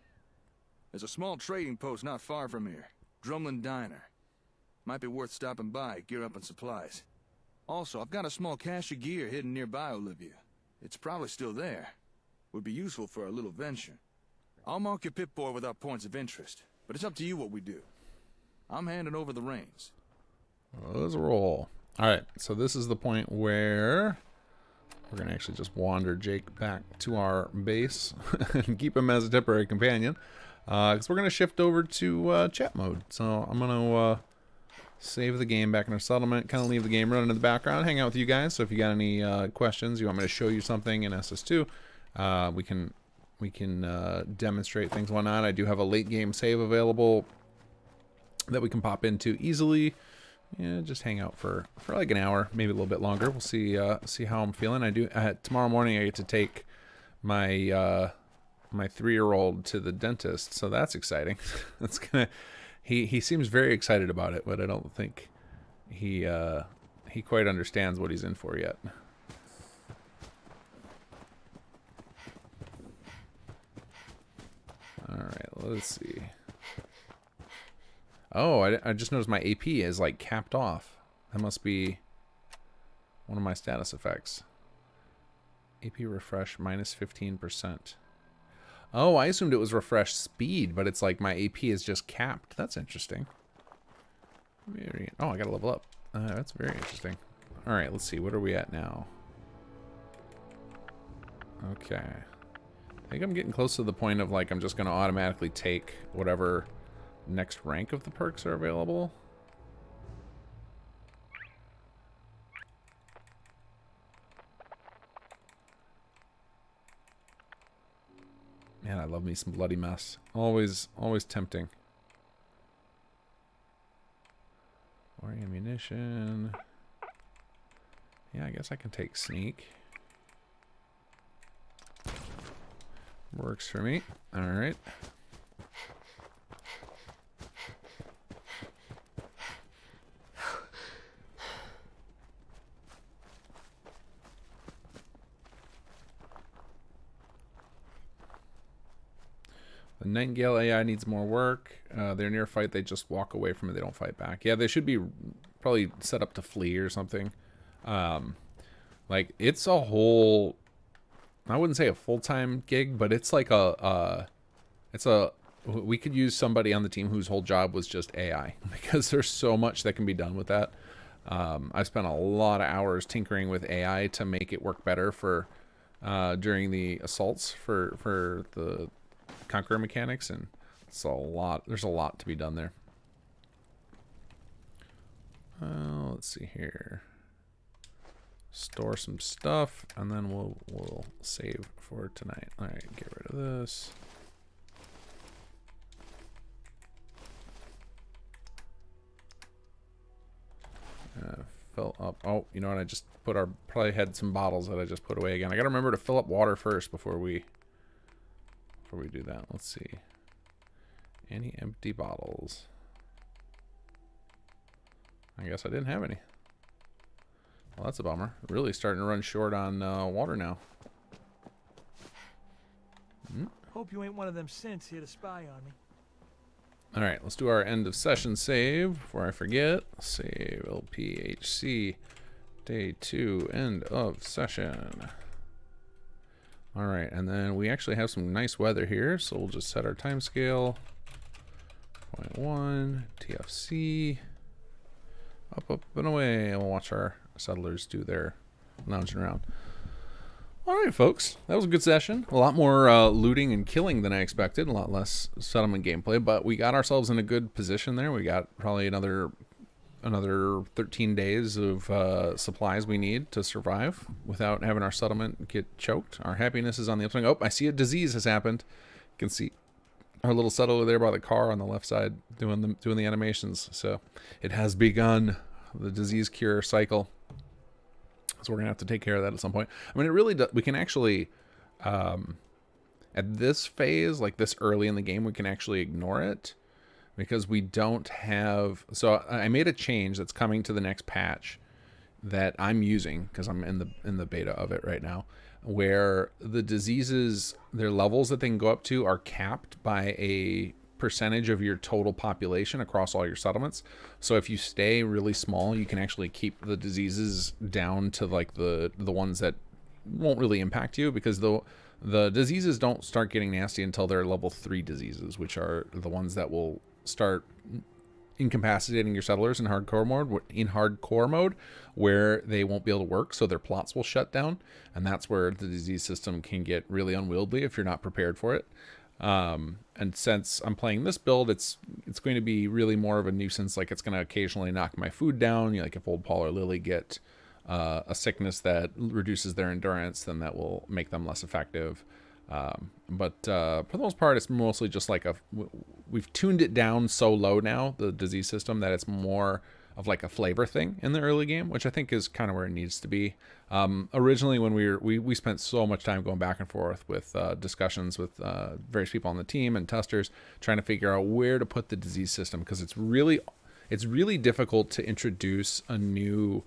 There's a small trading post not far from here, Drumlin Diner. Might be worth stopping by, gear up on supplies. Also, I've got a small cache of gear hidden nearby Olivia. It's probably still there. Would be useful for our little venture. I'll mark your Pip-Boy with our points of interest, but it's up to you what we do. I'm handing over the reins. Let's roll. All right, so this is the point where we're going to actually just wander Jake back to our base and keep him as a temporary companion. Because we're going to shift over to chat mode. So I'm going to save the game back in our settlement, kind of leave the game running in the background, hang out with you guys. So if you got any questions, you want me to show you something in SS2, we can demonstrate things, whatnot. I do have a late game save available that we can pop into easily. Yeah, just hang out for like an hour, maybe a little bit longer. We'll see how I'm feeling. Tomorrow morning I get to take my my 3-year-old to the dentist, so that's exciting. That's gonna he seems very excited about it, but I don't think he quite understands what he's in for yet. All right, let's see. Oh, I just noticed my AP is like capped off. That must be one of my status effects. AP refresh minus 15%. Oh, I assumed it was refresh speed, but it's like my AP is just capped. That's interesting. Oh, I gotta level up. That's very interesting. All right, let's see. What are we at now? Okay. I think I'm getting close to the point of like I'm just gonna automatically take whatever next rank of the perks are available. Man, I love me some bloody mess. Always tempting. More ammunition. Yeah, I guess I can take sneak. Works for me. All right. The Nightingale AI needs more work. They're near a fight. They just walk away from it. They don't fight back. Yeah, they should be probably set up to flee or something. Like, it's a whole... I wouldn't say a full-time gig, but it's like we could use somebody on the team whose whole job was just AI, because there's so much that can be done with that. I've spent a lot of hours tinkering with AI to make it work better for during the assaults for the Conqueror mechanics, and it's a lot. There's a lot to be done there. Let's see here. Store some stuff, and then we'll save for tonight. All right, get rid of this. Fill up. Oh, you know what? I just probably had some bottles that I just put away again. I gotta remember to fill up water first before we do that. Let's see. Any empty bottles? I guess I didn't have any. Well, that's a bummer. Really starting to run short on water now. Hope you ain't one of them synths here to spy on me. All right, let's do our end of session save before I forget. Save LPHC day 2 end of session. All right, and then we actually have some nice weather here, so we'll just set our time scale. 0.1 TFC. Up and away, and we'll watch our settlers do their lounging around. All right, folks, that was a good session. A lot more looting and killing than I expected. A lot less settlement gameplay, but we got ourselves in a good position there. We got probably another another 13 days of supplies we need to survive without having our settlement get choked. Our happiness is on the upswing. Oh, I see a disease has happened. You can see our little settler there by the car on the left side doing the animations. So it has begun, the disease cure cycle. So we're gonna have to take care of that at some point. I mean, it really does. We can actually, at this phase, like this early in the game, we can actually ignore it because we don't have. So I made a change that's coming to the next patch that I'm using because I'm in the beta of it right now, where the diseases, their levels that they can go up to are capped by a percentage of your total population across all your settlements. So if you stay really small, you can actually keep the diseases down to like the ones that won't really impact you, because the diseases don't start getting nasty until they're level 3 diseases, which are the ones that will start incapacitating your settlers in hardcore mode, where they won't be able to work, so their plots will shut down, and that's where the disease system can get really unwieldy if you're not prepared for it. And since I'm playing this build, it's going to be really more of a nuisance. Like, it's going to occasionally knock my food down. You know, like if old Paul or Lily get a sickness that reduces their endurance, then that will make them less effective. But for the most part, it's mostly just like we've tuned it down so low now, the disease system, that it's more of like a flavor thing in the early game, which I think is kind of where it needs to be. Originally, when we spent so much time going back and forth with discussions with various people on the team and testers, trying to figure out where to put the disease system, because it's really difficult to introduce a new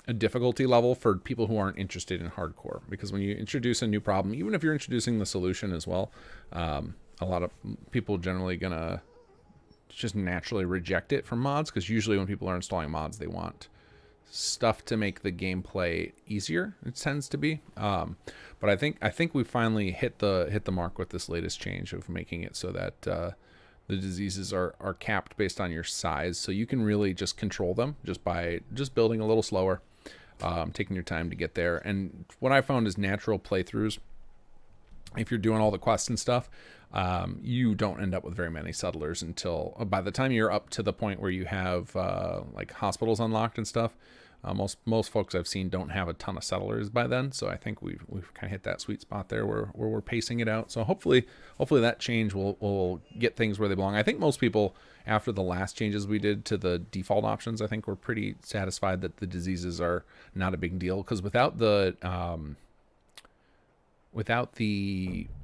a difficulty level for people who aren't interested in hardcore, because when you introduce a new problem, even if you're introducing the solution as well, a lot of people generally gonna just naturally reject it from mods, because usually when people are installing mods, they want stuff to make the gameplay easier. It tends to be, but I think we finally hit the mark with this latest change of making it so that the diseases are capped based on your size, so you can really just control them just by building a little slower, taking your time to get there. And what I found is natural playthroughs, if you're doing all the quests and stuff, you don't end up with very many settlers until by the time you're up to the point where you have like hospitals unlocked and stuff. Most folks I've seen don't have a ton of settlers by then, so I think we've kind of hit that sweet spot there where we're pacing it out. So hopefully that change will get things where they belong. I think most people, after the last changes we did to the default options, I think we're pretty satisfied that the diseases are not a big deal, because without the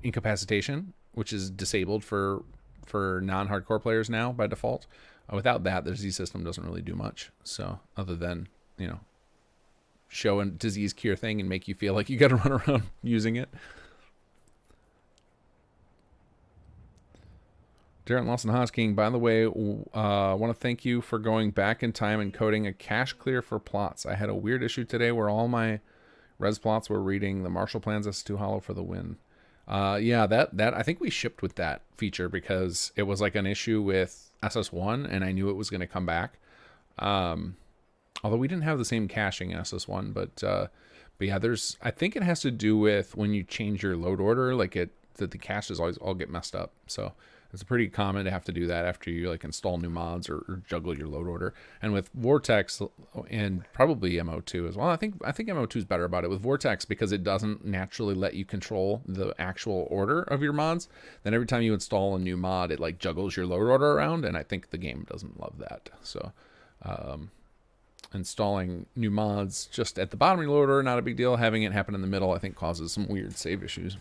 incapacitation, which is disabled for non-hardcore players now by default, without that, the disease system doesn't really do much. So other than, you know, show a disease cure thing and make you feel like you got to run around using it. Darren Lawson Hosking, by the way, I want to thank you for going back in time and coding a cache clear for plots. I had a weird issue today where all my res plots were reading the Marshall Plans S2 Hollow for the win. Yeah, that I think we shipped with that feature because it was like an issue with SS1, and I knew it was going to come back. Although we didn't have the same caching in SS1, but yeah, I think it has to do with when you change your load order, like that the caches always all get messed up. So it's pretty common to have to do that after you like install new mods or juggle your load order. And with Vortex and probably MO2 as well, I think MO2 is better about it with Vortex, because it doesn't naturally let you control the actual order of your mods. Then every time you install a new mod, it like juggles your load order around, and I think the game doesn't love that. So installing new mods just at the bottom of your load order, not a big deal. Having it happen in the middle, I think, causes some weird save issues,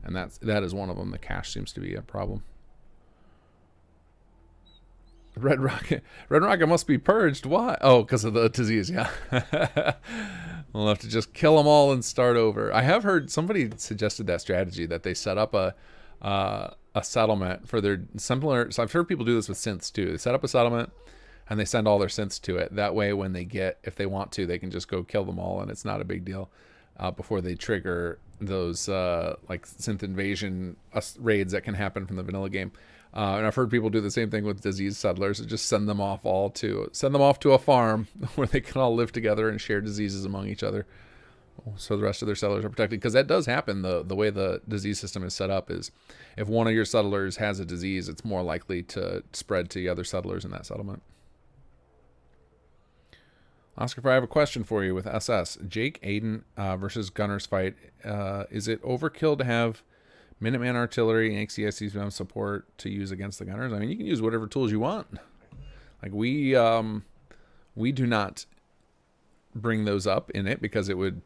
and that is one of them. The cache seems to be a problem. Red Rocket must be purged. Why? Oh, because of the disease. Yeah. We'll have to just kill them all and start over. I have heard somebody suggested that strategy, that they set up a settlement for their similar. So I've heard people do this with synths too. They set up a settlement and they send all their synths to it. That way, when they if they want to, they can just go kill them all, and it's not a big deal before they trigger those like synth invasion raids that can happen from the vanilla game. And I've heard people do the same thing with disease settlers, and just send them off to a farm where they can all live together and share diseases among each other, so the rest of their settlers are protected. Because that does happen. The way the disease system is set up is, if one of your settlers has a disease, it's more likely to spread to the other settlers in that settlement. Oscar, I have a question for you with SS. Jake Aiden versus Gunners fight. Is it overkill to have Minuteman artillery and XCSCM support to use against the Gunners? I mean, you can use whatever tools you want. Like we do not bring those up in it because it would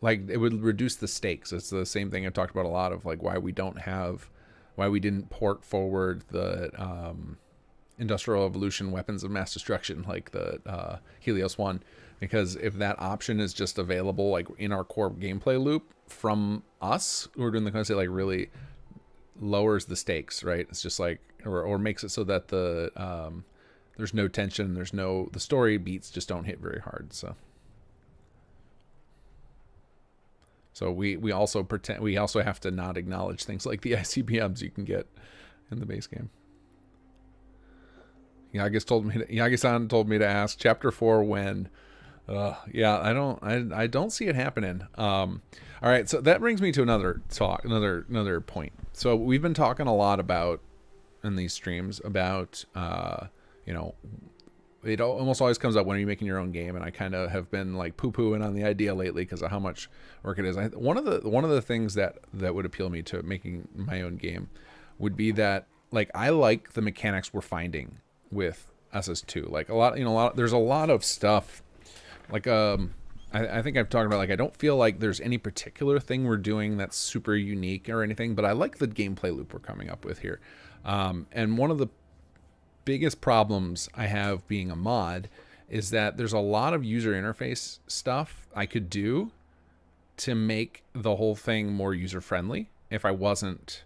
reduce the stakes. It's the same thing I've talked about a lot of, like why we didn't port forward the Industrial Evolution weapons of mass destruction like the Helios 1, because if that option is just available like in our core gameplay loop from us who are doing the content, like really lowers the stakes, right? It's just like or makes it so that the there's no tension, the story beats just don't hit very hard. So we also have to not acknowledge things like the ICBMs you can get in the base game. Yagi-san told me to ask chapter 4 when. Yeah, I don't see it happening. All right, so that brings me to another point. So we've been talking a lot about in these streams about it almost always comes up, when are you making your own game? And I kind of have been like poo-pooing on the idea lately because of how much work it is. One of the things that would appeal me to making my own game would be that, like, I like the mechanics we're finding with SS2. Like there's a lot of stuff. Like I think I've talked about, like, I don't feel like there's any particular thing we're doing that's super unique or anything, but I like the gameplay loop we're coming up with here. And one of the biggest problems I have being a mod is that there's a lot of user interface stuff I could do to make the whole thing more user friendly if I wasn't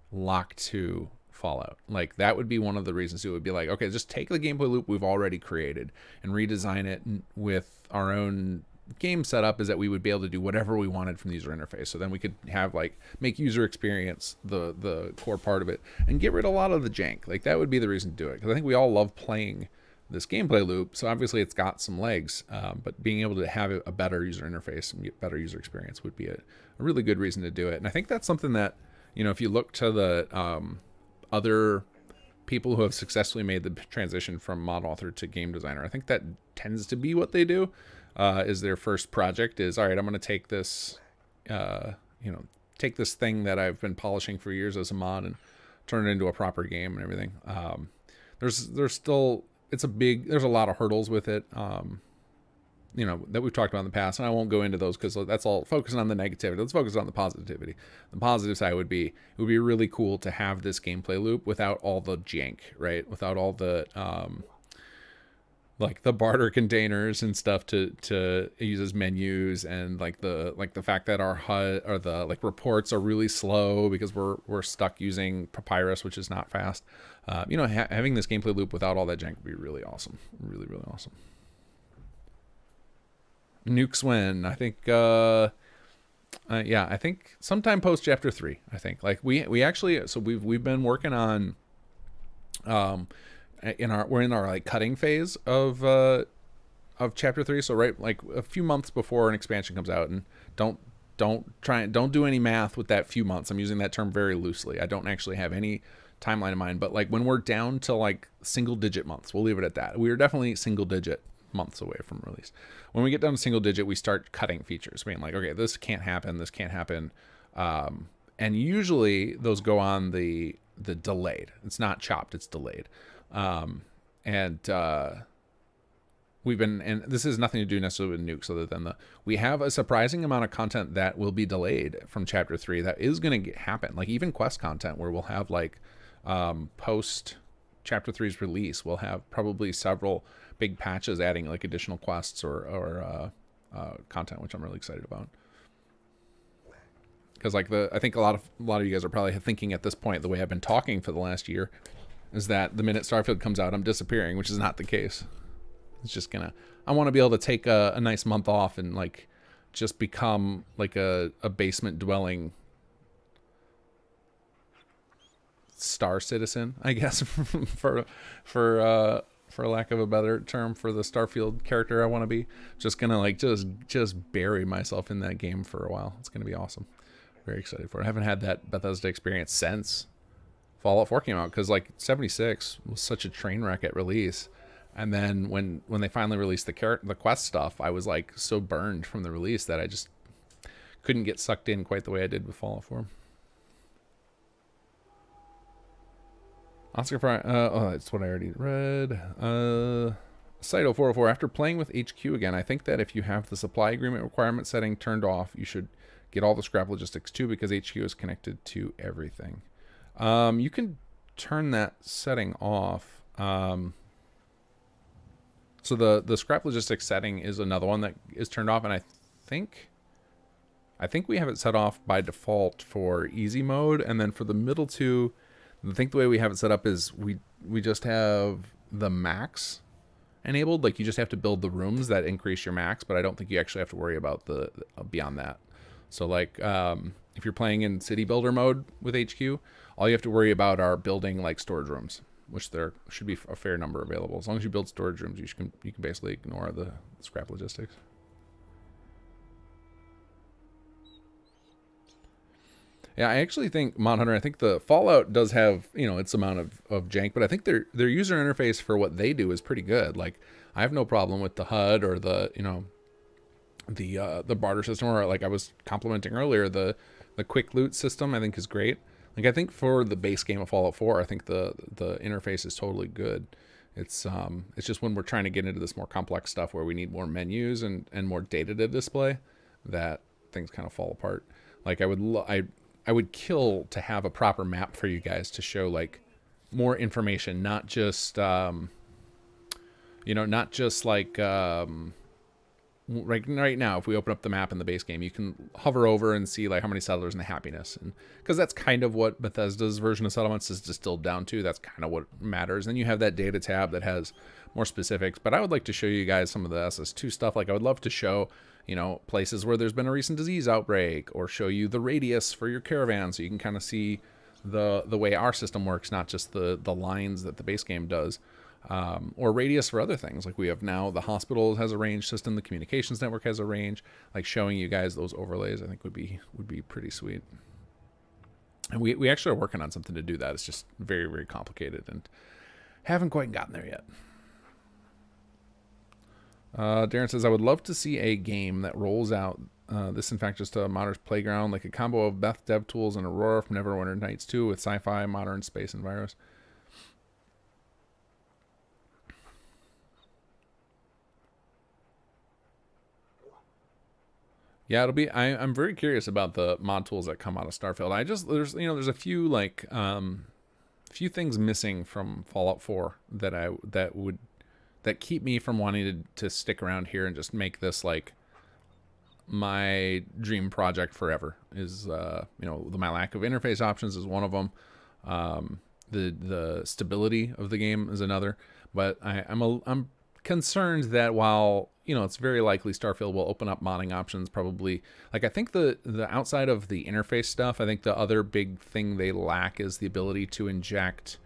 locked to Fallout. Like, that would be one of the reasons. It would be like, okay, just take the gameplay loop we've already created and redesign it with our own game setup, is that we would be able to do whatever we wanted from the user interface. So then we could have, like, make user experience the core part of it and get rid of a lot of the jank. Like, that would be the reason to do it, because I think we all love playing this gameplay loop. So obviously it's got some legs, but being able to have a better user interface and get better user experience would be a really good reason to do it. And I think that's something that, if you look to the other people who have successfully made the transition from mod author to game designer, I think that tends to be what they do. Is their first project is, all right, I'm going to take this, take this thing that I've been polishing for years as a mod and turn it into a proper game and everything. There's a lot of hurdles with it, that we've talked about in the past, and I won't go into those because that's all focusing on the negativity. Let's focus on the positivity. The positive side would be, it would be really cool to have this gameplay loop without all the jank, right? Without all the, like the barter containers and stuff to use as menus, and like the fact that our HUD or the reports are really slow because we're stuck using Papyrus, which is not fast. Having this gameplay loop without all that jank would be really awesome. Really, really awesome. Nukes when I think I think sometime post chapter 3. I think, like, we actually, so we've been working on we're in our like cutting phase of chapter 3. So right, like a few months before an expansion comes out, and don't do any math with that few months. I'm using that term very loosely. I don't actually have any timeline in mind, but like when we're down to like single digit months, we'll leave it at that. We are definitely single digit months away from release. When we get down to single digit, we start cutting features, being like, okay, this can't happen, and usually those go on the delayed. It's not chopped, it's delayed. We've been, and this has nothing to do necessarily with nukes, other than we have a surprising amount of content that will be delayed from chapter 3 that is going to happen, like even quest content, where we'll have like post chapter 3's release, we'll have probably several big patches adding like additional quests or content, which I'm really excited about. Because like I think a lot of you guys are probably thinking at this point, the way I've been talking for the last year, is that the minute Starfield comes out, I'm disappearing, which is not the case. It's just I want to be able to take a nice month off and like just become like a basement dwelling star citizen, I guess, for lack of a better term, for the Starfield character I want to be. Just gonna like just bury myself in that game for a while. It's gonna be awesome. Very excited for it. I haven't had that Bethesda experience since Fallout 4 came out, because like 76 was such a train wreck at release And then when they finally released the quest stuff, I was like so burned from the release that I just couldn't get sucked in quite the way I did with Fallout 4. Oscar Fry, oh, that's what I already read. Saito 404, after playing with HQ again, I think that if you have the supply agreement requirement setting turned off, you should get all the scrap logistics too, because HQ is connected to everything. You can turn that setting off. So the scrap logistics setting is another one that is turned off, and I think we have it set off by default for easy mode, and then for the middle two, I think the way we have it set up is we just have the max enabled. Like, you just have to build the rooms that increase your max, but I don't think you actually have to worry about the beyond that. So like if you're playing in city builder mode with HQ, all you have to worry about are building like storage rooms, which there should be a fair number available. As long as you build storage rooms, you can basically ignore the scrap logistics. Yeah, I actually think Mod Hunter, I think the Fallout does have, its amount of jank, but I think their user interface for what they do is pretty good. Like, I have no problem with the HUD or the barter system, or like I was complimenting earlier, the quick loot system I think is great. Like, I think for the base game of Fallout 4, I think the interface is totally good. It's just when we're trying to get into this more complex stuff where we need more menus and more data to display, that things kind of fall apart. Like, I would kill to have a proper map for you guys to show like more information, not just right now, if we open up the map in the base game, you can hover over and see like how many settlers and the happiness, and because that's kind of what Bethesda's version of settlements is distilled down to. That's kind of what matters. Then you have that data tab that has more specifics, but I would like to show you guys some of the SS2 stuff. Like, I would love to show places where there's been a recent disease outbreak, or show you the radius for your caravan, so you can kind of see the way our system works, not just the lines that the base game does. Or radius for other things. Like, we have now the hospital has a range system, the communications network has a range. Like, showing you guys those overlays I think would be pretty sweet. And we actually are working on something to do that. It's just very, very complicated and haven't quite gotten there yet. Darren says, I would love to see a game that rolls out this, in fact, just a modern playground, like a combo of Beth Dev Tools and Aurora from Neverwinter Nights 2 with sci-fi, modern space, and virus. Yeah, it'll be. I'm very curious about the mod tools that come out of Starfield. There's a few like few things missing from Fallout 4 that keep me from wanting to stick around here and just make this like my dream project forever. Is my lack of interface options is one of them. The stability of the game is another. But I'm concerned that while it's very likely Starfield will open up modding options, probably, like, I think the outside of the interface stuff, I think the other big thing they lack is the ability to inject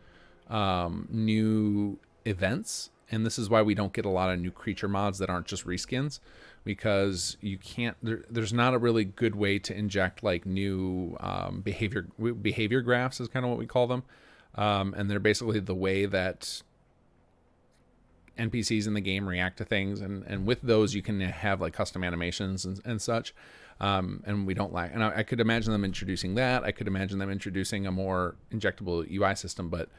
new events, and this is why we don't get a lot of new creature mods that aren't just reskins, because you can't. There's not a really good way to inject like new behavior graphs is kind of what we call them, and they're basically the way that NPCs in the game react to things, and with those you can have like custom animations and such, and we don't lack. And I could imagine them introducing that. I could imagine them introducing a more injectable UI system, but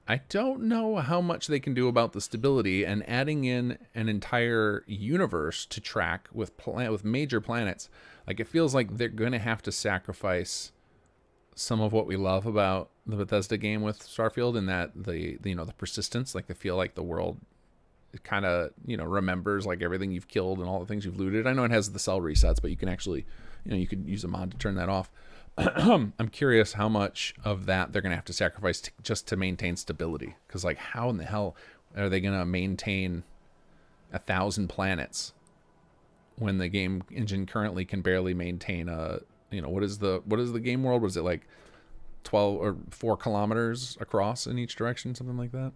I don't know how much they can do about the stability, and adding in an entire universe to track with major planets. Like, it feels like they're going to have to sacrifice some of what we love about the Bethesda game with Starfield, and that the persistence, like, they feel like the world kind of remembers like everything you've killed and all the things you've looted. I know it has the cell resets, but you can actually you could use a mod to turn that off. I'm curious how much of that they're gonna have to sacrifice just to maintain stability, because like, how in the hell are they gonna maintain 1,000 planets when the game engine currently can barely maintain what is the game world? Was it like 12 or 4 kilometers across in each direction, something like that?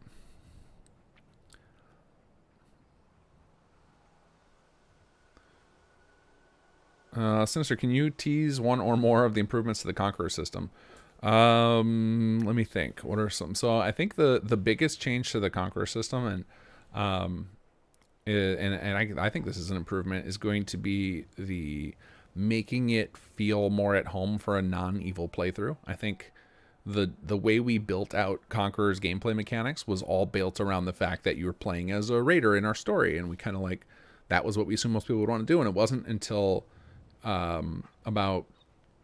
Sinister, can you tease one or more of the improvements to the Conqueror system? Let me think. What are some? So I think the biggest change to the Conqueror system, and And I think this is an improvement, is going to be the making it feel more at home for a non-evil playthrough. I think the way we built out Conqueror's gameplay mechanics was all built around the fact that you were playing as a raider in our story, and we kind of like, that was what we assumed most people would want to do. And it wasn't until about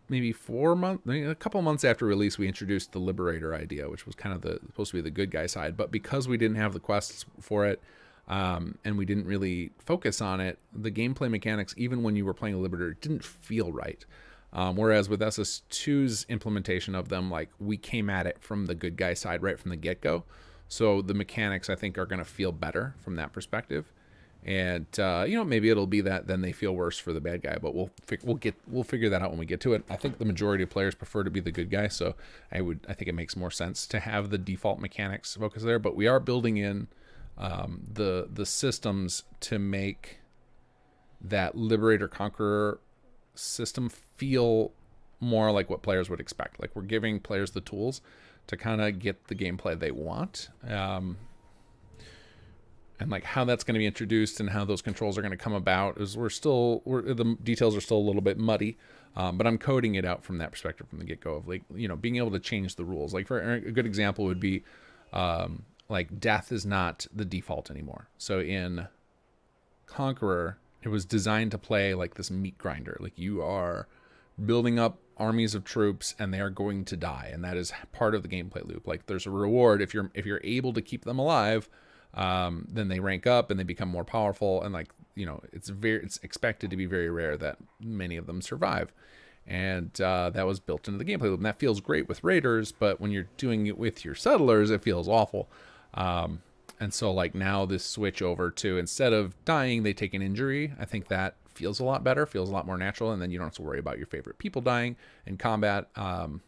maybe a couple months after release, we introduced the Liberator idea, which was kind of supposed to be the good guy side. But because we didn't have the quests for it, and we didn't really focus on it, the gameplay mechanics, even when you were playing a Liberator, didn't feel right. Whereas with SS2's implementation of them, like, we came at it from the good guy side right from the get-go. So the mechanics, I think, are going to feel better from that perspective. And maybe it'll be that then they feel worse for the bad guy, but we'll figure that out when we get to it. I think the majority of players prefer to be the good guy, so I think it makes more sense to have the default mechanics focus there. But we are building in the systems to make that Liberator Conqueror system feel more like what players would expect. Like, we're giving players the tools to kind of get the gameplay they want. And like how that's going to be introduced and how those controls are going to come about is the details are still a little bit muddy, but I'm coding it out from that perspective from the get-go of, like, being able to change the rules. Like, for a good example would be like death is not the default anymore. So in Conqueror, it was designed to play like this meat grinder. Like, you are building up armies of troops and they are going to die, and that is part of the gameplay loop. Like, there's a reward if you're able to keep them alive. Then they rank up and they become more powerful, and it's expected to be very rare that many of them survive, and that was built into the gameplay loop, and that feels great with raiders, but when you're doing it with your settlers, it feels awful. And so, like, now this switch over to, instead of dying, they take an injury. I think that feels a lot better, feels a lot more natural, and then you don't have to worry about your favorite people dying in combat. And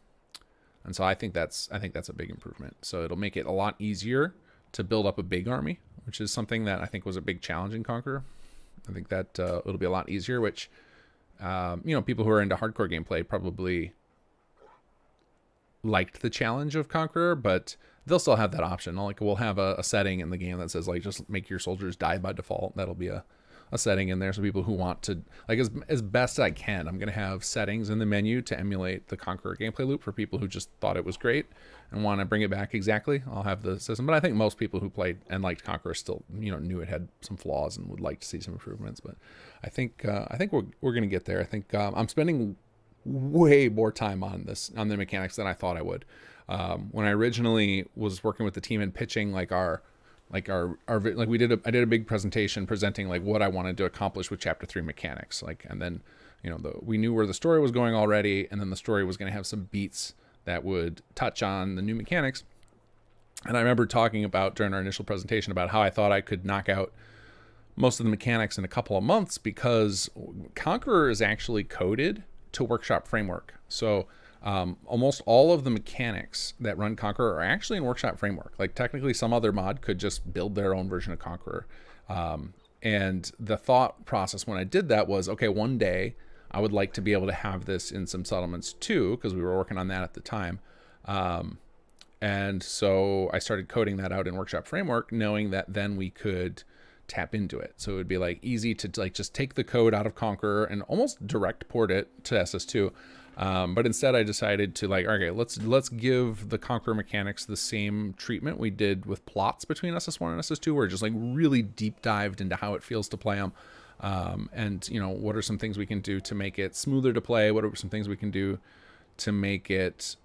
so I think that's a big improvement. So it'll make it a lot easier to build up a big army, which is something that I think was a big challenge in Conqueror. I think that it'll be a lot easier, which, people who are into hardcore gameplay probably liked the challenge of Conqueror, but they'll still have that option. Like, we'll have a setting in the game that says, like, just make your soldiers die by default. That'll be a setting in there. So people who want to, like, as best I can, I'm going to have settings in the menu to emulate the Conqueror gameplay loop for people who just thought it was great and want to bring it back exactly. I'll have the system, but I think most people who played and liked Conqueror still, knew it had some flaws and would like to see some improvements. But I think we're going to get there. I think I'm spending way more time on the mechanics than I thought I would. When I originally was working with the team and pitching I did a big presentation presenting like what I wanted to accomplish with chapter 3 mechanics, and then we knew where the story was going already, and then the story was going to have some beats that would touch on the new mechanics. And I remember talking about during our initial presentation about how I thought I could knock out most of the mechanics in a couple of months, because Conqueror is actually coded to Workshop Framework. So almost all of the mechanics that run Conqueror are actually in Workshop Framework. Like, technically some other mod could just build their own version of Conqueror. And the thought process when I did that was, okay, one day I would like to be able to have this in some settlements too, because we were working on that at the time. And so I started coding that out in Workshop Framework, knowing that then we could tap into it. So it would be like easy to like just take the code out of Conqueror and almost direct port it to SS2. But instead I decided to okay, let's give the Conqueror mechanics the same treatment we did with plots between SS1 and SS2, where just like really deep dived into how it feels to play them. And what are some things we can do to make it smoother to play? What are some things we can do to make it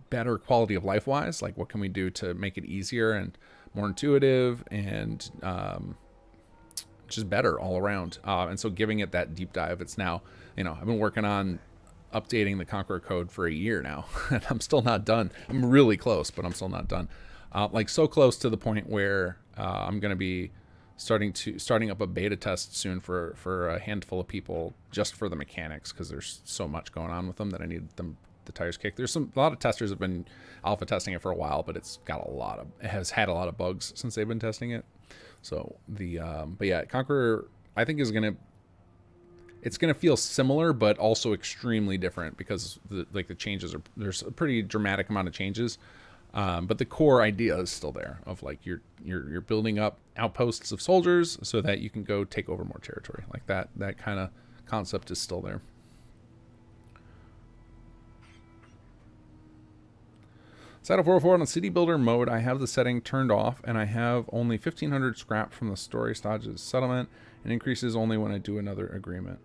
better quality of life wise? Like, what can we do to make it easier and more intuitive and just better all around? And so giving it that deep dive, it's now, I've been working on updating the Conqueror code for a year now, and I'm still not done. I'm really close, but I'm still not done. So close to the point where I'm going to be starting up a beta test soon for a handful of people just for the mechanics, because there's so much going on with them that I need the tires kicked. There's a lot of testers have been alpha testing it for a while, but it has had a lot of bugs since they've been testing it. So but yeah, Conqueror I think it's gonna feel similar, but also extremely different, because the changes there's a pretty dramatic amount of changes. But the core idea is still there of like you're building up outposts of soldiers so that you can go take over more territory. Like that kind of concept is still there. Saddle 404 on City Builder mode, I have the setting turned off, and I have only 1,500 scrap from the story stages settlement, and increases only when I do another agreement.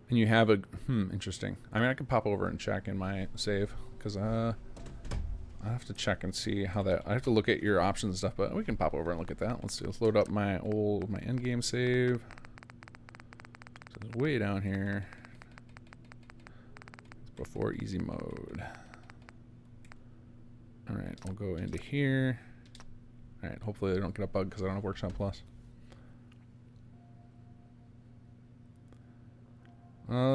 And you have a... interesting. I mean, I can pop over and check in my save, because I have to check and see how that... I have to look at your options and stuff, but we can pop over and look at that. Let's see. Let's load up my endgame save. So it's way down here. Before easy mode. Alright, I'll go into here. Alright, hopefully they don't get a bug because I don't have Workshop Plus.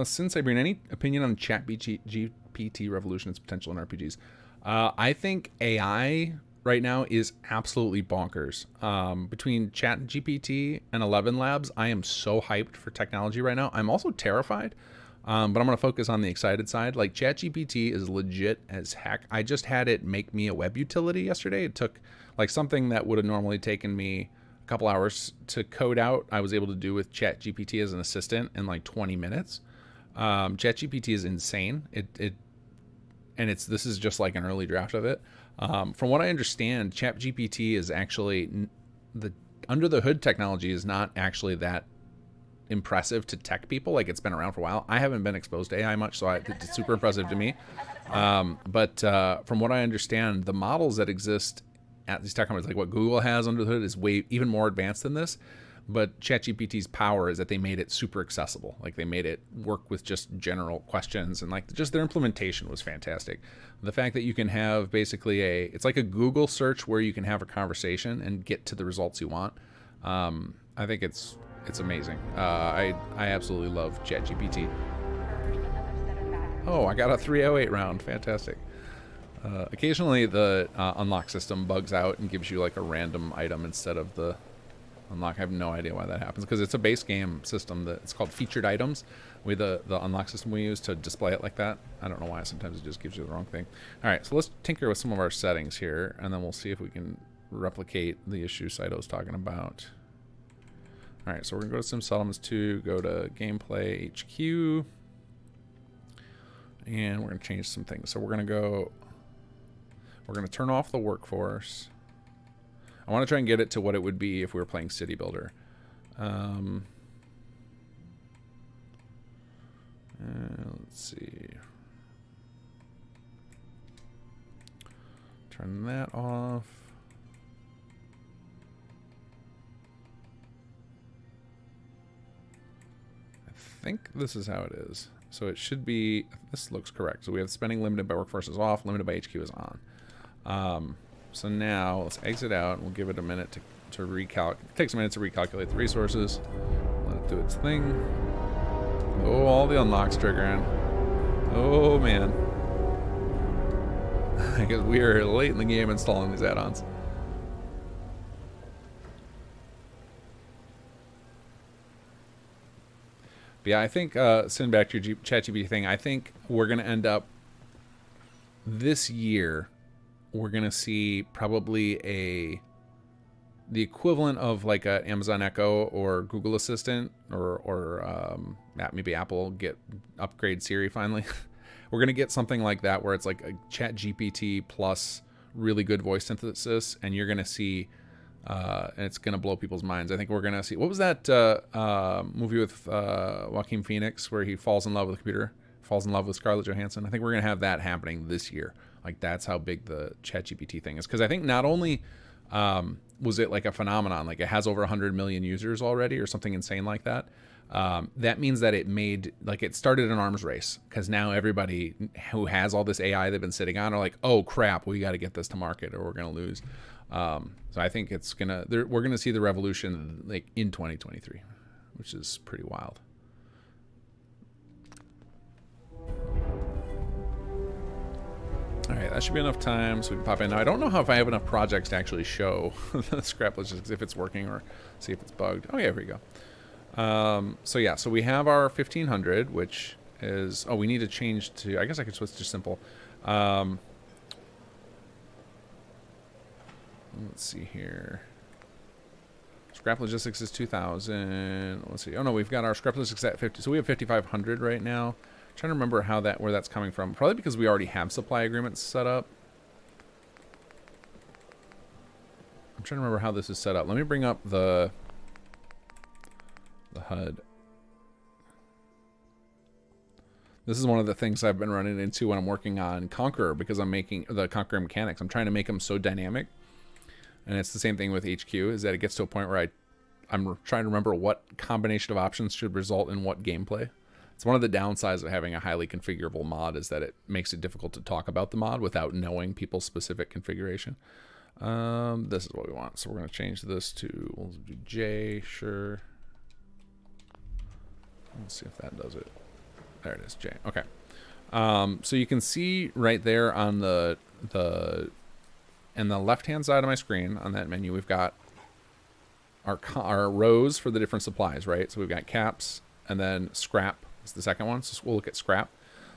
Since I bring any opinion on ChatGPT revolution, its potential in RPGs. I think AI right now is absolutely bonkers. Between ChatGPT and 11 Labs, I am so hyped for technology right now. I'm also terrified. But I'm going to focus on the excited side. Like, ChatGPT is legit as heck. I just had it make me a web utility yesterday. It took, like, something that would have normally taken me a couple hours to code out, I was able to do with ChatGPT as an assistant in, like, 20 minutes. ChatGPT is insane. This is just, like, an early draft of it. From what I understand, ChatGPT is actually... the under the hood technology is not actually that impressive to tech people. Like, it's been around for a while. I haven't been exposed to AI much, so it's super impressive to me. But from what I understand, the models that exist at these tech companies, like what Google has under the hood, is way even more advanced than this. But ChatGPT's power is that they made it super accessible. Like, they made it work with just general questions, and like just their implementation was fantastic. The fact that you can have basically it's like a Google search where you can have a conversation and get to the results you want. I think it's amazing. I absolutely love ChatGPT. Oh, I got a 308 round. Fantastic. Occasionally the unlock system bugs out and gives you like a random item instead of the unlock. I have no idea why that happens, because it's a base game system that it's called featured items with the unlock system we use to display it like that. I don't know why. Sometimes it just gives you the wrong thing. All right, so let's tinker with some of our settings here, and then we'll see if we can replicate the issue Saito was talking about. All right, so we're gonna go to Sim Settlements 2, go to Gameplay HQ, and we're gonna change some things. So we're gonna turn off the workforce. I want to try and get it to what it would be if we were playing City Builder. Let's see. Turn that off. I think this is how it is. So it should be, this looks correct. So we have spending limited by workforce is off, limited by HQ is on. So now let's exit out, and we'll give it a minute to recalculate. It takes a minute to recalculate the resources. Let it do its thing. Oh, all the unlocks triggering. Oh man. I guess we are late in the game installing these add-ons. But yeah, I think, send back to your ChatGPT thing, I think we're going to end up this year, we're going to see probably the equivalent of like a Amazon Echo or Google Assistant or maybe Apple upgrade Siri finally. We're going to get something like that where it's like a ChatGPT plus really good voice synthesis, and you're going to see, and it's going to blow people's minds. I think we're going to see, what was that movie with Joaquin Phoenix where he falls in love with a computer, falls in love with Scarlett Johansson? I think we're going to have that happening this year. Like, that's how big the ChatGPT thing is. Because I think not only was it like a phenomenon, like it has over 100 million users already or something insane like that. That means that it started an arms race, because now everybody who has all this AI they've been sitting on are like, oh crap, we got to get this to market or we're going to lose. So I think we're going to see the revolution like in 2023, which is pretty wild. All right, that should be enough time so we can pop in. Now, I don't know if I have enough projects to actually show the scrap list, just if it's working or see if it's bugged. Oh yeah, here we go. So yeah, so we have our 1500, which is, we need to change to, I guess I could switch to simple. Let's see here. Scrap logistics is 2,000. Let's see. Oh no, we've got our scrap logistics at 50. So we have 5,500 right now. I'm trying to remember where that's coming from. Probably because we already have supply agreements set up. I'm trying to remember how this is set up. Let me bring up the HUD. This is one of the things I've been running into when I'm working on Conqueror, because I'm making the Conqueror mechanics. I'm trying to make them so dynamic. And it's the same thing with HQ, is that it gets to a point where I'm trying to remember what combination of options should result in what gameplay. It's one of the downsides of having a highly configurable mod, is that it makes it difficult to talk about the mod without knowing people's specific configuration. This is what we want. So we're going to change this to, we'll do J, sure. Let's see if that does it. There it is, J. Okay. So you can see right there on the left-hand side of my screen, on that menu, we've got our rows for the different supplies, right? So we've got caps, and then scrap is the second one. So we'll look at scrap.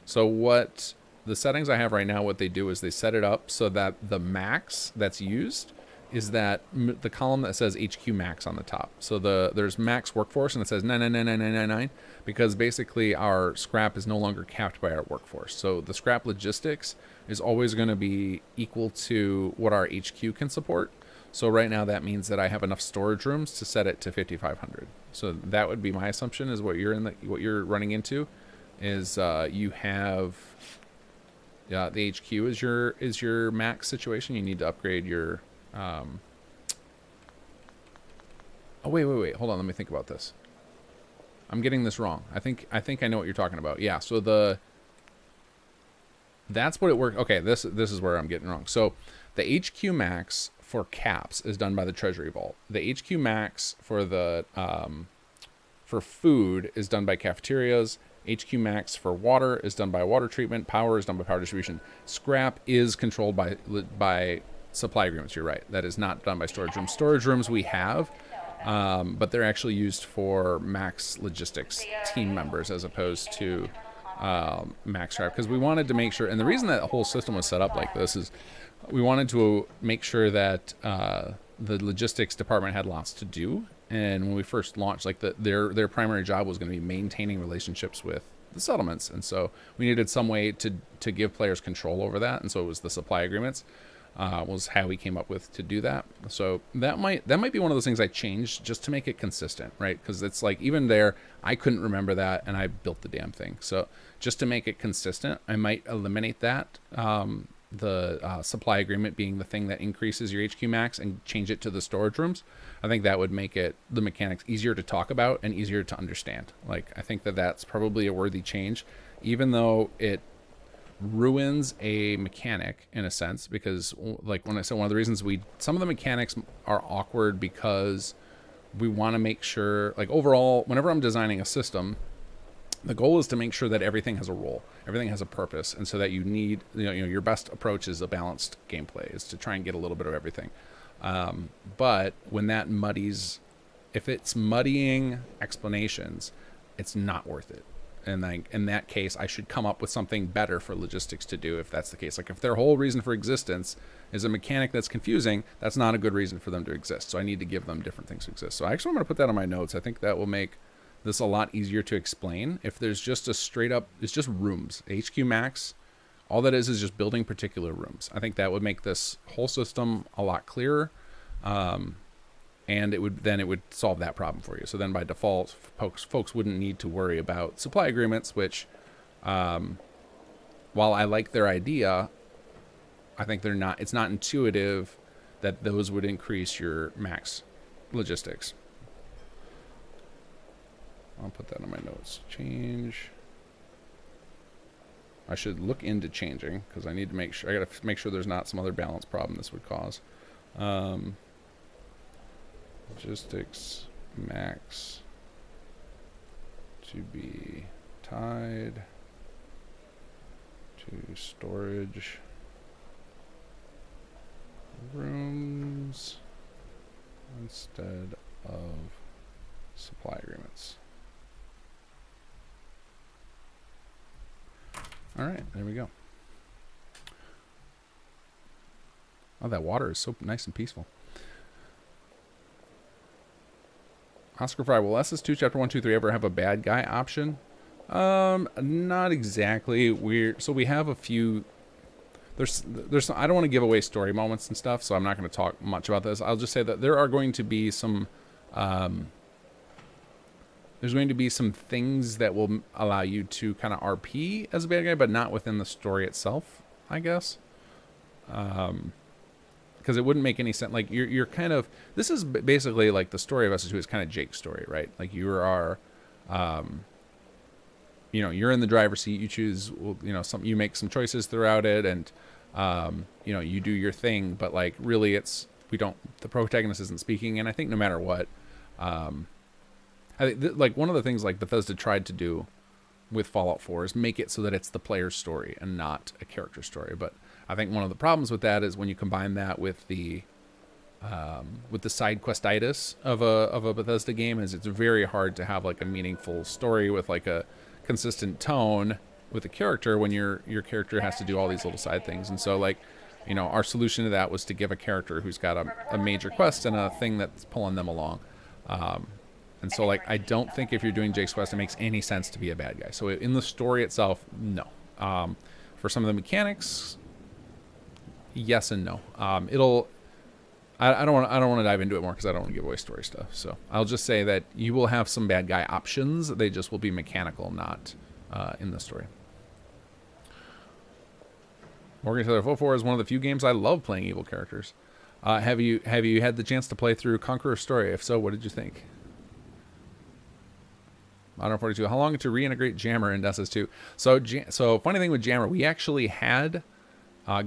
So what the settings I have right now, what they do is they set it up so that the max that's used is that the column that says HQ max on the top. So there's max workforce, and it says 9999999, because basically our scrap is no longer capped by our workforce. So the scrap logistics is always going to be equal to what our HQ can support. So right now that means that I have enough storage rooms to set it to 5,500. So that would be my assumption, is what you're running into is you have the HQ is your max situation. You need to upgrade your oh wait, hold on, let me think about this. I'm getting this wrong. I think I know what you're talking about. Yeah, so that's what it worked. Okay, this is where I'm getting wrong. So the HQ max for caps is done by the Treasury Vault. The HQ max for the for food is done by cafeterias. HQ max for water is done by water treatment. Power is done by power distribution. Scrap is controlled by supply agreements. You're right. That is not done by storage rooms. Storage rooms we have, but they're actually used for max logistics team members as opposed to max scrap, because we wanted to make sure, and the reason that the whole system was set up like this is we wanted to make sure that the logistics department had lots to do. And when we first launched, like their primary job was going to be maintaining relationships with the settlements, and so we needed some way to give players control over that, and so it was the supply agreements was how we came up with to do that. So that might be one of those things I changed just to make it consistent, right? Because it's like, even there, I couldn't remember that, and I built the damn thing. So just to make it consistent, I might eliminate that. The supply agreement being the thing that increases your HQ max, and change it to the storage rooms. I think that would make the mechanics easier to talk about and easier to understand. Like, I think that's probably a worthy change, even though it ruins a mechanic in a sense, because like when I said, one of the reasons some of the mechanics are awkward because we want to make sure, like, overall, whenever I'm designing a system, the goal is to make sure that everything has a role, everything has a purpose, and so that you need, your best approach is a balanced gameplay, is to try and get a little bit of everything. But when that muddies, if it's muddying explanations, it's not worth it. And like, in that case, I should come up with something better for logistics to do if that's the case. Like, if their whole reason for existence is a mechanic that's confusing, that's not a good reason for them to exist. So I need to give them different things to exist. So actually, I'm going to put that on my notes. I think that will make this a lot easier to explain. If there's just a straight up, it's just rooms. HQ max, all that is just building particular rooms. I think that would make this whole system a lot clearer. And it would solve that problem for you. So then by default, folks wouldn't need to worry about supply agreements, which, while I like their idea, I think it's not intuitive that those would increase your max logistics. I'll put that on my notes. Change. I should look into changing, because I need to make sure, I gotta make sure there's not some other balance problem this would cause. Logistics max to be tied to storage rooms instead of supply agreements. All right, there we go. Oh, that water is so nice and peaceful. Oscar Fry, will SS2 Chapter 1, 2, 3 ever have a bad guy option? Not exactly. We have a few. There's I don't want to give away story moments and stuff, so I'm not going to talk much about this. I'll just say that there are going to be some. There's going to be some things that will allow you to kind of RP as a bad guy, but not within the story itself, I guess. Because it wouldn't make any sense. Like you're kind of, this is basically like the story of SS2 is kind of Jake's story, right? Like you are, you know, you're in the driver's seat. You choose, you know, you make some choices throughout it, and you know, you do your thing. But like really, the protagonist isn't speaking, and I think no matter what. Like one of the things like Bethesda tried to do with Fallout 4 is make it so that it's the player's story and not a character story. But I think one of the problems with that is when you combine that with the side questitis of a Bethesda game, is it's very hard to have like a meaningful story with like a consistent tone with a character when your character has to do all these little side things. And so like, you know, our solution to that was to give a character who's got a major quest and a thing that's pulling them along. And so, like, I don't think if you're doing Jake's Quest, it makes any sense to be a bad guy. So in the story itself, no. For some of the mechanics, yes and no. I don't want to dive into it more because I don't want to give away story stuff. So I'll just say that you will have some bad guy options. They just will be mechanical, not in the story. Morgan Taylor 44 is one of the few games I love playing evil characters. Have you had the chance to play through Conqueror's Story? If so, what did you think? Modern 42. How long to reintegrate Jammer into SS2? So funny thing with Jammer, we actually had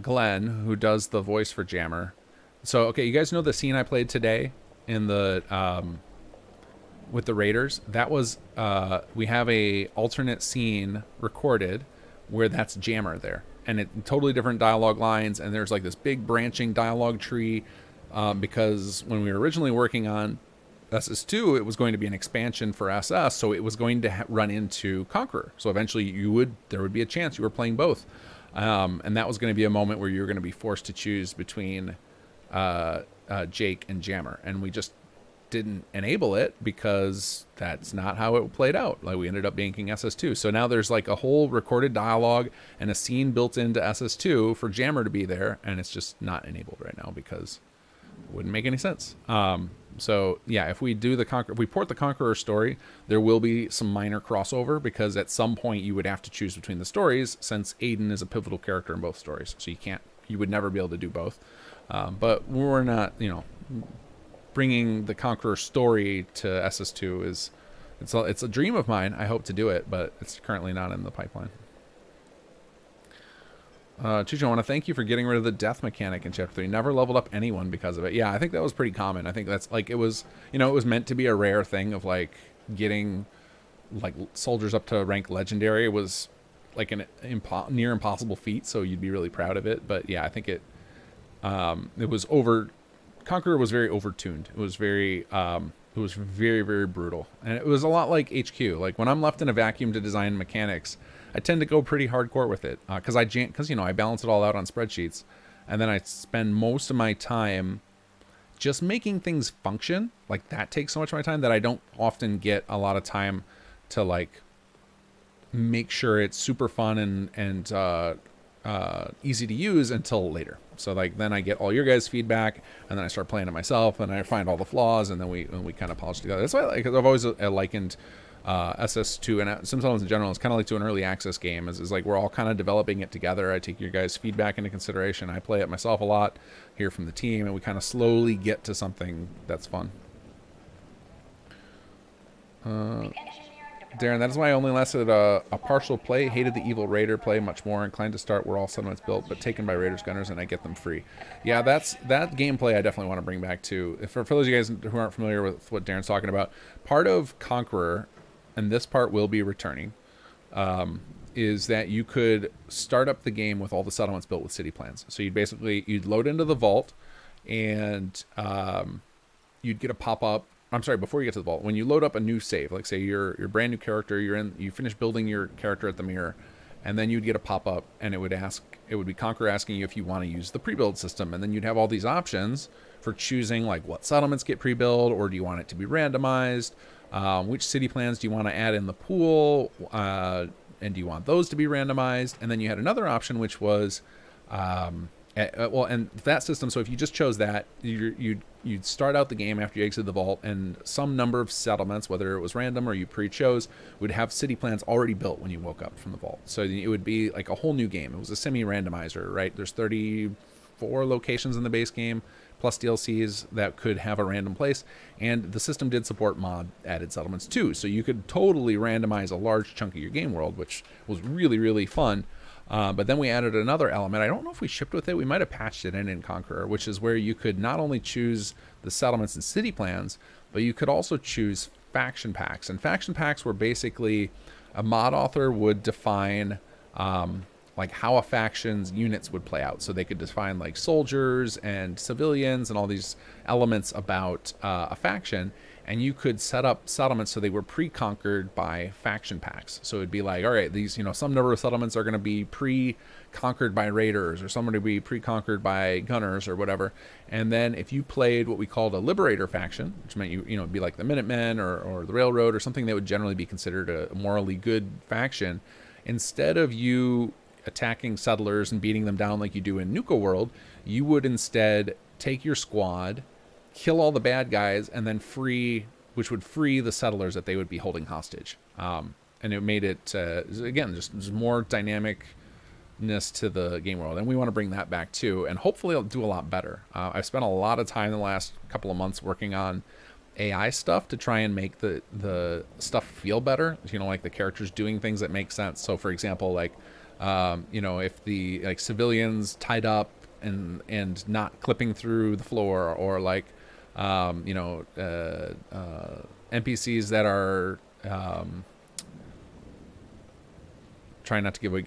Glenn, who does the voice for Jammer. So okay, you guys know the scene I played today in the with the Raiders? That was we have a alternate scene recorded where that's Jammer there, and it totally different dialogue lines, and there's like this big branching dialogue tree because when we were originally working on SS2, it was going to be an expansion for SS, so it was going to run into Conqueror. So eventually there would be a chance you were playing both. And that was going to be a moment where you were going to be forced to choose between Jake and Jammer. And we just didn't enable it because that's not how it played out. Like we ended up banking SS2. So now there's like a whole recorded dialogue and a scene built into SS2 for Jammer to be there, and it's just not enabled right now because it wouldn't make any sense. So yeah, if we do we port the Conqueror story, there will be some minor crossover because at some point you would have to choose between the stories since Aiden is a pivotal character in both stories. So you would never be able to do both. But we're not, you know, bringing the Conqueror story to SS2 it's a dream of mine. I hope to do it, but it's currently not in the pipeline. Chicho, I want to thank you for getting rid of the death mechanic in Chapter 3. Never leveled up anyone because of it. Yeah, I think that was pretty common. I think that's like, it was, you know, it was meant to be a rare thing of like getting like soldiers up to rank legendary. It was like an near impossible feat, so you'd be really proud of it. But yeah, I think it was Conqueror was very overtuned. It was very very brutal, and it was a lot like HQ. Like when I'm left in a vacuum to design mechanics, I tend to go pretty hardcore with it because you know, I balance it all out on spreadsheets, and then I spend most of my time just making things function. Like that takes so much of my time that I don't often get a lot of time to like make sure it's super fun and easy to use until later. So like then I get all your guys' feedback, and then I start playing it myself, and I find all the flaws, and then we kind of polish together. That's why I've always likened SS2 and Sim Settlements in general is kind of like to an early access game. Is like we're all kind of developing it together. I take your guys' feedback into consideration. I play it myself a lot, hear from the team, and we kind of slowly get to something that's fun. Darren, that is why I only lasted a partial play. Hated the evil raider play much more. Inclined to start where all settlements built, but taken by raiders gunners, and I get them free. Yeah, that gameplay I definitely want to bring back too. For those of you guys who aren't familiar with what Darren's talking about, part of Conqueror, and this part will be returning, is that you could start up the game with all the settlements built with city plans. So you'd load into the vault, and you'd get a pop-up. I'm sorry, before you get to the vault, when you load up a new save, like say you're a brand new character, you finish building your character at the mirror, and then you'd get a pop-up, and it would it would be Conquer asking you if you want to use the pre-build system, and then you'd have all these options for choosing like what settlements get pre-built, or do you want it to be randomized, which city plans do you want to add in the pool, and do you want those to be randomized? And then you had another option, which was and that system, so if you just chose that, you'd start out the game after you exit the vault, and some number of settlements, whether it was random or you pre-chose, would have city plans already built when you woke up from the vault. So it would be like a whole new game. It was a semi-randomizer, right? There's 34 locations in the base game, plus DLCs that could have a random place, and the system did support mod added settlements too, so you could totally randomize a large chunk of your game world, which was really, really fun. But then we added another element. I don't know if we shipped with it. We might have patched it in Conqueror, which is where you could not only choose the settlements and city plans, but you could also choose faction packs. And faction packs were basically a mod author would define like how a faction's units would play out. So they could define like soldiers and civilians and all these elements about a faction. And you could set up settlements so they were pre-conquered by faction packs. So it'd be like, all right, these, some number of settlements are going to be pre-conquered by raiders, or some are going to be pre-conquered by gunners or whatever. And then if you played what we called a liberator faction, which meant it'd be like the Minutemen or the Railroad or something that would generally be considered a morally good faction, instead of you attacking settlers and beating them down like you do in Nuka World, you would instead take your squad, kill all the bad guys, and then which would free the settlers that they would be holding hostage. And it made it, again, just more dynamicness to the game world. And we want to bring that back too. And hopefully it'll do a lot better. I've spent a lot of time in the last couple of months working on AI stuff to try and make the stuff feel better. Like the characters doing things that make sense. So for example, like, if the civilians tied up and not clipping through the floor, or like, NPCs that are trying not to give away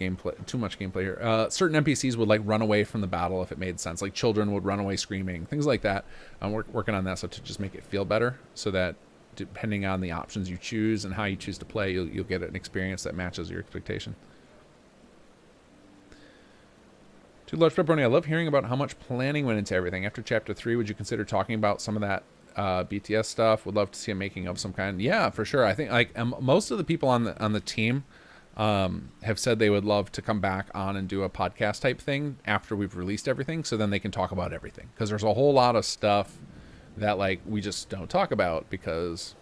too much gameplay here. Certain NPCs would like run away from the battle if it made sense. Like children would run away screaming, things like that. I'm working on that stuff to just make it feel better, so that depending on the options you choose and how you choose to play, you'll get an experience that matches your expectation. Too Large Pepperoni, I love hearing about how much planning went into everything. After Chapter 3, would you consider talking about some of that BTS stuff? Would love to see a making of some kind. Yeah, for sure. I think most of the people on the team have said they would love to come back on and do a podcast type thing after we've released everything, so then they can talk about everything. Because there's a whole lot of stuff that we just don't talk about because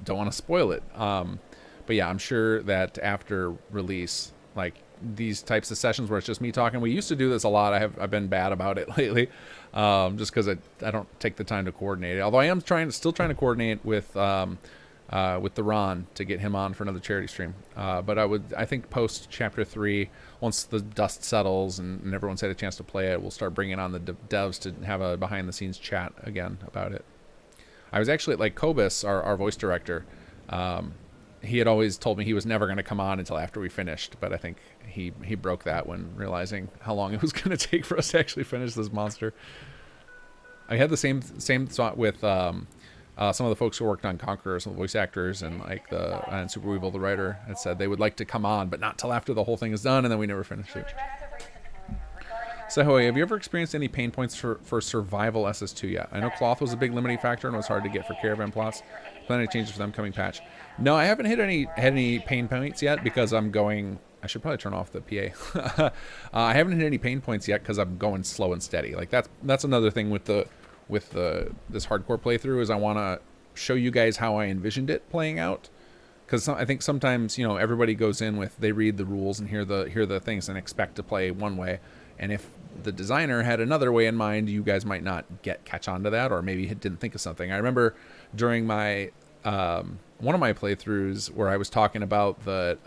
don't want to spoil it. But yeah, I'm sure that after release, these types of sessions where it's just me talking. We used to do this a lot. I've been bad about it lately, just because I don't take the time to coordinate it. Although I am still trying to coordinate with the Ron to get him on for another charity stream. But I think post Chapter 3, once the dust settles and everyone's had a chance to play it, we'll start bringing on the devs to have a behind the scenes chat again about it. I was actually Kobus, our voice director. He had always told me he was never going to come on until after we finished, but I think he broke that when realizing how long it was going to take for us to actually finish this monster. I had the same thought with some of the folks who worked on Conqueror, some voice actors, and and Super Weevil, the writer, had said they would like to come on, but not till after the whole thing is done, and then we never finished it. So, have you ever experienced any pain points for survival SS2 yet? I know cloth was a big limiting factor and was hard to get for caravan plots. Plenty of changes for them coming patch. No, I haven't had any pain points yet because I'm going. I should probably turn off the PA. I haven't hit any pain points yet because I'm going slow and steady. That's another thing with this hardcore playthrough is I want to show you guys how I envisioned it playing out. Because I think sometimes everybody goes in with they read the rules and hear the things and expect to play one way, and if the designer had another way in mind, you guys might not catch on to that, or maybe didn't think of something. I remember during my one of my playthroughs where I was talking about the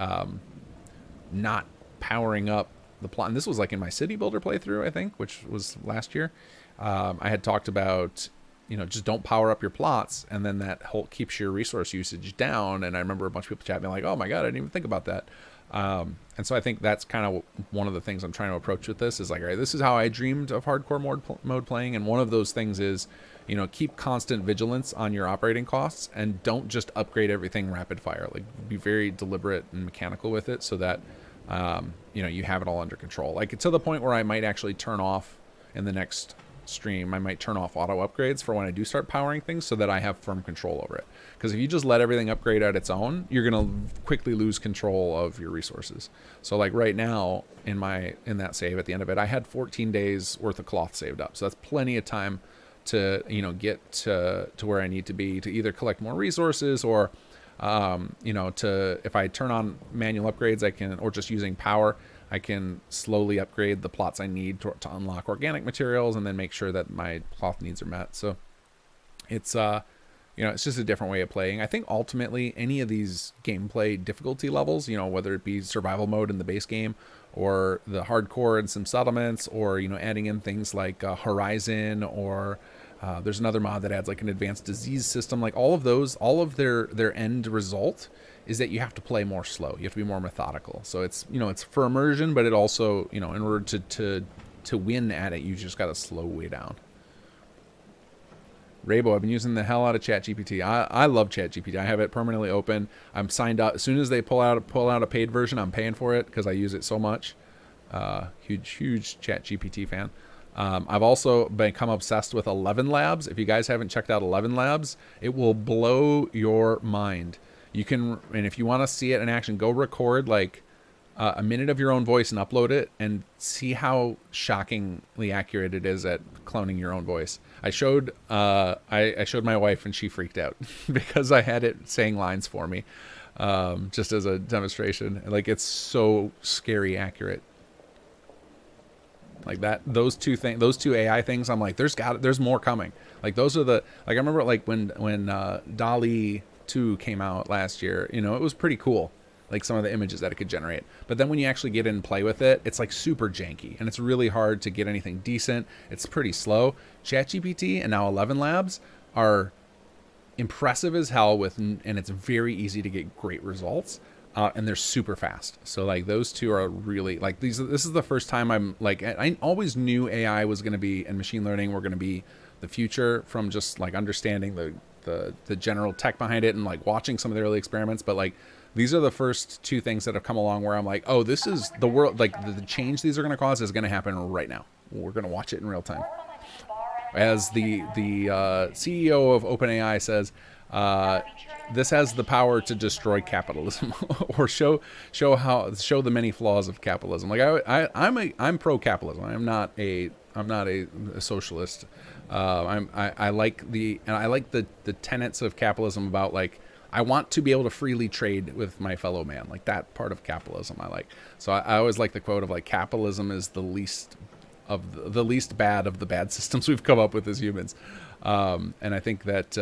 not powering up the plot, and this was in my city builder playthrough, I think, which was last year. I had talked about just don't power up your plots, and then that whole keeps your resource usage down. And I remember a bunch of people chatting like, oh my god, I didn't even think about that. And so I think that's kind of one of the things I'm trying to approach with this is all right, this is how I dreamed of hardcore mode playing. And one of those things is, keep constant vigilance on your operating costs and don't just upgrade everything rapid fire. Be very deliberate and mechanical with it so that you know, you have it all under control. Like to the point where I might actually turn off in the next stream, I might turn off auto upgrades for when I do start powering things so that I have firm control over it. Because if you just let everything upgrade at its own, you're going to quickly lose control of your resources. So like right now in that save at the end of it, I had 14 days worth of cloth saved up. So that's plenty of time to, you know, get to where I need to be to either collect more resources or, you know, if I turn on manual upgrades, I can, or just using power, I can slowly upgrade the plots I need to unlock organic materials and then make sure that my cloth needs are met. So it's, you know, it's just a different way of playing. I think ultimately any of these gameplay difficulty levels, you know, whether it be survival mode in the base game or the hardcore and some settlements, or, you know, adding in things like Horizon, or there's another mod that adds like an advanced disease system. Like all of those, all of their end result is that you have to play more slow. You have to be more methodical. So it's, you know, it's for immersion, but it also, you know, in order to win at it, you just got to slow way down. Raybo, I've been using the hell out of ChatGPT. I love ChatGPT. I have it permanently open. I'm signed up. As soon as they pull out a paid version, I'm paying for it because I use it so much. Huge ChatGPT fan. I've also become obsessed with 11 Labs. If you guys haven't checked out 11 Labs, it will blow your mind. You can, and if you want to see it in action, go record like a minute of your own voice and upload it and see how shockingly accurate it is at cloning your own voice. I showed I showed my wife and she freaked out because I had it saying lines for me, just as a demonstration. Like it's so scary accurate. Like that, those two AI things. I'm like, there's more coming. Like those are like I remember like when DALL-E 2 came out last year, you know, it was pretty cool, like some of the images that it could generate. But then when you actually get in and play with it, it's like super janky and it's really hard to get anything decent. It's pretty slow. ChatGPT and now 11 Labs are impressive as hell and it's very easy to get great results. And they're super fast. So like those two are really like this is the first time I'm like, I always knew AI was going to be, and machine learning were going to be the future from just like understanding the general tech behind it and like watching some of the early experiments. But like these are the first two things that have come along where I'm like, oh, this is the world, like the change these are going to cause is going to happen right now. We're going to watch it in real time. As the CEO of OpenAI says, this has the power to destroy capitalism or show the many flaws of capitalism. Like I'm pro capitalism. I'm not a socialist. I like the tenets of capitalism about like I want to be able to freely trade with my fellow man. Like that part of capitalism I like. So I always like the quote of like capitalism is the least bad of the bad systems we've come up with as humans. And I think that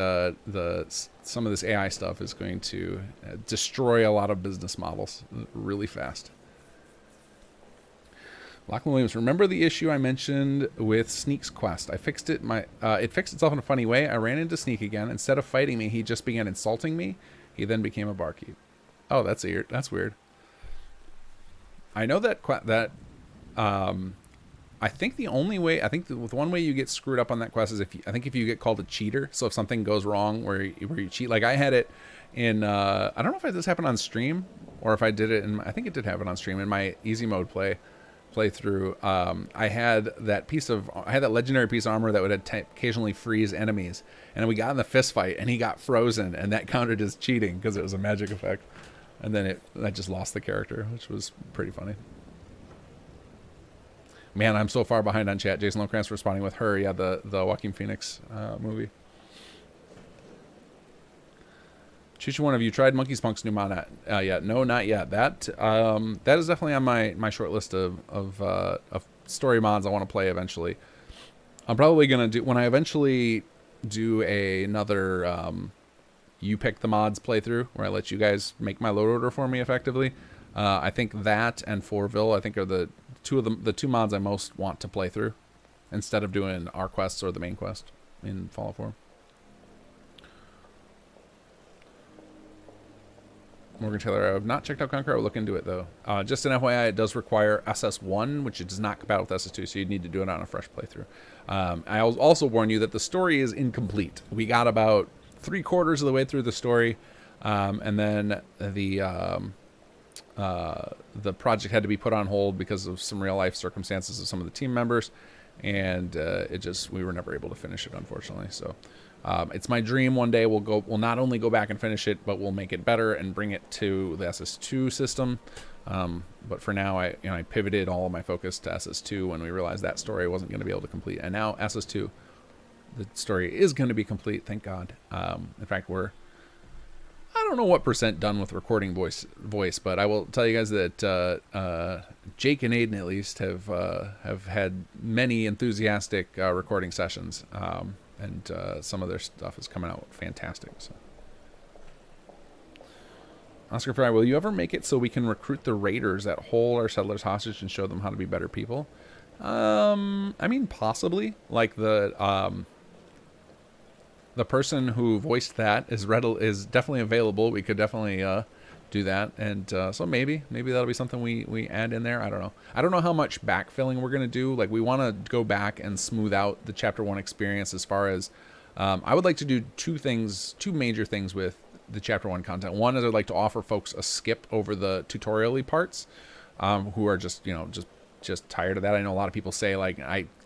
some of this AI stuff is going to destroy a lot of business models really fast. Lachlan Williams, remember the issue I mentioned with Sneak's quest? I fixed it. It fixed itself in a funny way. I ran into Sneak again. Instead of fighting me, he just began insulting me. He then became a barkeep. Oh, that's weird. That's weird. I know that I think the only way, the one way you get screwed up on that quest is if you get called a cheater. So if something goes wrong where you cheat, like I had it in, I don't know if this happened on stream or if I did it I think it did happen on stream in my easy mode playthrough. I had that legendary piece of armor that would occasionally freeze enemies, and we got in the fist fight and he got frozen, and that counted as cheating because it was a magic effect. And then I just lost the character, which was pretty funny. Man, I'm so far behind on chat. Jason Lockrantz responding with her. Yeah, the Joaquin Phoenix movie. Chicha, one of you tried Monkey Spunk's new mod yet? No, not yet. That is definitely on my short list of story mods I want to play eventually. I'm probably gonna do when I eventually do another you pick the mods playthrough where I let you guys make my load order for me effectively. I think that and Forville I think are the two mods I most want to play through instead of doing our quests or the main quest in Fallout 4. Morgan Taylor, I have not checked out Conquer. I will look into it though. Just an FYI, it does require SS1, which it does not compatible with SS2, so you'd need to do it on a fresh playthrough. I'll also warn you that the story is incomplete. We got about 3/4 of the way through the story, and then the project had to be put on hold because of some real life circumstances of some of the team members, and we were never able to finish it, unfortunately. So it's my dream one day we'll not only go back and finish it, but we'll make it better and bring it to the SS2 system. But for now, I pivoted all of my focus to SS2 when we realized that story wasn't going to be able to complete, and now SS2, the story is going to be complete, thank God. In fact, I don't know what % done with recording voice, but I will tell you guys that Jake and Aiden at least have had many enthusiastic recording sessions, and some of their stuff is coming out fantastic. So. Oscar Fry, will you ever make it so we can recruit the raiders that hold our settlers hostage and show them how to be better people? I mean, possibly. Like the person who voiced that is definitely available. We could definitely do that, and so maybe that'll be something we add in there. I don't know. I don't know how much backfilling we're gonna do. Like, we want to go back and smooth out the Chapter 1 experience as far as I would like to do two major things with the Chapter 1 content. One is I'd like to offer folks a skip over the tutorial-y parts, who are just tired of that. I know a lot of people say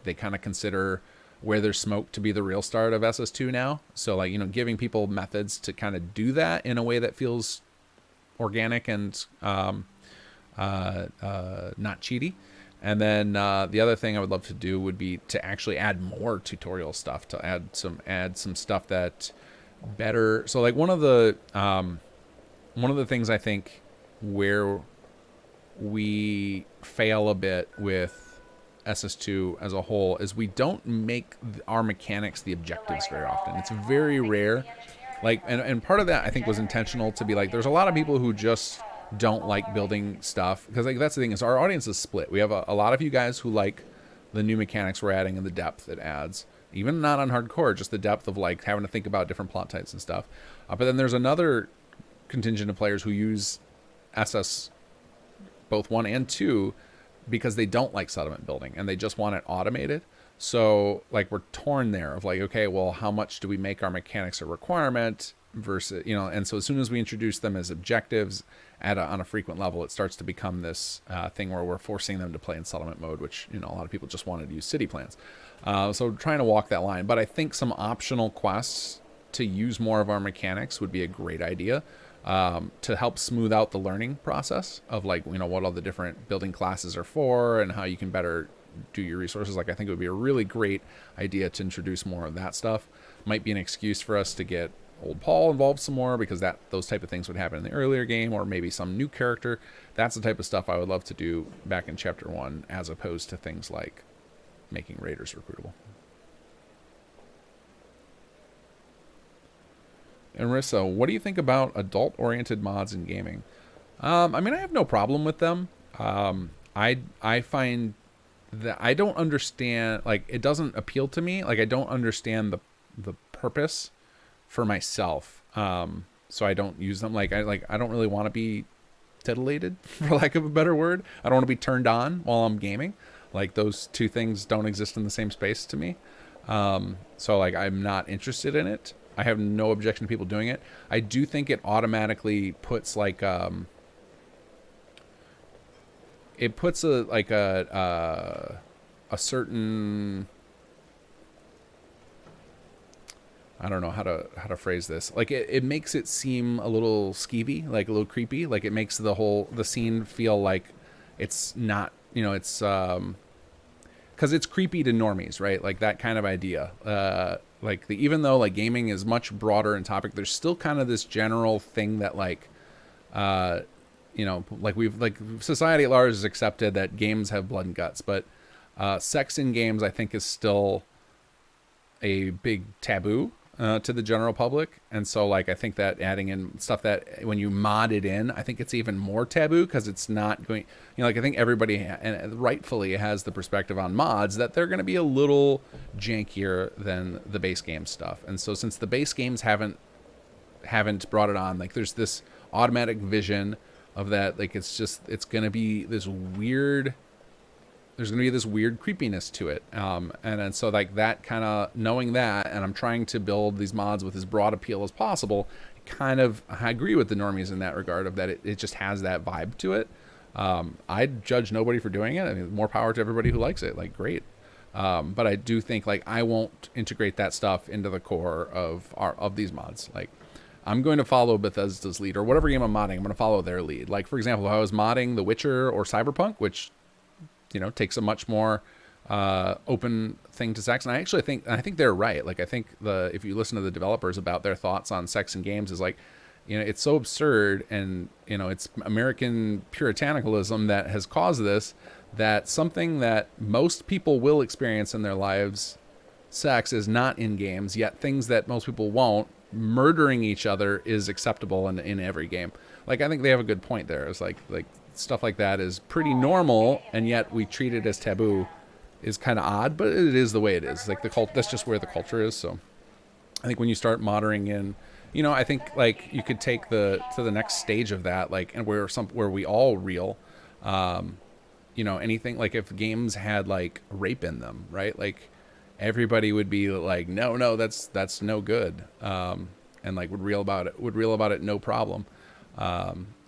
they kind of consider Where There's Smoke to be the real start of SS2 now. So giving people methods to kind of do that in a way that feels organic and not cheaty. And then the other thing I would love to do would be to actually add more tutorial stuff, to add some stuff that better. So one of the things I think where we fail a bit with SS2 as a whole is we don't make our mechanics the objectives very often. It's very rare. And part of that I think was intentional to be there's a lot of people who just don't like building stuff, because that's the thing, is our audience is split. We have a lot of you guys who like the new mechanics we're adding and the depth it adds, even not on hardcore, just the depth of having to think about different plot types and stuff. But then there's another contingent of players who use SS both 1 and 2 because they don't like settlement building and they just want it automated. So we're torn there of okay, well, how much do we make our mechanics a requirement versus, and so as soon as we introduce them as objectives on a frequent level, it starts to become this thing where we're forcing them to play in settlement mode, which, a lot of people just wanted to use city plans. So trying to walk that line. But I think some optional quests to use more of our mechanics would be a great idea, to help smooth out the learning process of what all the different building classes are for and how you can better do your resources. I think it would be a really great idea to introduce more of that stuff. Might be an excuse for us to get old Paul involved some more, because those type of things would happen in the earlier game, or maybe some new character. That's the type of stuff I would love to do back in Chapter 1, as opposed to things like making raiders recruitable. And Rissa, what do you think about adult-oriented mods in gaming? I mean, I have no problem with them. I find that I don't understand, it doesn't appeal to me. I don't understand the purpose for myself. So I don't use them. I don't really want to be titillated, for lack of a better word. I don't want to be turned on while I'm gaming. Those two things don't exist in the same space to me. So I'm not interested in it. I have no objection to people doing it. I do think it automatically puts it puts a certain, I don't know how to phrase this. It makes it seem a little skeevy, a little creepy. It makes the scene feel like it's not, it's because it's creepy to normies, right? That kind of idea. Even though gaming is much broader in topic, there's still kind of this general thing that society at large has accepted that games have blood and guts, but sex in games, I think, is still a big taboo to the general public. And so I think that adding in stuff that when you mod it in, I think it's even more taboo, because it's not going, I think everybody and rightfully has the perspective on mods that they're going to be a little jankier than the base game stuff. And so since the base games haven't brought it on, there's this automatic vision of that, it's going to be this weird, there's going to be this weird creepiness to it. And so that kind of knowing that, and I'm trying to build these mods with as broad appeal as possible, it I agree with the normies in that regard of that it just has that vibe to it. I judge nobody for doing it. I mean, more power to everybody who likes it. Like, great. But I do think like I won't integrate that stuff into the core of these mods. Like, I'm going to follow Bethesda's lead, or whatever game I'm modding, I'm going to follow their lead. Like, for example, if I was modding The Witcher or Cyberpunk, which, you know, takes a much more open thing to sex. And I actually think they're right. Like, I think if you listen to the developers about their thoughts on sex in games is like, you know, it's so absurd, and, you know, it's American puritanicalism that has caused this, that something that most people will experience in their lives, sex, is not in games, yet things that most people won't, murdering each other, is acceptable in every game. Like, I think they have a good point there. It's like stuff like that is pretty normal, and yet we treat it as taboo is kind of odd, but it is the way it is. Like, that's just where the culture is. So I think when you start modding in, you know, I think like you could take to the next stage of that, like, and where we all reel, you know, anything like if games had like rape in them, right? Like, everybody would be like, no, that's no good. And like would reel about it, no problem.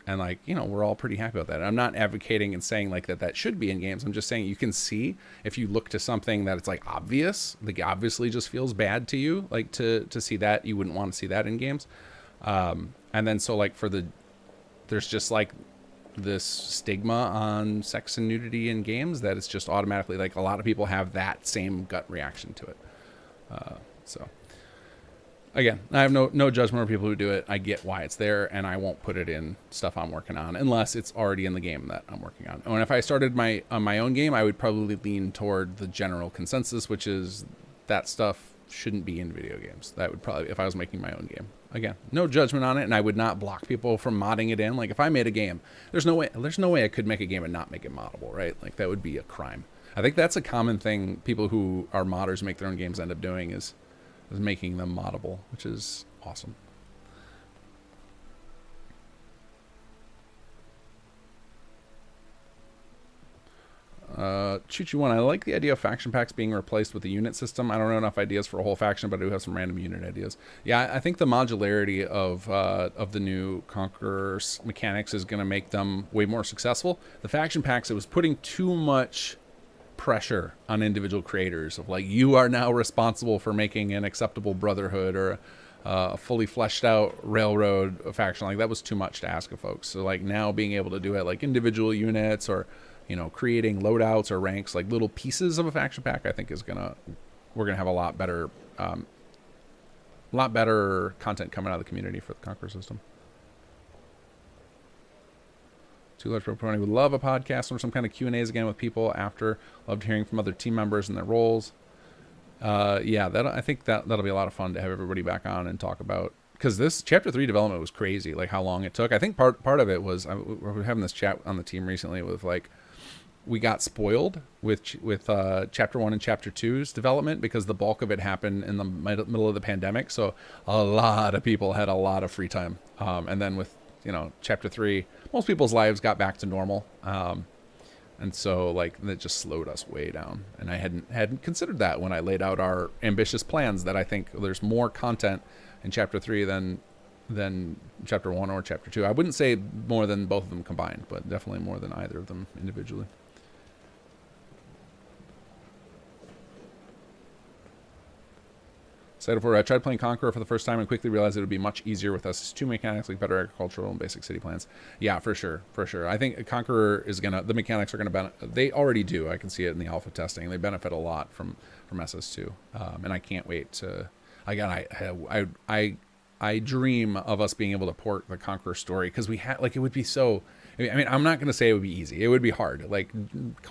And like, you know, we're all pretty happy about that. I'm not advocating and saying like that should be in games. I'm just saying you can see if you look to something that it's like obvious, like obviously just feels bad to you, like to see that, you wouldn't want to see that in games. And then so like there's just like this stigma on sex and nudity in games that it's just automatically like a lot of people have that same gut reaction to it. So again, I have no judgment of people who do it. I get why it's there, and I won't put it in stuff I'm working on unless it's already in the game that I'm working on. And if I started my own game, I would probably lean toward the general consensus, which is that stuff shouldn't be in video games. That would probably, if I was making my own game. Again, no judgment on it, and I would not block people from modding it in. Like, if I made a game, there's no way I could make a game and not make it moddable, right? Like, that would be a crime. I think that's a common thing people who are modders make their own games end up doing is making them moddable, which is awesome. Choo-Choo1, I like the idea of faction packs being replaced with the unit system. I don't know enough ideas for a whole faction, but I do have some random unit ideas. Yeah, I think the modularity of the new Conqueror's mechanics is going to make them way more successful. The faction packs, it was putting too much pressure on individual creators of like, you are now responsible for making an acceptable brotherhood or a fully fleshed out railroad faction. Like, that was too much to ask of folks. So like now being able to do it like individual units, or, you know, creating loadouts or ranks, like little pieces of a faction pack, I think we're gonna have a lot better content coming out of the community for the Conqueror system. Too Large Proponent would love a podcast or some kind of Q&As again with people after. Loved hearing from other team members and their roles. Yeah, I think that'll be a lot of fun to have everybody back on and talk about, because this chapter 3 development was crazy, like how long it took. I think part of it was we were having this chat on the team recently with like, we got spoiled with chapter 1 and chapter 2's development because the bulk of it happened in the middle of the pandemic. So a lot of people had a lot of free time. And then with, you know, chapter 3, most people's lives got back to normal. And so like that just slowed us way down. And I hadn't considered that when I laid out our ambitious plans, that I think there's more content in chapter 3 than chapter 1 or chapter 2. I wouldn't say more than both of them combined, but definitely more than either of them individually. Cited for, I tried playing Conqueror for the first time and quickly realized it would be much easier with SS2 mechanics, like better agricultural and basic city plans. Yeah, for sure. I think Conqueror is the mechanics are gonna benefit. They already do. I can see it in the alpha testing. They benefit a lot from SS2, and I can't wait to. Again, I dream of us being able to port the Conqueror story, because we had it would be so. I mean, I'm not gonna say it would be easy. It would be hard. Like,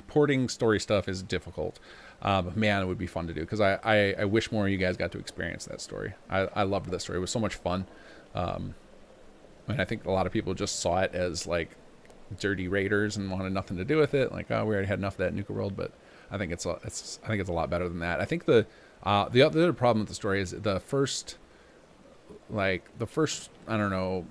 porting story stuff is difficult. But man, it would be fun to do, because I wish more of you guys got to experience that story. I loved that story. It was so much fun. And I think a lot of people just saw it as like dirty raiders and wanted nothing to do with it. Like, oh, we already had enough of that in Nuka World. But I think it's a lot better than that. I think the other problem with the story is the first I don't know,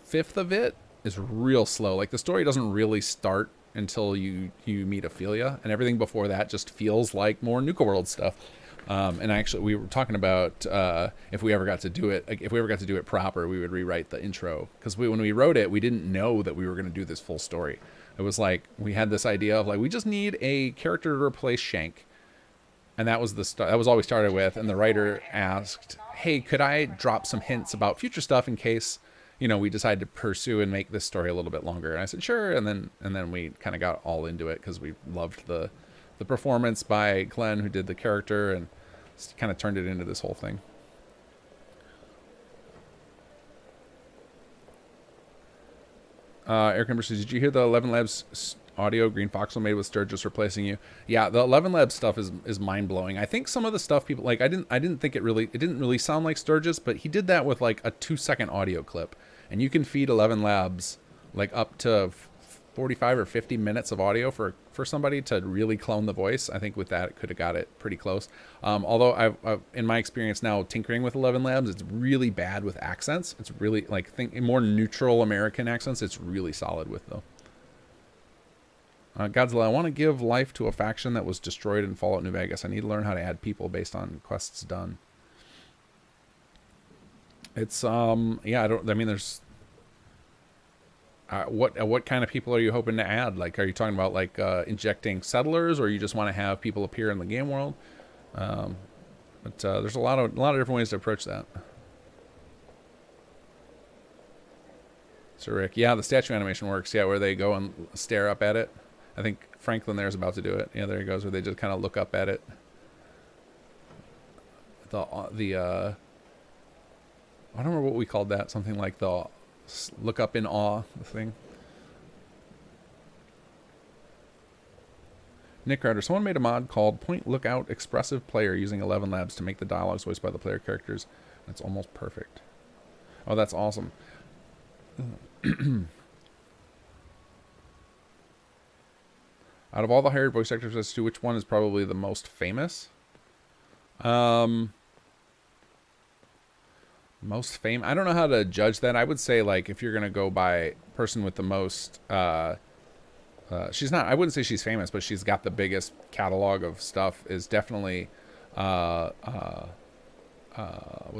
fifth of it is real slow. Like, the story doesn't really start until you meet Ophelia, and everything before that just feels like more Nuka World stuff. And actually, we were talking about if we ever got to do it, like, if we ever got to do it proper, we would rewrite the intro. Because when we wrote it, we didn't know that we were going to do this full story. It was like we had this idea of like we just need a character to replace Shank, and that was that was all we started with. And the writer asked, "Hey, could I drop some hints about future stuff in case, you know, we decide to pursue and make this story a little bit longer?" And I said, "Sure." And then we kind of got all into it because we loved the performance by Glenn, who did the character, and kind of turned it into this whole thing. Eric Ember says, did you hear the 11 Labs audio Green Foxel made with Sturgis replacing you? Yeah, the 11 Labs stuff is mind-blowing. I think some of the stuff people like, I didn't think it didn't really sound like Sturgis, but he did that with like a 2-second audio clip, and you can feed 11 Labs like up to 45 or 50 minutes of audio for somebody to really clone the voice. I think with that, it could have got it pretty close. Although I've in my experience now tinkering with 11 Labs, it's really bad with accents. It's really like more neutral American accents. It's really solid with though. Godzilla, I want to give life to a faction that was destroyed in Fallout New Vegas. I need to learn how to add people based on quests done. It's yeah, I mean there's what kind of people are you hoping to add? Like, are you talking about like injecting settlers, or you just want to have people appear in the game world? But there's a lot of different ways to approach that. So Rick, yeah, the statue animation works. Yeah, where they go and stare up at it. I think Franklin there's about to do it. Yeah, there he goes, where they just kind of look up at it. I don't remember what we called that. Something like the look up in awe, the thing. Nick Carter, someone made a mod called Point Lookout Expressive Player using 11 Labs to make the dialogues voiced by the player characters. It's almost perfect. Oh, that's awesome. Out of all the hired voice actors as to which one is probably the most famous? Most famous? I don't know how to judge that. I would say, like, if you're going to go by person with the most... she's not... I wouldn't say she's famous, but she's got the biggest catalog of stuff, is definitely... what's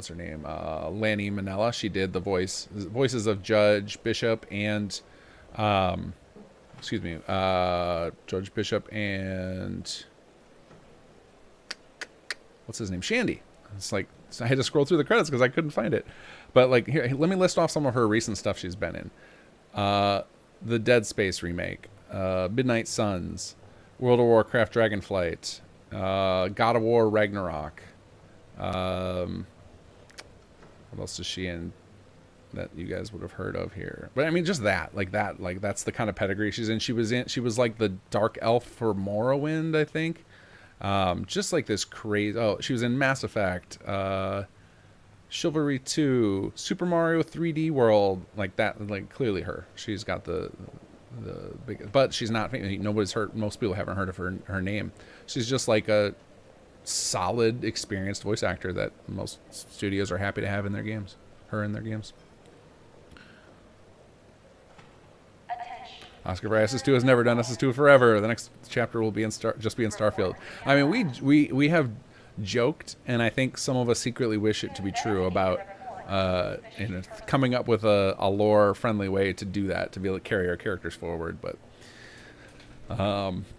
her name? Lanny Minella. She did the voices of Judge Bishop and... excuse me. Judge Bishop and... what's his name? Shandy. It's like... So I had to scroll through the credits because I couldn't find it. But like, here, let me list off some of her recent stuff she's been in. The Dead Space remake, Midnight Suns, World of Warcraft Dragonflight, God of War Ragnarok. What else is she in that you guys would have heard of here? But I mean, just that's the kind of pedigree she's in. She was like the dark elf for Morrowind, I think. Just like this crazy... Oh, she was in Mass Effect, Chivalry 2, Super Mario 3D World, like that. Like, clearly her. She's got the big... But she's not... Nobody's heard... Most people haven't heard of her name. She's just like a solid, experienced voice actor that most studios are happy to have in their games. Her in their games. Oscar for SS2 has never done SS2 forever. The next chapter will be in just be in Starfield. I mean, we have joked, and I think some of us secretly wish it to be true about coming up with a lore-friendly way to do that, to be able to carry our characters forward. But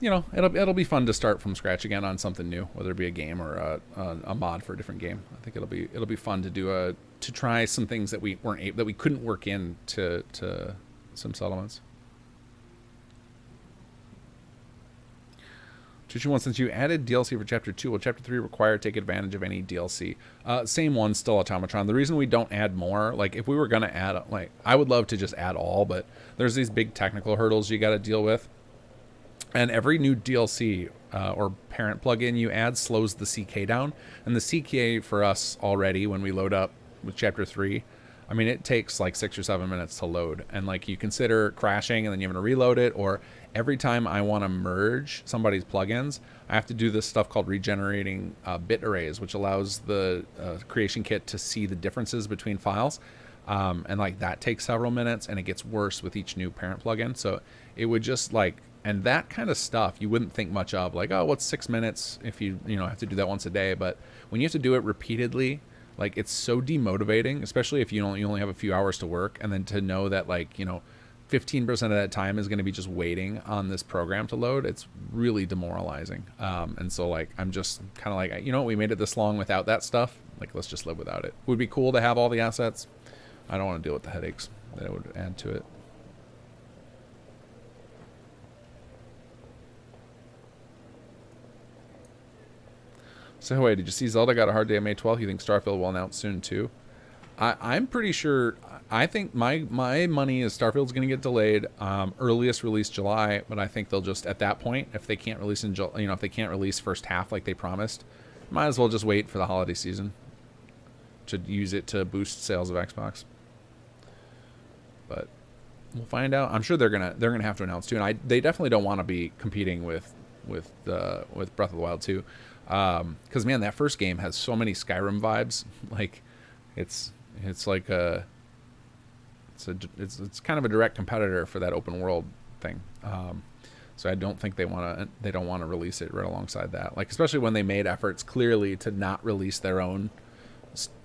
you know, it'll be fun to start from scratch again on something new, whether it be a game or a mod for a different game. I think it'll be fun to do to try some things that we couldn't work into some settlements. Chuchu, since you added DLC for Chapter 2, will Chapter 3 require take advantage of any DLC? Same one, still Automatron. The reason we don't add more, like, if we were going to add, like, I would love to just add all, but there's these big technical hurdles you got to deal with. And every new DLC or parent plugin you add slows the CK down. And the CK for us already, when we load up with Chapter 3, I mean, it takes like 6 or 7 minutes to load. And, like, you consider crashing and then you have to reload it, or every time I want to merge somebody's plugins, I have to do this stuff called regenerating bit arrays, which allows the creation kit to see the differences between files. And like that takes several minutes, and it gets worse with each new parent plugin. So it would just like And that kind of stuff you wouldn't think much of, like, oh, what's 6 minutes if you have to do that once a day. But when you have to do it repeatedly, like, it's so demotivating, especially if you only have a few hours to work, and then to know that, like, 15% of that time is going to be just waiting on this program to load. It's really demoralizing. And so, like, I'm just kind of like, we made it this long without that stuff. Like, let's just live without it. It would be cool to have all the assets. I don't want to deal with the headaches that it would add to it. So, wait, did you see Zelda got a hard day on May 12th? You think Starfield will announce soon, too? I'm pretty sure. I think my money is Starfield's going to get delayed. Earliest release July, but I think they'll just, at that point, if they can't release in if they can't release first half like they promised, might as well just wait for the holiday season to use it to boost sales of Xbox. But we'll find out. I'm sure they're gonna have to announce too, and they definitely don't want to be competing with Breath of the Wild 2, because man, that first game has so many Skyrim vibes. Like, it's like it's kind of a direct competitor for that open world thing. So I don't think they don't want to release it right alongside that. Like, especially when they made efforts clearly to not release their own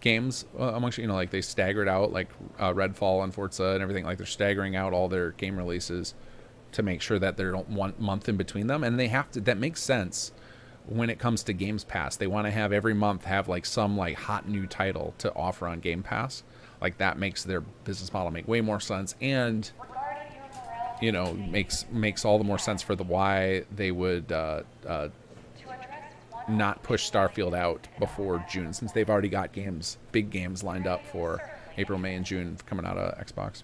games amongst, like, they staggered out, like, Redfall and Forza and everything. Like, they're staggering out all their game releases to make sure that there don't 1 month in between them, and they have to. That makes sense when it comes to Games Pass. They want to have every month have, like, some, like, hot new title to offer on Game Pass. Like, that makes their business model make way more sense, and makes all the more sense for why they would not push Starfield out before June, since they've already got big games lined up for April, May, and June coming out of Xbox.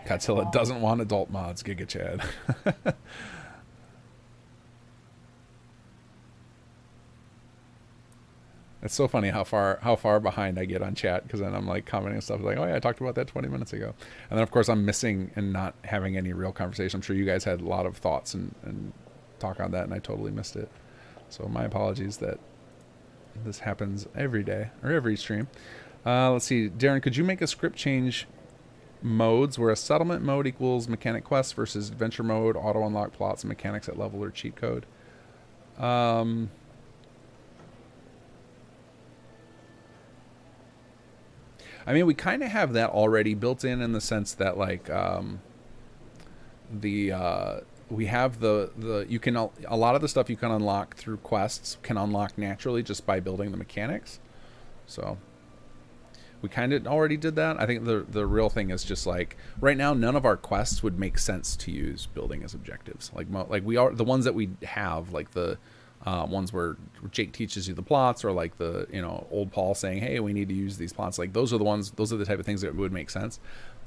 Godzilla doesn't want adult mods, Giga Chad. It's so funny how far behind I get on chat, because then I'm like commenting and stuff like, oh yeah, I talked about that 20 minutes ago. And then of course I'm missing and not having any real conversation. I'm sure you guys had a lot of thoughts and talk on that, and I totally missed it. So my apologies that this happens every day or every stream. Let's see, Darren, could you make a script change modes where a settlement mode equals mechanic quests versus adventure mode, auto unlock plots and mechanics at level or cheat code? I mean, we kind of have that already built in the sense that, like, we have a lot of the stuff you can unlock through quests can unlock naturally just by building the mechanics. So we kind of already did that. I think the real thing is just, like, right now none of our quests would make sense to use building as objectives. Like we are the ones that we have, like the ones where Jake teaches you the plots, or like the old Paul saying, hey, we need to use these plots. Like, those are the type of things that would make sense.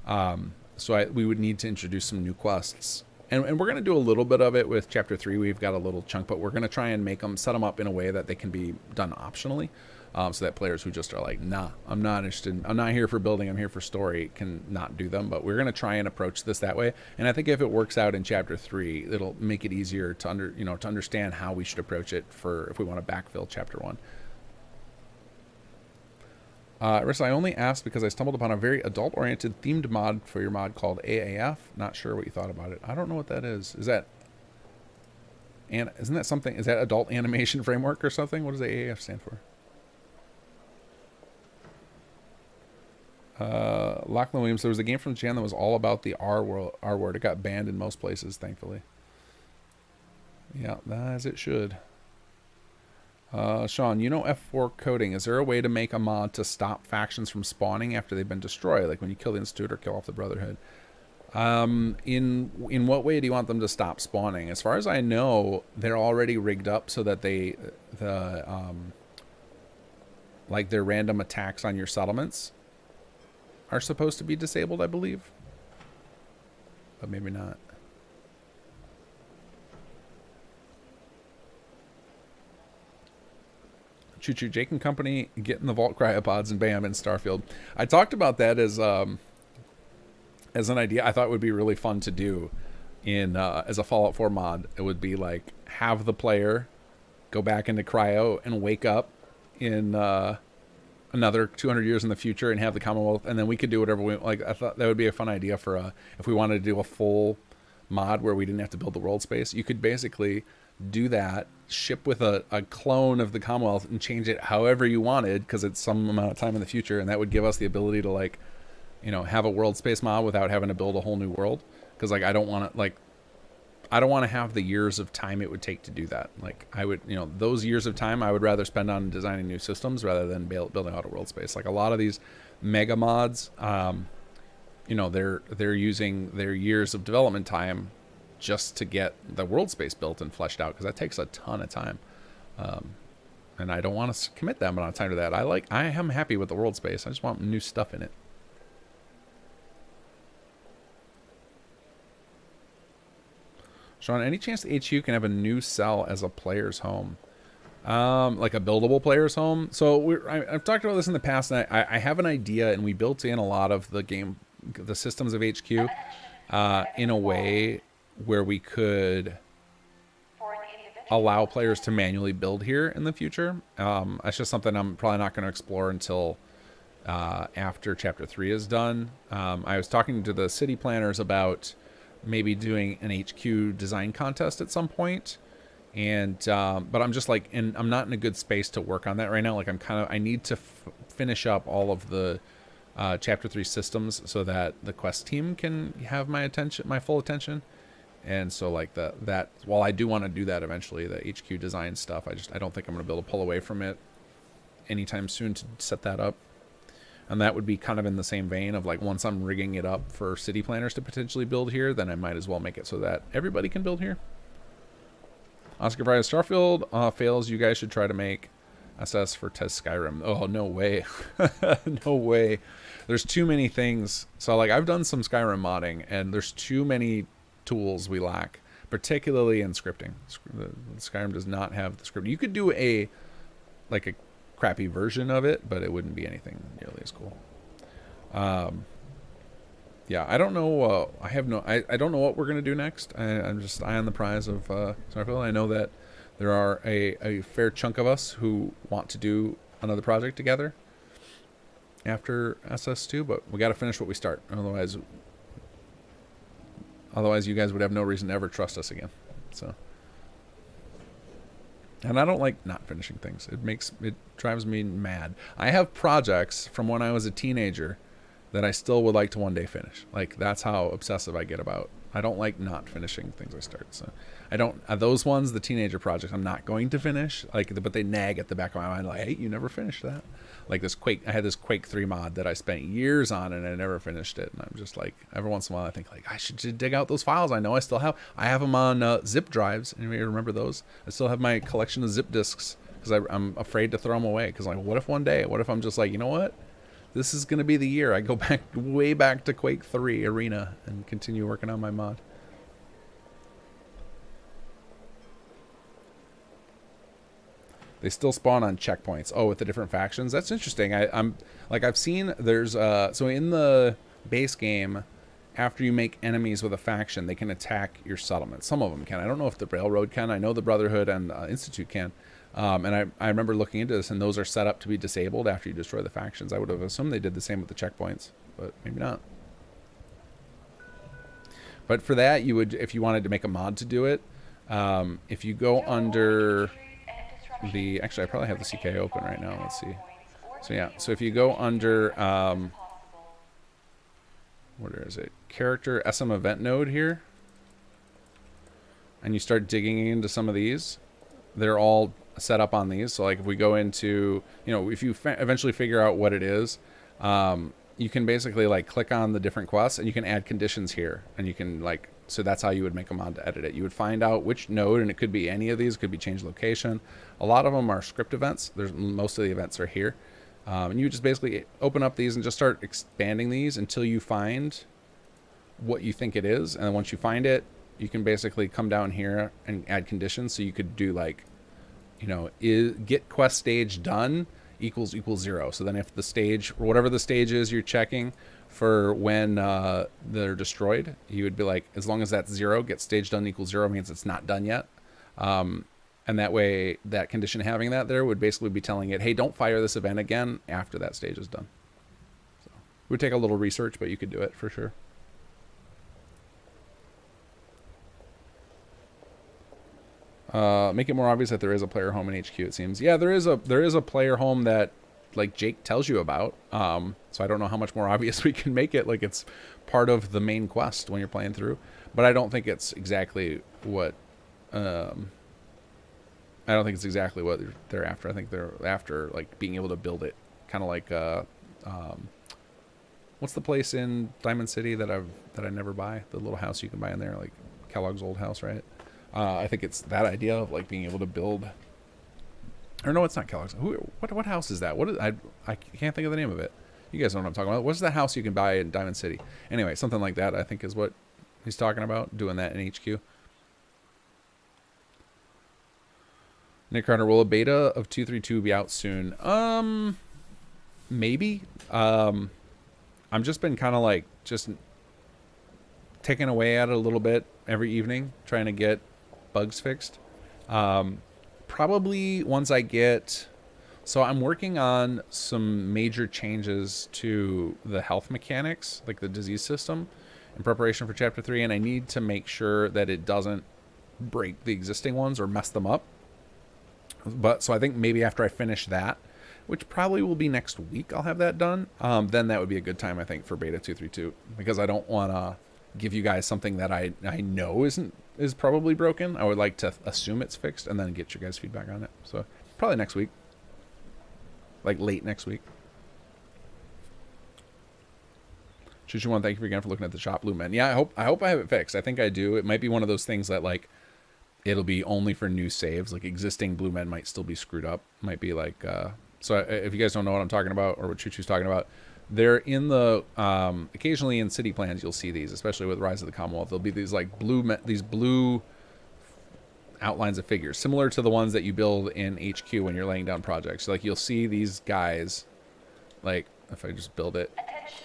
So we would need to introduce some new quests, and we're going to do a little bit of it with chapter 3. We've got a little chunk, but we're going to try and set them up in a way that they can be done optionally, so that players who just are like, nah, I'm not interested, I'm not here for building, I'm here for story, can not do them. But we're going to try and approach this that way, and I think if it works out in chapter 3, it'll make it easier to understand how we should approach it for if we want to backfill chapter 1. Rissa, I only asked because I stumbled upon a very adult-oriented themed mod for your mod called AAF. Not sure what you thought about it. I don't know what that is. Isn't that something? Is that Adult Animation Framework or something? What does AAF stand for? Lachlan Williams, there was a game from Japan that was all about the R word. It got banned in most places, thankfully. Yeah, as it should. Sean, F4 coding. Is there a way to make a mod to stop factions from spawning after they've been destroyed, like when you kill the Institute or kill off the Brotherhood? In what way do you want them to stop spawning? As far as I know, they're already rigged up so that like their random attacks on your settlements are supposed to be disabled, I believe. But maybe not. Choo Choo, Jake and Company getting the Vault Cryopods and bam, in Starfield. I talked about that as an idea I thought would be really fun to do in as a Fallout 4 mod. It would be like, have the player go back into cryo and wake up in another 200 years in the future and have the Commonwealth, and then we could do whatever we like. I thought that would be a fun idea for if we wanted to do a full mod where we didn't have to build the world space. You could basically do that, ship with a clone of the Commonwealth and change it however you wanted, because it's some amount of time in the future, and that would give us the ability to like, you know, have a world space mod without having to build a whole new world. Because like I don't want to have the years of time it would take to do that. Like I would, you know, those years of time I would rather spend on designing new systems rather than building out a world space. Like a lot of these mega mods, you know, they're using their years of development time just to get the world space built and fleshed out, because that takes a ton of time. And I don't want to commit that amount of time to that. I am happy with the world space. I just want new stuff in it. Sean, any chance the HQ can have a new cell as a player's home? Like a buildable player's home? So I've talked about this in the past, and I have an idea, and we built in a lot of the systems of HQ in a way where we could allow players to manually build here in the future. That's just something I'm probably not going to explore until after Chapter 3 is done. I was talking to the city planners about maybe doing an HQ design contest at some point, and but I'm just like, and I'm not in a good space to work on that right now. Like I need to finish up all of the Chapter 3 systems so that the quest team can have my full attention. And so like that while I do want to do that eventually, the HQ design stuff, I don't think I'm going to be able to pull away from it anytime soon to set that up. And that would be kind of in the same vein of like, once I'm rigging it up for city planners to potentially build here, then I might as well make it so that everybody can build here. Oscar Fries, Starfield fails. You guys should try to make SS for test Skyrim. Oh, no way. No way. There's too many things. So like I've done some Skyrim modding, and there's too many tools we lack, particularly in scripting. Skyrim does not have the script. You could do a crappy version of it, but it wouldn't be anything nearly as cool. Yeah, I don't know. I don't know what we're gonna do next. I'm just eye on the prize of Starfield. I know that there are a fair chunk of us who want to do another project together after SS2, but we got to finish what we start. Otherwise, you guys would have no reason to ever trust us again. So. And I don't like not finishing things. It drives me mad. I have projects from when I was a teenager that I still would like to one day finish. Like, that's how obsessive I get about. I don't like not finishing things I start. So I don't, those ones, the teenager projects, I'm not going to finish. Like, but they nag at the back of my mind, like, hey, you never finished that. Like this I had this Quake 3 mod that I spent years on, and I never finished it. And I'm just like, every once in a while I think like, I should dig out those files. I know I still have. I have them on zip drives. Anybody remember those? I still have my collection of zip disks because I'm afraid to throw them away. Because like, what if I'm just like, you know what? This is going to be the year I go back, way back to Quake 3 Arena and continue working on my mod. They still spawn on checkpoints. Oh, with the different factions? That's interesting. I've seen there's, so in the base game, after you make enemies with a faction, they can attack your settlement. Some of them can. I don't know if the Railroad can. I know the Brotherhood and Institute can. And I remember looking into this, and those are set up to be disabled after you destroy the factions. I would have assumed they did the same with the checkpoints, but maybe not. But for that, you would, if you wanted to make a mod to do it, if you go under the, actually I probably have the CK open right now. Let's see. So yeah, so if you go under, where is it? Character SM event node here, and you start digging into some of these, they're all set up on these. So like if we go into, you know, if you eventually figure out what it is, you can basically like click on the different quests, and you can add conditions here, and you can like, so that's how you would make a mod to edit it. You would find out which node, and it could be any of these, it could be change location. A lot of them are script events. Most of the events are here. And you just basically open up these and just start expanding these until you find what you think it is. And then once you find it, you can basically come down here and add conditions. So you could do like, you know, get quest stage done equals 0. So then if the stage, or whatever the stage is you're checking for when they're destroyed, you would be like, as long as that's 0, get stage done equals 0 means it's not done yet. And that way, that condition having that there would basically be telling it, hey, don't fire this event again after that stage is done. So it would take a little research, but you could do it for sure. Make it more obvious that there is a player home in HQ, it seems. Yeah, there is a player home that, like, Jake tells you about. So I don't know how much more obvious we can make it. Like, it's part of the main quest when you're playing through. But I don't think it's exactly what... I don't think it's exactly what they're after. I think they're after, like, being able to build it. Kind of like, what's the place in Diamond City that I never buy? The little house you can buy in there, like Kellogg's old house, right? I think it's that idea of, like, being able to build. Or no, it's not Kellogg's. What house is that? I can't think of the name of it. You guys know what I'm talking about. What's that house you can buy in Diamond City? Anyway, something like that, I think, is what he's talking about. Doing that in HQ. Nick Carter, will a beta of 232 be out soon? Maybe. I'm just been kind of like just taking away at it a little bit every evening, trying to get bugs fixed. Probably once I get... So I'm working on some major changes to the health mechanics, like the disease system, in preparation for Chapter 3, and I need to make sure that it doesn't break the existing ones or mess them up. But so I think maybe after I finish that, which probably will be next week, I'll have that done. Then that would be a good time, I think, for beta 232, because I don't want to give you guys something that I know is probably broken. I would like to assume it's fixed and then get your guys' feedback on it. So probably next week, like late next week. Chuchu1, thank you again for looking at the shop, Blue Men. Yeah, I hope I have it fixed. I think I do. It might be one of those things that, like, it'll be only for new saves. Like, existing Blue Men might still be screwed up. Might be like, so if you guys don't know what I'm talking about or what Chuchu's talking about, they're in the, occasionally in city plans, you'll see these, especially with Rise of the Commonwealth. There'll be these, like, these blue outlines of figures, similar to the ones that you build in HQ when you're laying down projects. So, like, you'll see these guys, like, if I just build it,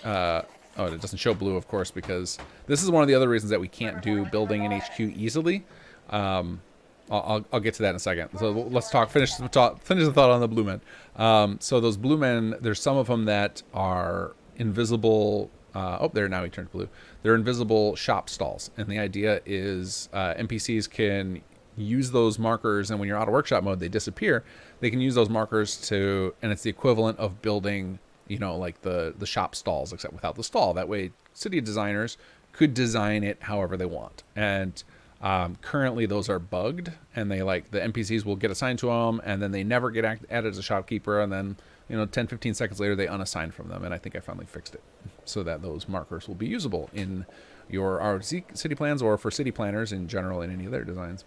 oh, it doesn't show blue, of course, because this is one of the other reasons that we can't do building in HQ easily. I'll get to that in a second. So let's finish the thought on the Blue Men. So those Blue Men, there's some of them that are invisible. Oh, there, now he turned blue. They're invisible shop stalls. And the idea is NPCs can use those markers, and when you're out of workshop mode, they disappear. They can use those markers to, and it's the equivalent of building, you know, like the shop stalls, except without the stall. That way, city designers could design it however they want. And currently those are bugged, and they, like, the NPCs will get assigned to them, and then they never get added as a shopkeeper, and then, you know, 10-15 seconds later they unassign from them. And I think I finally fixed it so that those markers will be usable in your RC city plans, or for city planners in general in any of their designs,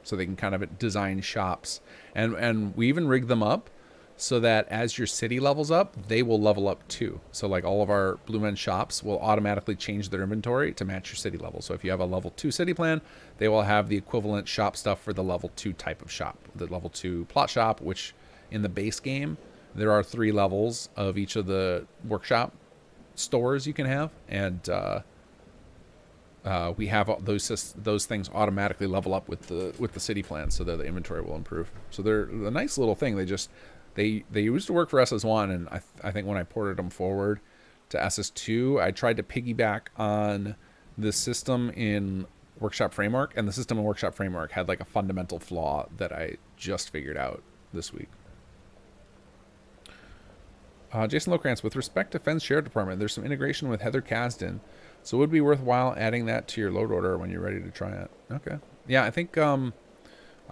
so they can kind of design shops. And we even rig them up so that as your city levels up, they will level up too. So, like, all of our Blue Men shops will automatically change their inventory to match your city level. So if you have a level 2 city plan, they will have the equivalent shop stuff for the level 2 type of shop. The level 2 plot shop, which in the base game, there are 3 levels of each of the workshop stores you can have. And we have those things automatically level up with the city plan, so that the inventory will improve. So they're a nice little thing. They used to work for SS1, and I think when I ported them forward to SS2, I tried to piggyback on the system in Workshop Framework, and the system in Workshop Framework had, like, a fundamental flaw that I just figured out this week. Jason Locrance, with respect to Fenn's Sheriff Department, there's some integration with Heather Kasdan, so it would be worthwhile adding that to your load order when you're ready to try it. Okay. Yeah, I think some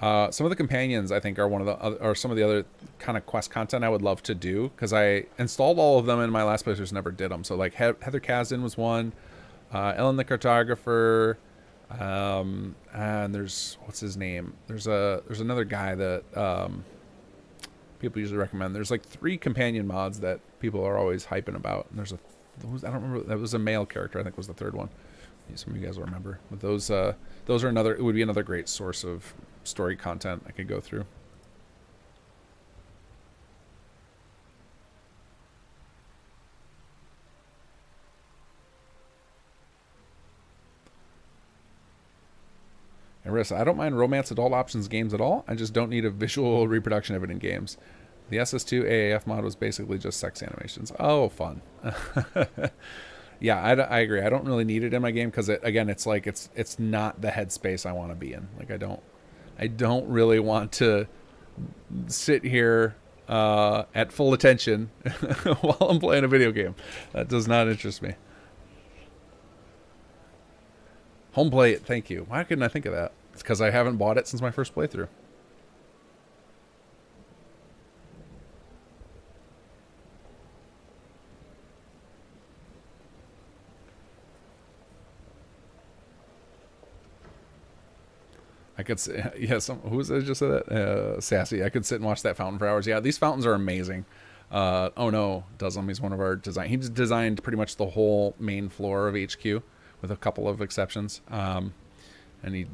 of the companions, I think, are some of the other kind of quest content I would love to do, because I installed all of them in my last playthroughs, never did them. So, like, Heather Kasdan was one, Ellen the Cartographer, and there's, what's his name? There's another guy that people usually recommend. There's, like, 3 companion mods that people are always hyping about. And I don't remember, that was a male character, I think was the 3rd one. Some of you guys will remember. But those are it would be another great source of story content I could go through. I Arissa, I don't mind romance adult options games at all. I just don't need a visual reproduction of it in games. The SS2 AAF mod was basically just sex animations. Oh, fun. Yeah, I agree. I don't really need it in my game because, again, it's like it's not the headspace I want to be in. Like, I don't really want to sit here at full attention while I'm playing a video game. That does not interest me. Home plate, thank you. Why couldn't I think of that? It's because I haven't bought it since my first playthrough. I could say, yeah, who was it just said that? Sassy. I could sit and watch that fountain for hours. Yeah, these fountains are amazing. Oh no, does them. He's one of our design. He's designed pretty much the whole main floor of HQ, with a couple of exceptions. And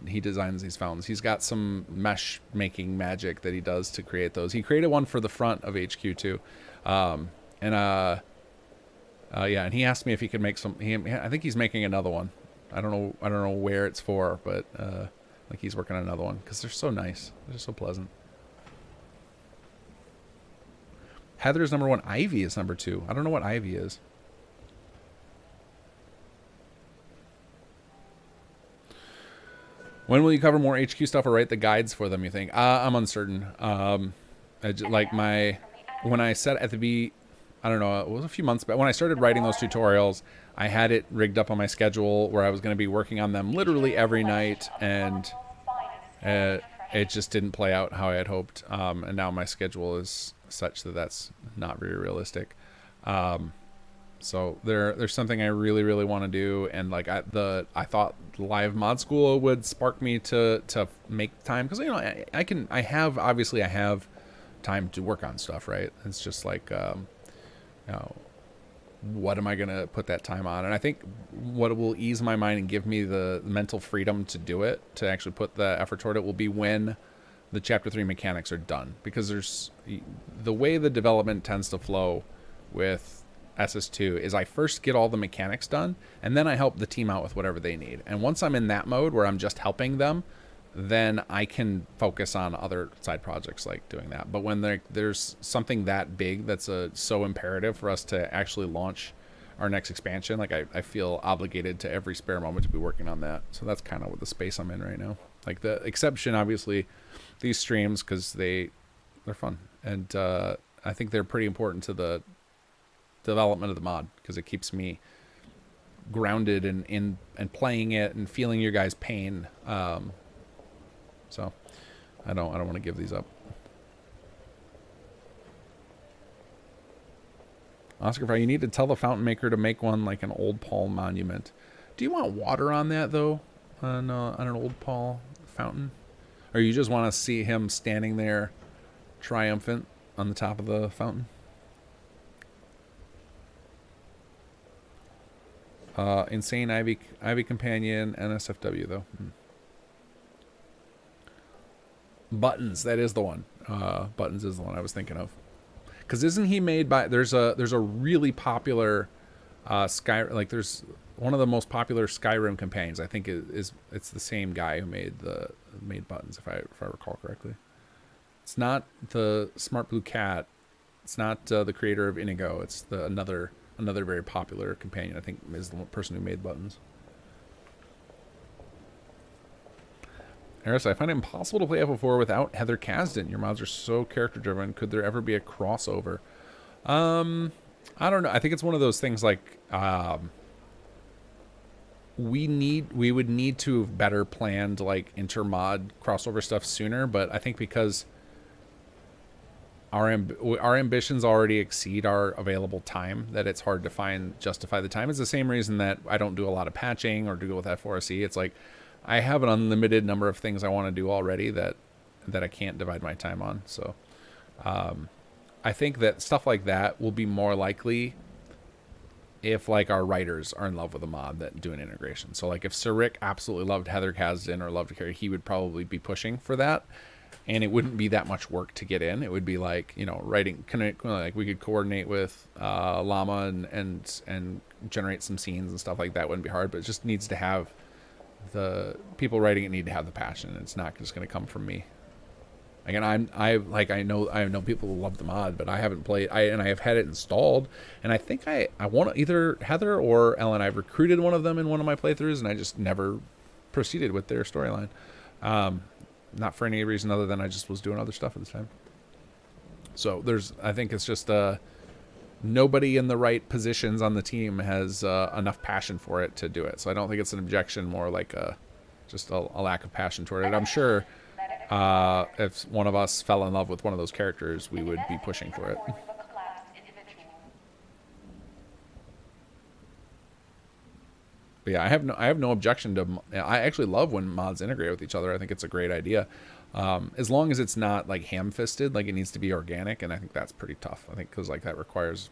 he designs these fountains. He's got some mesh making magic that he does to create those. He created one for the front of HQ too. Yeah, and he asked me if he could make some. I think he's making another one. I don't know where it's for, but like he's working on another one because they're so nice. They're so pleasant. Heather's number 1. Ivy is number 2. I don't know what Ivy is. When will you cover more HQ stuff or write the guides for them, you think? I'm uncertain. Like when I said at the I don't know, it was a few months back. When I started writing those tutorials, I had it rigged up on my schedule where I was going to be working on them literally every night, and it just didn't play out how I had hoped. And now my schedule is such that that's not very realistic. So there's something I really, really want to do, and like I thought live mod school would spark me to make time, because I have time to work on stuff, right? It's just like what am I gonna put that time on? And I think what will ease my mind and give me the mental freedom to do it, to actually put the effort toward it, will be when the chapter 3 mechanics are done, because there's the way the development tends to flow with SS2 is I first get all the mechanics done, and then I help the team out with whatever they need. And once I'm in that mode where I'm just helping them, then I can focus on other side projects like doing that. But when there's something that big that's so imperative for us to actually launch our next expansion, like I feel obligated to every spare moment to be working on that. So that's kind of what the space I'm in right now. Like the exception, obviously, these streams, because they're fun, and I think they're pretty important to the development of the mod, because it keeps me grounded in playing it and feeling your guys' pain. So I don't want to give these up. Oscar Fry, you need to tell the fountain maker to make one like an old Paul monument. Do you want water on that though? On an old Paul fountain? Or you just want to see him standing there triumphant on the top of the fountain? Insane Ivy Companion, NSFW though. Buttons, that is the one. Buttons is the one I was thinking of. Because isn't he made by, there's a really popular there's one of the most popular Skyrim companions, I think it's the same guy who made Buttons, if I recall correctly. It's not the Smart Blue Cat. It's not the creator of Inigo. It's another very popular companion, I think, is the person who made Buttons. Eris, I find it impossible to play FO4 without Heather Kasdan. Your mods are so character-driven. Could there ever be a crossover? I don't know. I think it's one of those things like we would need to have better planned like inter-mod crossover stuff sooner, but I think because our ambitions already exceed our available time, that it's hard to justify the time. It's the same reason that I don't do a lot of patching or do with F4C. It's like I have an unlimited number of things I want to do already that I can't divide my time on. So I think that stuff like that will be more likely if like our writers are in love with a mod that do an integration. So like if Sir Rick absolutely loved Heather Kasdan or loved Carrie, he would probably be pushing for that. And it wouldn't be that much work to get in. It would be like, writing, like we could coordinate with Llama and generate some scenes and stuff like that. Wouldn't be hard, but it just needs to have the people writing it need to have the passion. It's not just going to come from me. Again, I know people who love the mod, but I haven't played. I have had it installed, and I think I want to, either Heather or Ellen. I've recruited one of them in one of my playthroughs, and I just never proceeded with their storyline. Not for any reason other than I just was doing other stuff at the time. So I think it's just nobody in the right positions on the team has enough passion for it to do it. So I don't think it's an objection, more like just a lack of passion toward it. I'm sure if one of us fell in love with one of those characters, we would be pushing for it. But yeah, I have no objection to. I actually love when mods integrate with each other. I think it's a great idea, as long as it's not like ham-fisted. Like, it needs to be organic, and I think that's pretty tough. I think because like that requires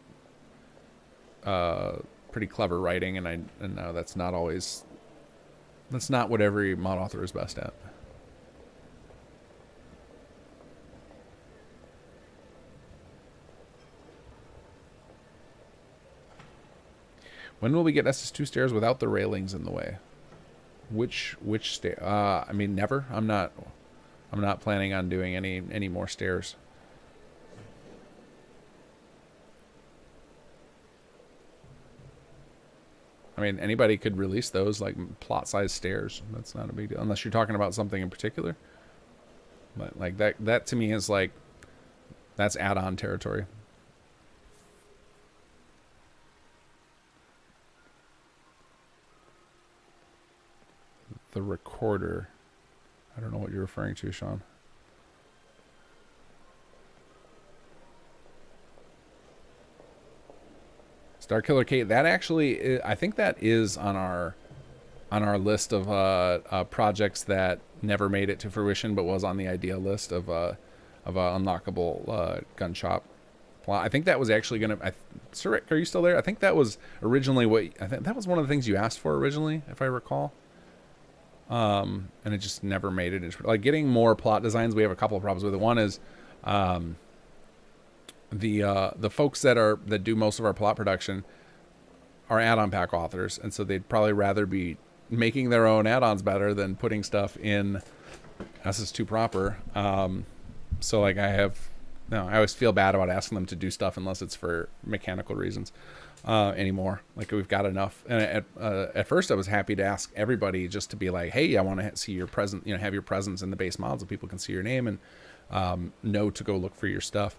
pretty clever writing, and that's not always. That's not what every mod author is best at. When will we get SS2 stairs without the railings in the way? Which stair? I mean, never. I'm not planning on doing any more stairs. I mean, anybody could release those like plot-sized stairs. That's not a big deal, unless you're talking about something in particular. But like that to me is like, that's add-on territory. The recorder. I don't know what you're referring to, Sean. Starkiller Kate, that actually, I think that is on our list of projects that never made it to fruition, but was on the idea list of a unlockable gun shop. Well, I think that was actually gonna. Sir Rick, are you still there? I think that was originally I think that was one of the things you asked for originally, if I recall. And it just never made it. It's like getting more plot designs. We have a couple of problems with it. One is the folks that do most of our plot production are add-on pack authors, and so they'd probably rather be making their own add-ons better than putting stuff in SS2 proper. So like I always feel bad about asking them to do stuff unless it's for mechanical reasons. Anymore. Like, we've got enough. And at first I was happy to ask everybody just to be like, hey, I want to see your presence, have your presence in the base mod so people can see your name and know to go look for your stuff.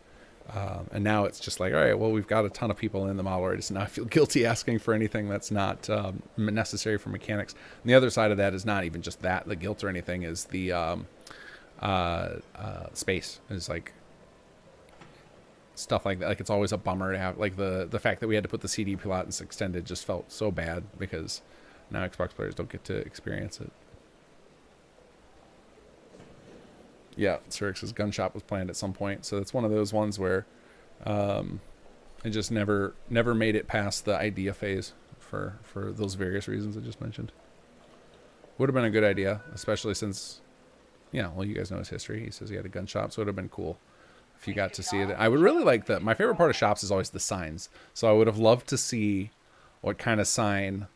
And now it's just like, all right, well, we've got a ton of people in the model already, so now I feel guilty asking for anything that's not necessary for mechanics. And the other side of that is not even just that, the guilt or anything, is the space. It's like stuff like that. Like, it's always a bummer to have, like, the fact that we had to put the CD plot in extended just felt so bad, because now Xbox players don't get to experience it. Yeah, Cyrix's gun shop was planned at some point, so it's one of those ones where it just never made it past the idea phase for those various reasons I just mentioned. Would have been a good idea, especially since, well, you guys know his history. He says he had a gun shop, so it would have been cool if you got to see it. I would really like my favorite part of shops is always the signs. So I would have loved to see what kind of sign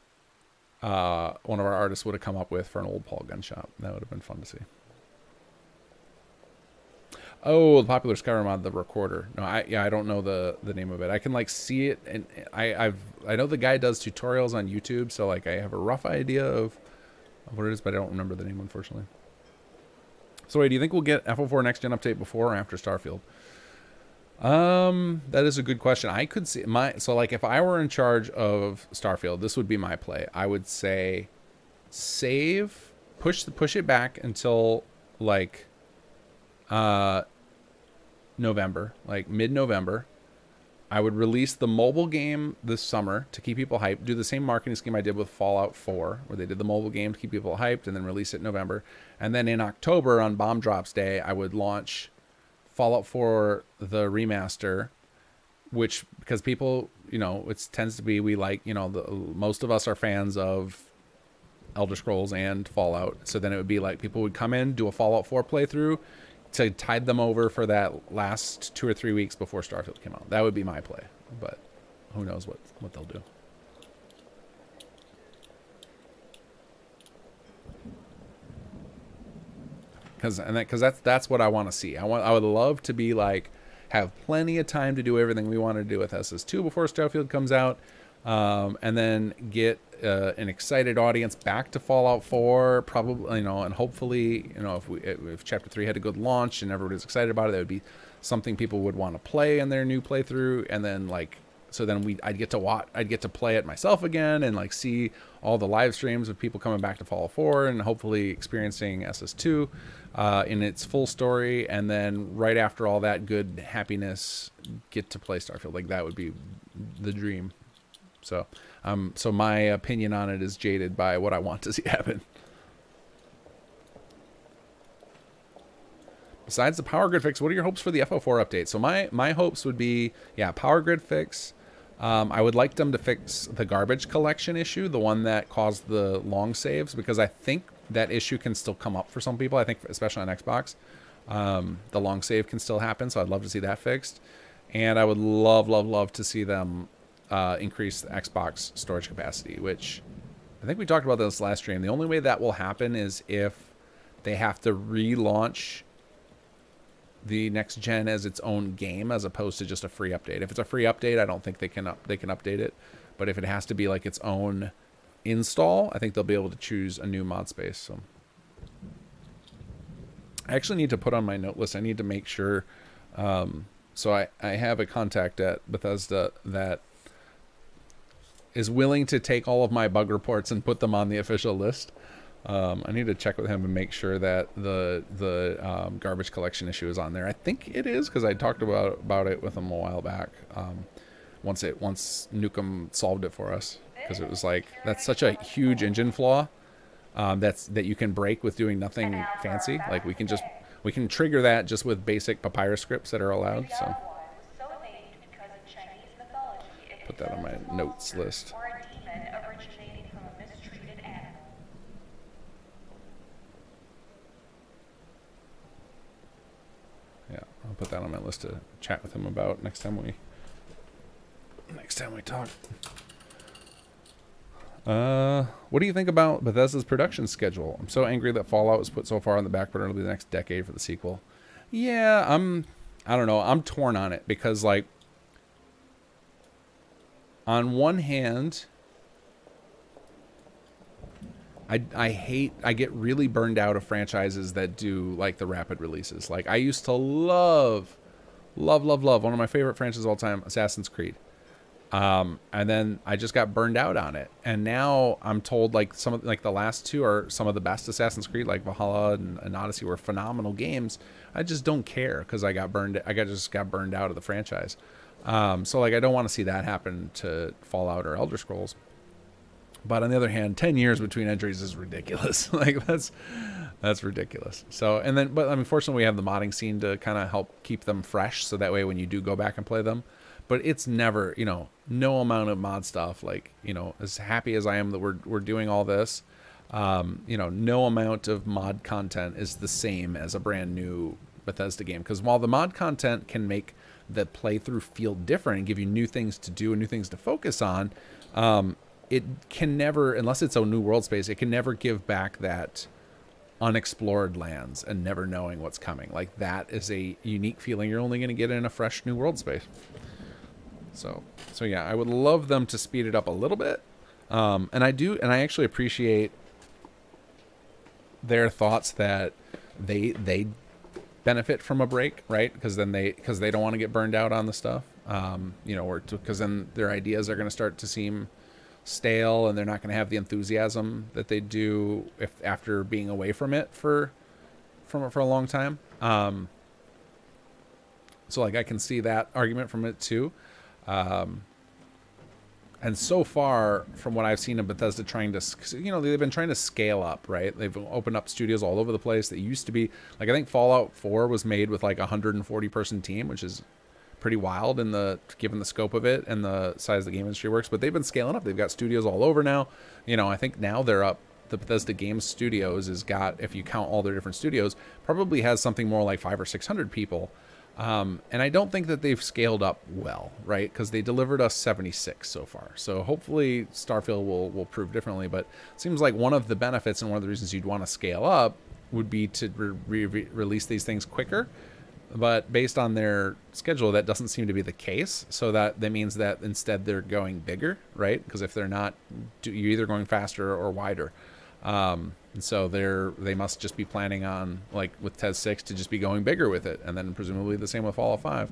one of our artists would have come up with for an old Paul gun shop. That would have been fun to see. Oh, the popular Skyrim mod, the recorder. No, I don't know the name of it. I can like see it, and I know the guy does tutorials on YouTube, so like I have a rough idea of what it is, but I don't remember the name, unfortunately. So wait, do you think we'll get FO4 next gen update before or after Starfield? That is a good question. I could see so like if I were in charge of Starfield, this would be my play. I would say save, push it back until like November, like mid-November. I would release the mobile game this summer to keep people hyped. Do the same marketing scheme I did with Fallout 4, where they did the mobile game to keep people hyped, and then release it in November. And then in October, on Bomb Drops Day, I would launch Fallout 4, the remaster, which, because people, it tends to be, we like, most of us are fans of Elder Scrolls and Fallout. So then it would be like people would come in, do a Fallout 4 playthrough, to tide them over for that last 2 or 3 weeks before Starfield came out. That would be my play, but who knows what they'll do. because that's what I want to see. I would love to be like, have plenty of time to do everything we want to do with SS2 before Starfield comes out, and then get an excited audience back to Fallout 4, probably, and hopefully, if Chapter 3 had a good launch and everybody's excited about it, that would be something people would want to play in their new playthrough, and then I'd get to play it myself again and like see all the live streams of people coming back to Fallout 4 and hopefully experiencing SS2 in its full story, and then right after all that good happiness, get to play Starfield. Like, that would be the dream. So my opinion on it is jaded by what I want to see happen. Besides the power grid fix, what are your hopes for the FO4 update? So my hopes would be, power grid fix. I would like them to fix the garbage collection issue, the one that caused the long saves, because I think that issue can still come up for some people. I think especially on Xbox, the long save can still happen. So I'd love to see that fixed. And I would love to see them increase the Xbox storage capacity, which I think we talked about this last stream. The only way that will happen is if they have to relaunch the next gen as its own game, as opposed to just a free update. If it's a free update, I don't think they can update it. But if it has to be like its own install, I think they'll be able to choose a new mod space. So I actually need to put on my note list, I need to make sure. So I have a contact at Bethesda that is willing to take all of my bug reports and put them on the official list. I need to check with him and make sure that the garbage collection issue is on there. I think it is, because I talked about it with him a while back. Once Nukem solved it for us, because it was like, that's such a huge engine flaw that you can break with doing nothing fancy. Like, we can trigger that just with basic papyrus scripts that are allowed. So put that on my notes list. Yeah, I'll put that on my list to chat with him about next time we talk. What do you think about Bethesda's production schedule? I'm so angry that Fallout was put so far on the back burner. It'll be the next decade for the sequel. Yeah, I don't know. I'm torn on it, because like, on one hand, I get really burned out of franchises that do like the rapid releases. Like, I used to love one of my favorite franchises of all time, Assassin's Creed. And then I just got burned out on it. And now I'm told like the last two are some of the best Assassin's Creed, like Valhalla and Odyssey, were phenomenal games. I just don't care, because I just got burned out of the franchise. So like, I don't want to see that happen to Fallout or Elder Scrolls. But on the other hand, 10 years between entries is ridiculous. Like, that's ridiculous. So, but I mean, fortunately we have the modding scene to kind of help keep them fresh. So that way, when you do go back and play them, but it's never, no amount of mod stuff. Like, as happy as I am that we're doing all this, no amount of mod content is the same as a brand new Bethesda game. Because while the mod content can make the playthrough feel different and give you new things to do and new things to focus on, it can never, unless it's a new world space, it can never give back that unexplored lands and never knowing what's coming. Like, that is a unique feeling you're only going to get in a fresh new world space. So yeah, I would love them to speed it up a little bit. And I actually appreciate their thoughts that they benefit from a break, right? Because they don't want to get burned out on the stuff. Because then their ideas are going to start to seem stale, and they're not going to have the enthusiasm that they do after being away from it for a long time. So like, I can see that argument from it too. And so far, from what I've seen of Bethesda trying to, they've been trying to scale up, right? They've opened up studios all over the place. That used to be, like, I think Fallout 4 was made with like a 140-person team, which is pretty wild given the scope of it and the size the game industry works. But they've been scaling up. They've got studios all over now. I think now they're up. The Bethesda Games Studios has got, if you count all their different studios, probably has something more like 500 or 600 people. And I don't think that they've scaled up well, right? Because they delivered us 76 so far. So hopefully Starfield will prove differently. But it seems like one of the benefits and one of the reasons you'd want to scale up would be to release these things quicker. But based on their schedule, that doesn't seem to be the case. So that means that instead they're going bigger, right? Because if they're not, you're either going faster or wider. And so they must just be planning on, like with TES 6, to just be going bigger with it. And then presumably the same with Fallout 5.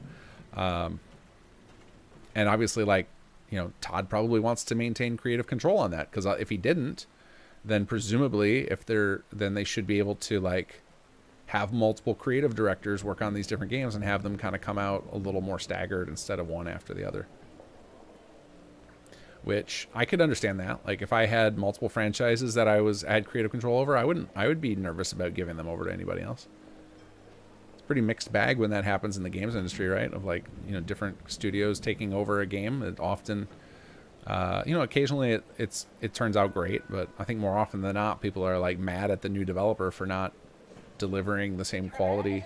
And obviously, like, you know, Todd probably wants to maintain creative control on that. Because if he didn't, then presumably then they should be able to, like, have multiple creative directors work on these different games and have them kind of come out a little more staggered instead of one after the other. Which I could understand that. Like if I had multiple franchises that I had creative control over, I would be nervous about giving them over to anybody else. It's a pretty mixed bag when that happens in the games industry, right? Of like, you know, different studios taking over a game. It often, you know, occasionally it turns out great, but I think more often than not, people are like mad at the new developer for not delivering the same quality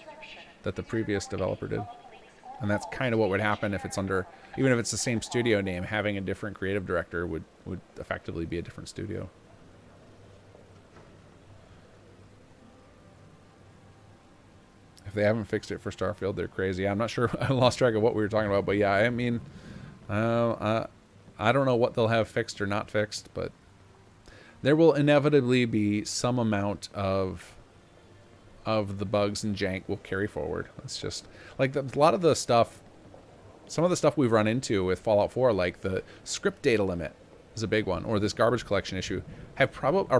that the previous developer did. And that's kind of what would happen if it's under, even if it's the same studio name, having a different creative director would effectively be a different studio. If they haven't fixed it for Starfield, they're crazy. I'm not sure. I lost track of what we were talking about, but yeah, I mean, I don't know what they'll have fixed or not fixed, but there will inevitably be some amount of the bugs and jank will carry forward. It's just like a lot of the stuff, some of the stuff we've run into with Fallout 4, like the script data limit is a big one, or this garbage collection issue, are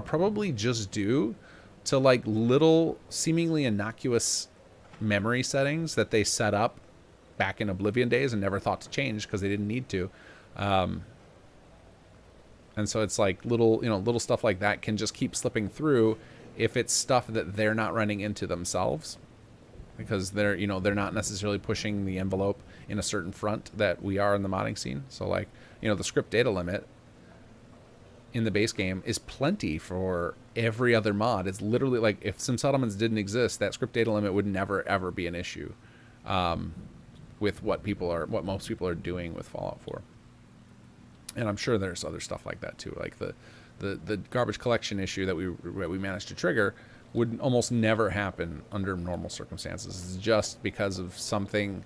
probably just due to like little seemingly innocuous memory settings that they set up back in Oblivion days and never thought to change because they didn't need to. And so it's like little stuff like that can just keep slipping through if it's stuff that they're not running into themselves, because they're not necessarily pushing the envelope in a certain front that we are in the modding scene. So like, you know, the script data limit in the base game is plenty for every other mod. It's literally like if Sim Settlements didn't exist, that script data limit would never ever be an issue with what most people are doing with Fallout 4. And I'm sure there's other stuff like that too, like the garbage collection issue that we managed to trigger would almost never happen under normal circumstances. It's just because of something,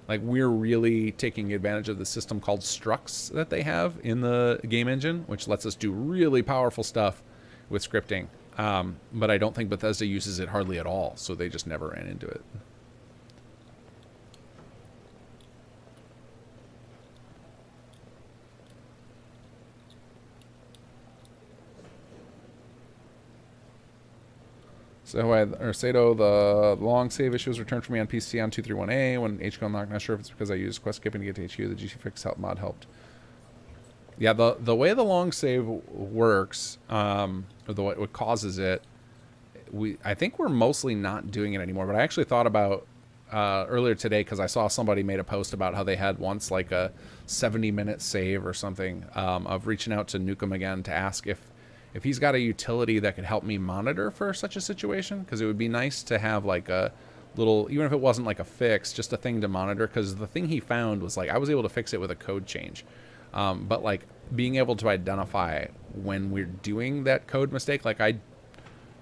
like we're really taking advantage of the system called structs that they have in the game engine, which lets us do really powerful stuff with scripting. But I don't think Bethesda uses it hardly at all, so they just never ran into it. So Sato, the long save issue was returned for me on PC on 231A when HQ unlocked. Not sure if it's because I used quest skipping to get to HQ. The GC fix help mod helped. Yeah, the way the long save works, or what causes it, I think we're mostly not doing it anymore. But I actually thought about earlier today, because I saw somebody made a post about how they had once like a 70-minute save or something, of reaching out to Nukem again to ask if he's got a utility that could help me monitor for such a situation, because it would be nice to have like a little, even if it wasn't like a fix, just a thing to monitor, because the thing he found was like I was able to fix it with a code change. But like being able to identify when we're doing that code mistake, like I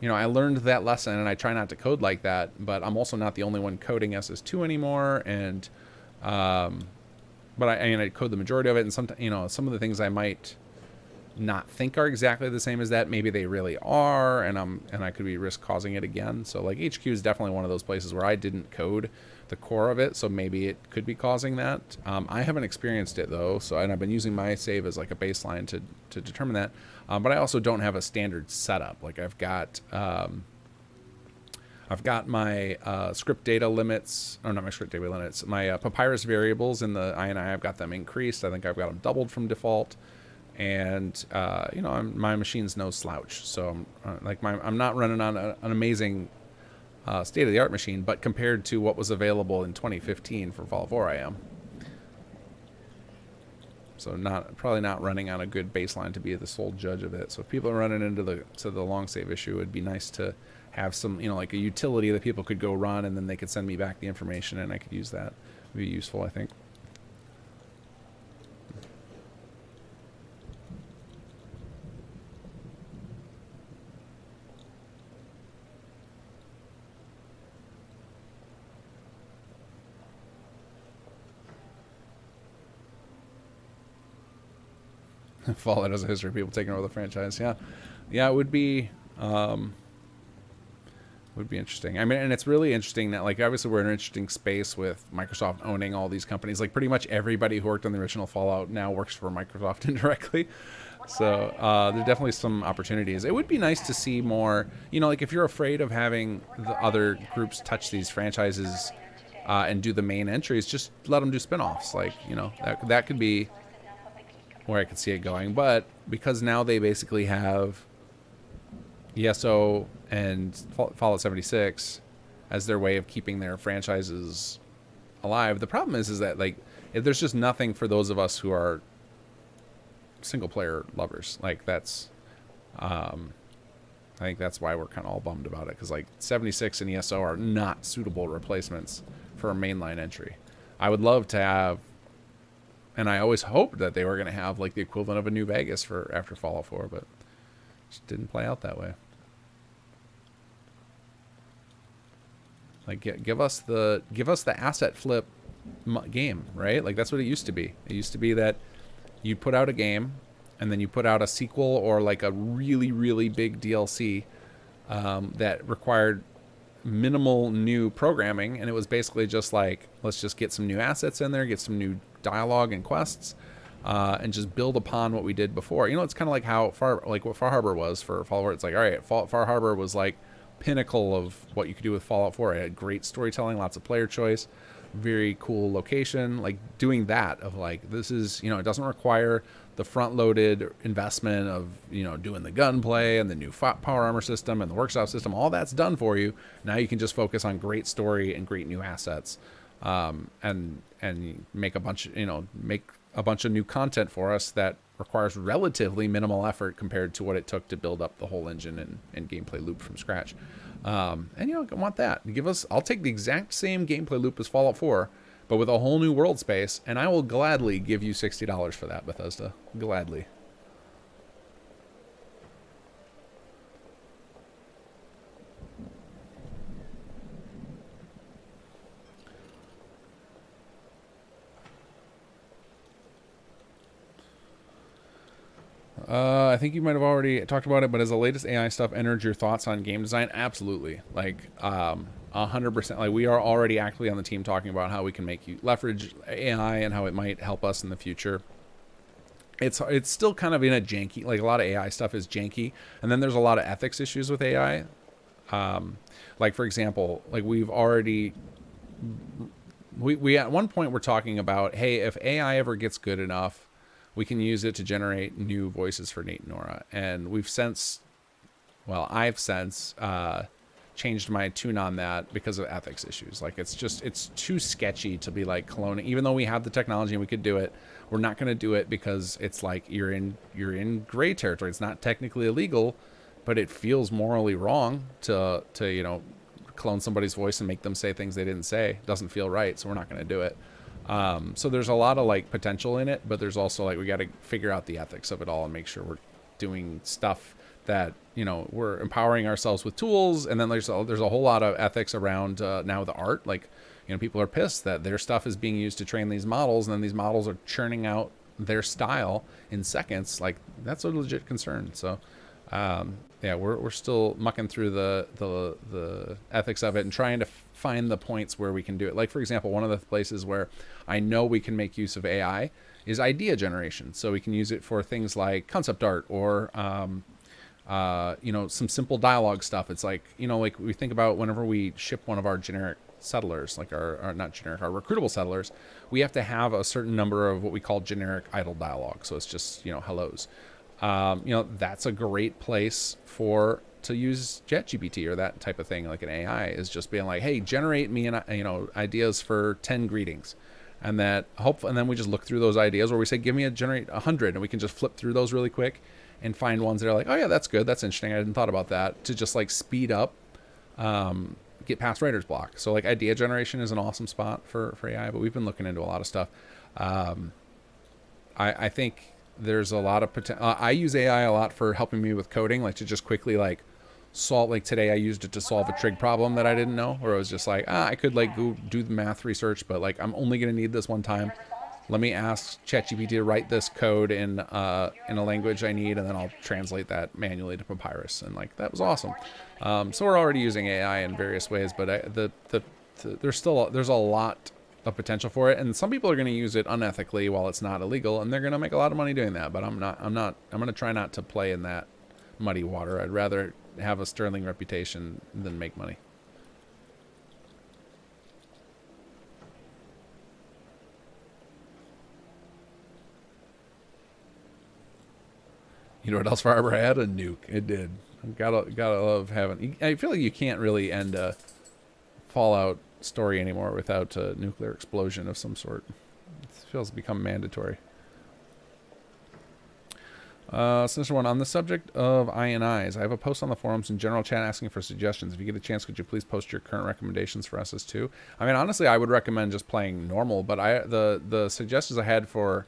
learned that lesson and I try not to code like that, but I'm also not the only one coding SS2 anymore. And, but I code the majority of it. And sometimes, some of the things I might not think are exactly the same as that, maybe they really are, and I could be risk causing it again. So like HQ is definitely one of those places where I didn't code the core of it, so maybe it could be causing that. I haven't experienced it though, and I've been using my save as like a baseline to determine that. But I also don't have a standard setup. Like I've got my script data limits, or not my script data limits, my papyrus variables in the INI, I've got them increased. I think I've got them doubled from default. And my machine's no slouch, so I'm not running on an amazing state-of-the-art machine, but compared to what was available in 2015 for Fallout 4, I am. So probably not running on a good baseline to be the sole judge of it. So if people are running into the long save issue, it'd be nice to have some, like a utility that people could go run, and then they could send me back the information, and I could use that. It'd be useful, I think. Fallout has a history of people taking over the franchise. Yeah, yeah, it would be interesting. I mean, and it's really interesting that, like, obviously we're in an interesting space with Microsoft owning all these companies. Like, pretty much everybody who worked on the original Fallout now works for Microsoft indirectly. So there's definitely some opportunities. It would be nice to see more, you know, like if you're afraid of having the other groups touch these franchises and do the main entries, just let them do spin-offs. Like, you know, that could be where I could see it going. But because now they basically have ESO and Fallout 76 as their way of keeping their franchises alive, the problem is that, like, if there's just nothing for those of us who are single player lovers. Like, that's I think that's why we're kind of all bummed about it, because like 76 and ESO are not suitable replacements for a mainline entry. I would love to have, and I always hoped that they were going to have like the equivalent of a New Vegas for after Fallout 4, but it just didn't play out that way. Like, give us the asset flip game, right? Like, that's what it used to be. It used to be that you put out a game, and then you put out a sequel or like a really, really big DLC that required minimal new programming, and it was basically just like, let's just get some new assets in there, get some new dialogue and quests, and just build upon what we did before. You know, it's kind of like how what Far Harbor was for Fallout. It's like, all right, Far Harbor was like pinnacle of what you could do with Fallout 4. It had great storytelling, lots of player choice, very cool location. Like, doing that of like, this is, you know, it doesn't require the front-loaded investment of, you know, doing the gunplay and the new power armor system and the workshop system. All that's done for you. Now you can just focus on great story and great new assets, and make a bunch of new content for us that requires relatively minimal effort compared to what it took to build up the whole engine and gameplay loop from scratch. And you know, I want that. I'll take the exact same gameplay loop as Fallout 4, but with a whole new world space, and I will gladly give you $60 for that, Bethesda. Gladly. I think you might have already talked about it, but has the latest AI stuff entered your thoughts on game design? Absolutely. Like, 100%. Like, we are already actively on the team talking about how we can leverage AI and how it might help us in the future. It's still kind of in a janky, like, a lot of AI stuff is janky, and then there's a lot of ethics issues with AI. Like, for example, like, we've already, we at one point we're talking about, hey, if AI ever gets good enough, we can use it to generate new voices for Nate and Nora. And I've since changed my tune on that because of ethics issues. Like, it's too sketchy to be like cloning. Even though we have the technology and we could do it, we're not going to do it because it's like you're in gray territory. It's not technically illegal, but it feels morally wrong to you know, clone somebody's voice and make them say things they didn't say. It doesn't feel right, so we're not going to do it. So there's a lot of like potential in it, but there's also like, we got to figure out the ethics of it all and make sure we're doing stuff that, you know, we're empowering ourselves with tools. And then there's a whole lot of ethics around now the art. Like, you know, people are pissed that their stuff is being used to train these models, and then these models are churning out their style in seconds. Like, that's a legit concern. So yeah, we're still mucking through the ethics of it and trying to find the points where we can do it. Like, for example, one of the places where I know we can make use of AI is idea generation. So we can use it for things like concept art or you know, some simple dialogue stuff. It's like, you know, like we think about whenever we ship one of our generic settlers, like our recruitable settlers, we have to have a certain number of what we call generic idle dialogue. So it's just, you know, hellos. You know, that's a great place to use ChatGPT or that type of thing. Like, an AI is just being like, hey, generate me ideas for 10 greetings, and then we just look through those ideas, or we say, generate 100, and we can just flip through those really quick and find ones that are like, oh yeah, that's good, that's interesting, I hadn't thought about that, to just like speed up, get past writer's block. So like, idea generation is an awesome spot for AI, but we've been looking into a lot of stuff. I think there's a lot of potential. I use AI a lot for helping me with coding, like to just quickly like solve, like today I used it to solve a trig problem that I didn't know, where it was just like, I could like go do the math research, but like I'm only going to need this one time. let me ask ChatGPT to write this code in a language I need, and then I'll translate that manually to Papyrus. And like, that was awesome. So we're already using AI in various ways, but there's a lot of potential for it, and some people are going to use it unethically while it's not illegal, and they're going to make a lot of money doing that. But I'm going to try not to play in that muddy water. I'd rather have a sterling reputation than make money. You know what else Far Harbor had? A nuke. It did. Gotta love having. I feel like you can't really end a Fallout story anymore without a nuclear explosion of some sort. It feels to become mandatory. Sinister One, on the subject of INIs, I have a post on the forums and general chat asking for suggestions. If you get a chance, could you please post your current recommendations for SS2? I mean, honestly, I would recommend just playing normal, but the suggestions I had for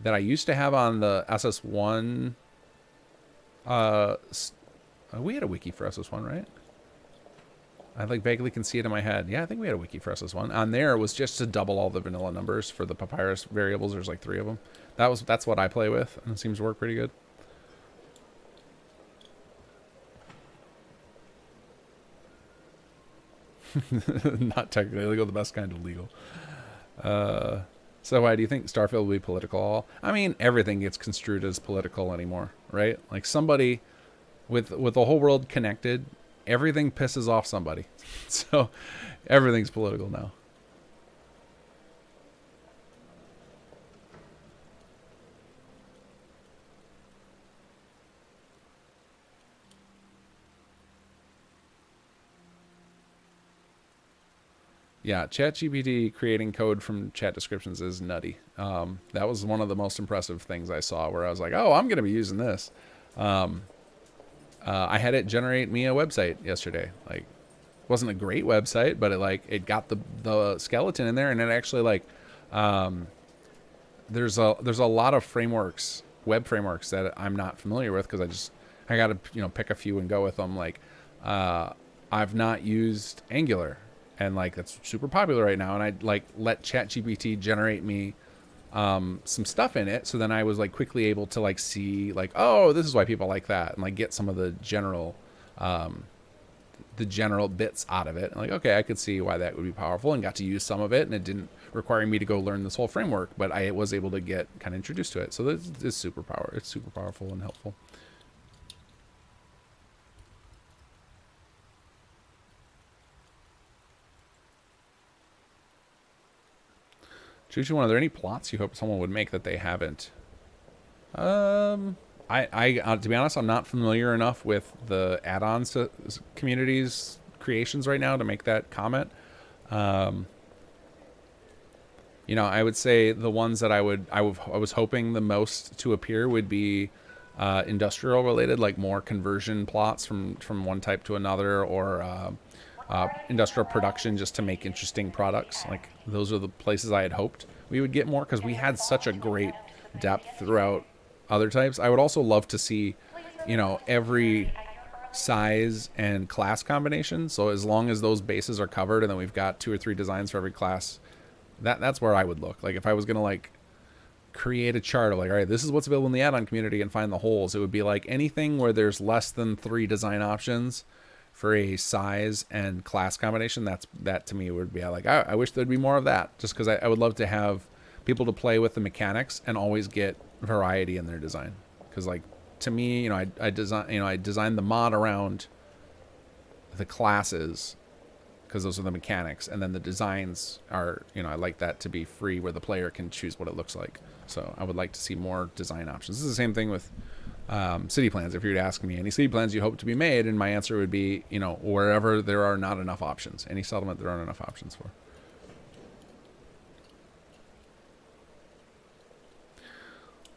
that I used to have on the SS1. We had a wiki for SS1, right? I like vaguely can see it in my head. Yeah, I think we had a wiki for SS1. On there was just to double all the vanilla numbers for the Papyrus variables. There's like 3 of them. That's what I play with, and it seems to work pretty good. Not technically legal, the best kind of legal. So why do you think Starfield will be political? I mean, everything gets construed as political anymore, right? Like somebody with the whole world connected, everything pisses off somebody. So everything's political now. Yeah, ChatGPT creating code from chat descriptions is nutty. That was one of the most impressive things I saw where I was like, oh, I'm going to be using this. I had it generate me a website yesterday. Like, it wasn't a great website, but it got the skeleton in there, and it actually there's a lot of frameworks, web frameworks that I'm not familiar with because I got to pick a few and go with them. Like I've not used Angular. And like that's super popular right now, and I let ChatGPT generate me some stuff in it. So then I was quickly able to see oh, this is why people like that, and get some of the general bits out of it. And okay, I could see why that would be powerful, and got to use some of it, and it didn't require me to go learn this whole framework, but I was able to get kind of introduced to it. So this is super powerful and helpful. Choo-choo, are there any plots you hope someone would make that they haven't? To be honest, I'm not familiar enough with the add-ons to communities creations right now to make that comment. I would say the ones that I was hoping the most to appear would be industrial related, like more conversion plots from one type to another, or industrial production just to make interesting products. Like those are the places I had hoped we would get more, because we had such a great depth throughout other types. I would also love to see every size and class combination. So as long as those bases are covered and then we've got 2 or 3 designs for every class, that's where I would look. Like if I was gonna create a chart of all right, this is what's available in the add-on community and find the holes, it would be anything where there's less than 3 design options for a size and class combination. That to me would be I wish there'd be more of that, just because I would love to have people to play with the mechanics and always get variety in their design. Because to me, I designed the mod around the classes because those are the mechanics, and then the designs are I like that to be free where the player can choose what it looks like. So I would like to see more design options. This is the same thing with city plans. If you were to ask me any city plans you hope to be made, and my answer would be wherever there are not enough options, any settlement there aren't enough options for.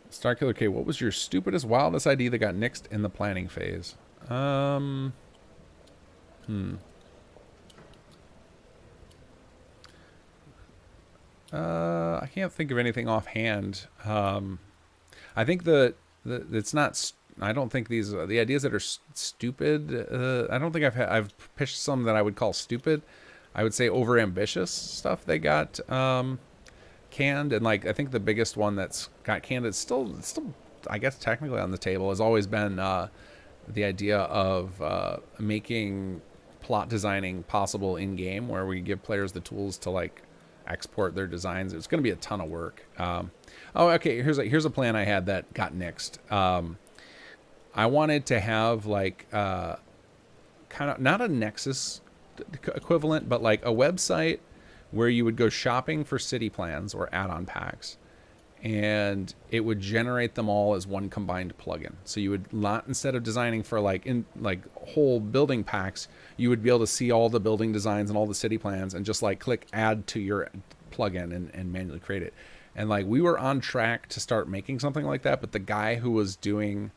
Starkiller K, what was your stupidest, wildest idea that got nixed in the planning phase? I can't think of anything offhand. I think it's not. I don't think the ideas that are stupid. I don't think I've pitched some that I would call stupid. I would say overambitious stuff that got canned, and like I think the biggest one that's got canned, it's still I guess technically on the table, has always been the idea of making plot designing possible in game, where we give players the tools to like export their designs. It's going to be a ton of work. Oh, okay. Here's a plan I had that got nixed. I wanted to have like kind of not a Nexus equivalent, but like a website where you would go shopping for city plans or add-on packs, and it would generate them all as one combined plugin. So you would not, instead of designing for like whole building packs, you would be able to see all the building designs and all the city plans and just like click add to your plugin and manually create it. And like we were on track to start making something like that, but the guy who was doing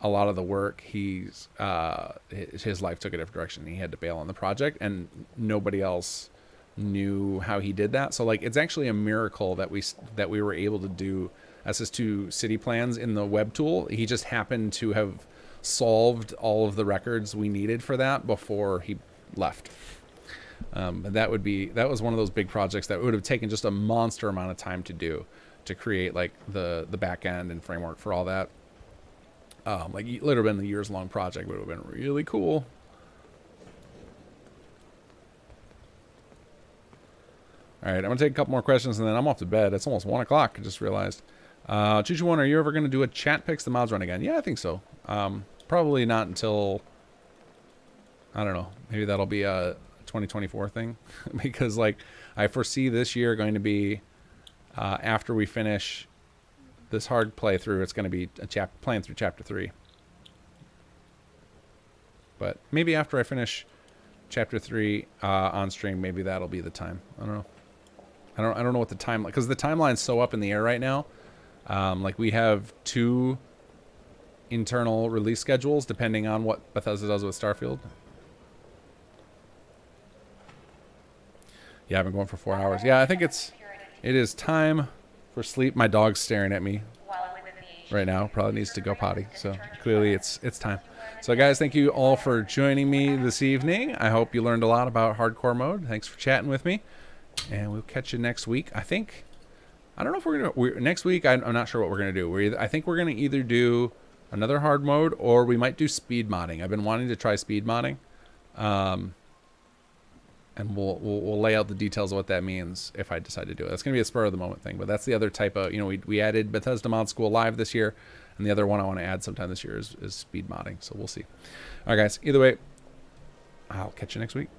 a lot of the work, his life took a different direction. He had to bail on the project, and nobody else knew how he did that. So like it's actually a miracle that we were able to do SS2 city plans in the web tool. He just happened to have solved all of the records we needed for that before he left. That was one of those big projects that would have taken just a monster amount of time to do, to create like the back end and framework for all that. Like it would have been a years-long project, but it would have been really cool. All right, I'm gonna take a couple more questions and then I'm off to bed. It's almost 1 o'clock. I just realized. Choo-Choo-One, are you ever gonna do a chat picks the mods run again? Yeah, I think so. Probably not until, I don't know. Maybe that'll be a 2024 thing, because like I foresee this year going to be after we finish this hard playthrough, it's going to be playing through chapter 3. But maybe after I finish chapter 3 on stream, maybe that'll be the time. I don't know. I don't know what the timeline, because the timeline's so up in the air right now. Like we have 2 internal release schedules depending on what Bethesda does with Starfield. Yeah, I've been going for 4 hours. Yeah, I think it is time for sleep. My dog's staring at me right now. Probably needs to go potty. So clearly it's time. So guys, thank you all for joining me this evening. I hope you learned a lot about hardcore mode. Thanks for chatting with me. And we'll catch you next week. I don't know if next week, I'm not sure what we're going to do. I think we're going to either do another hard mode, or we might do speed modding. I've been wanting to try speed modding. And we'll lay out the details of what that means if I decide to do it. That's going to be a spur of the moment thing, but that's the other type of, we added Bethesda Mod School Live this year, and the other one I want to add sometime this year is speed modding. So we'll see. All right, guys. Either way, I'll catch you next week.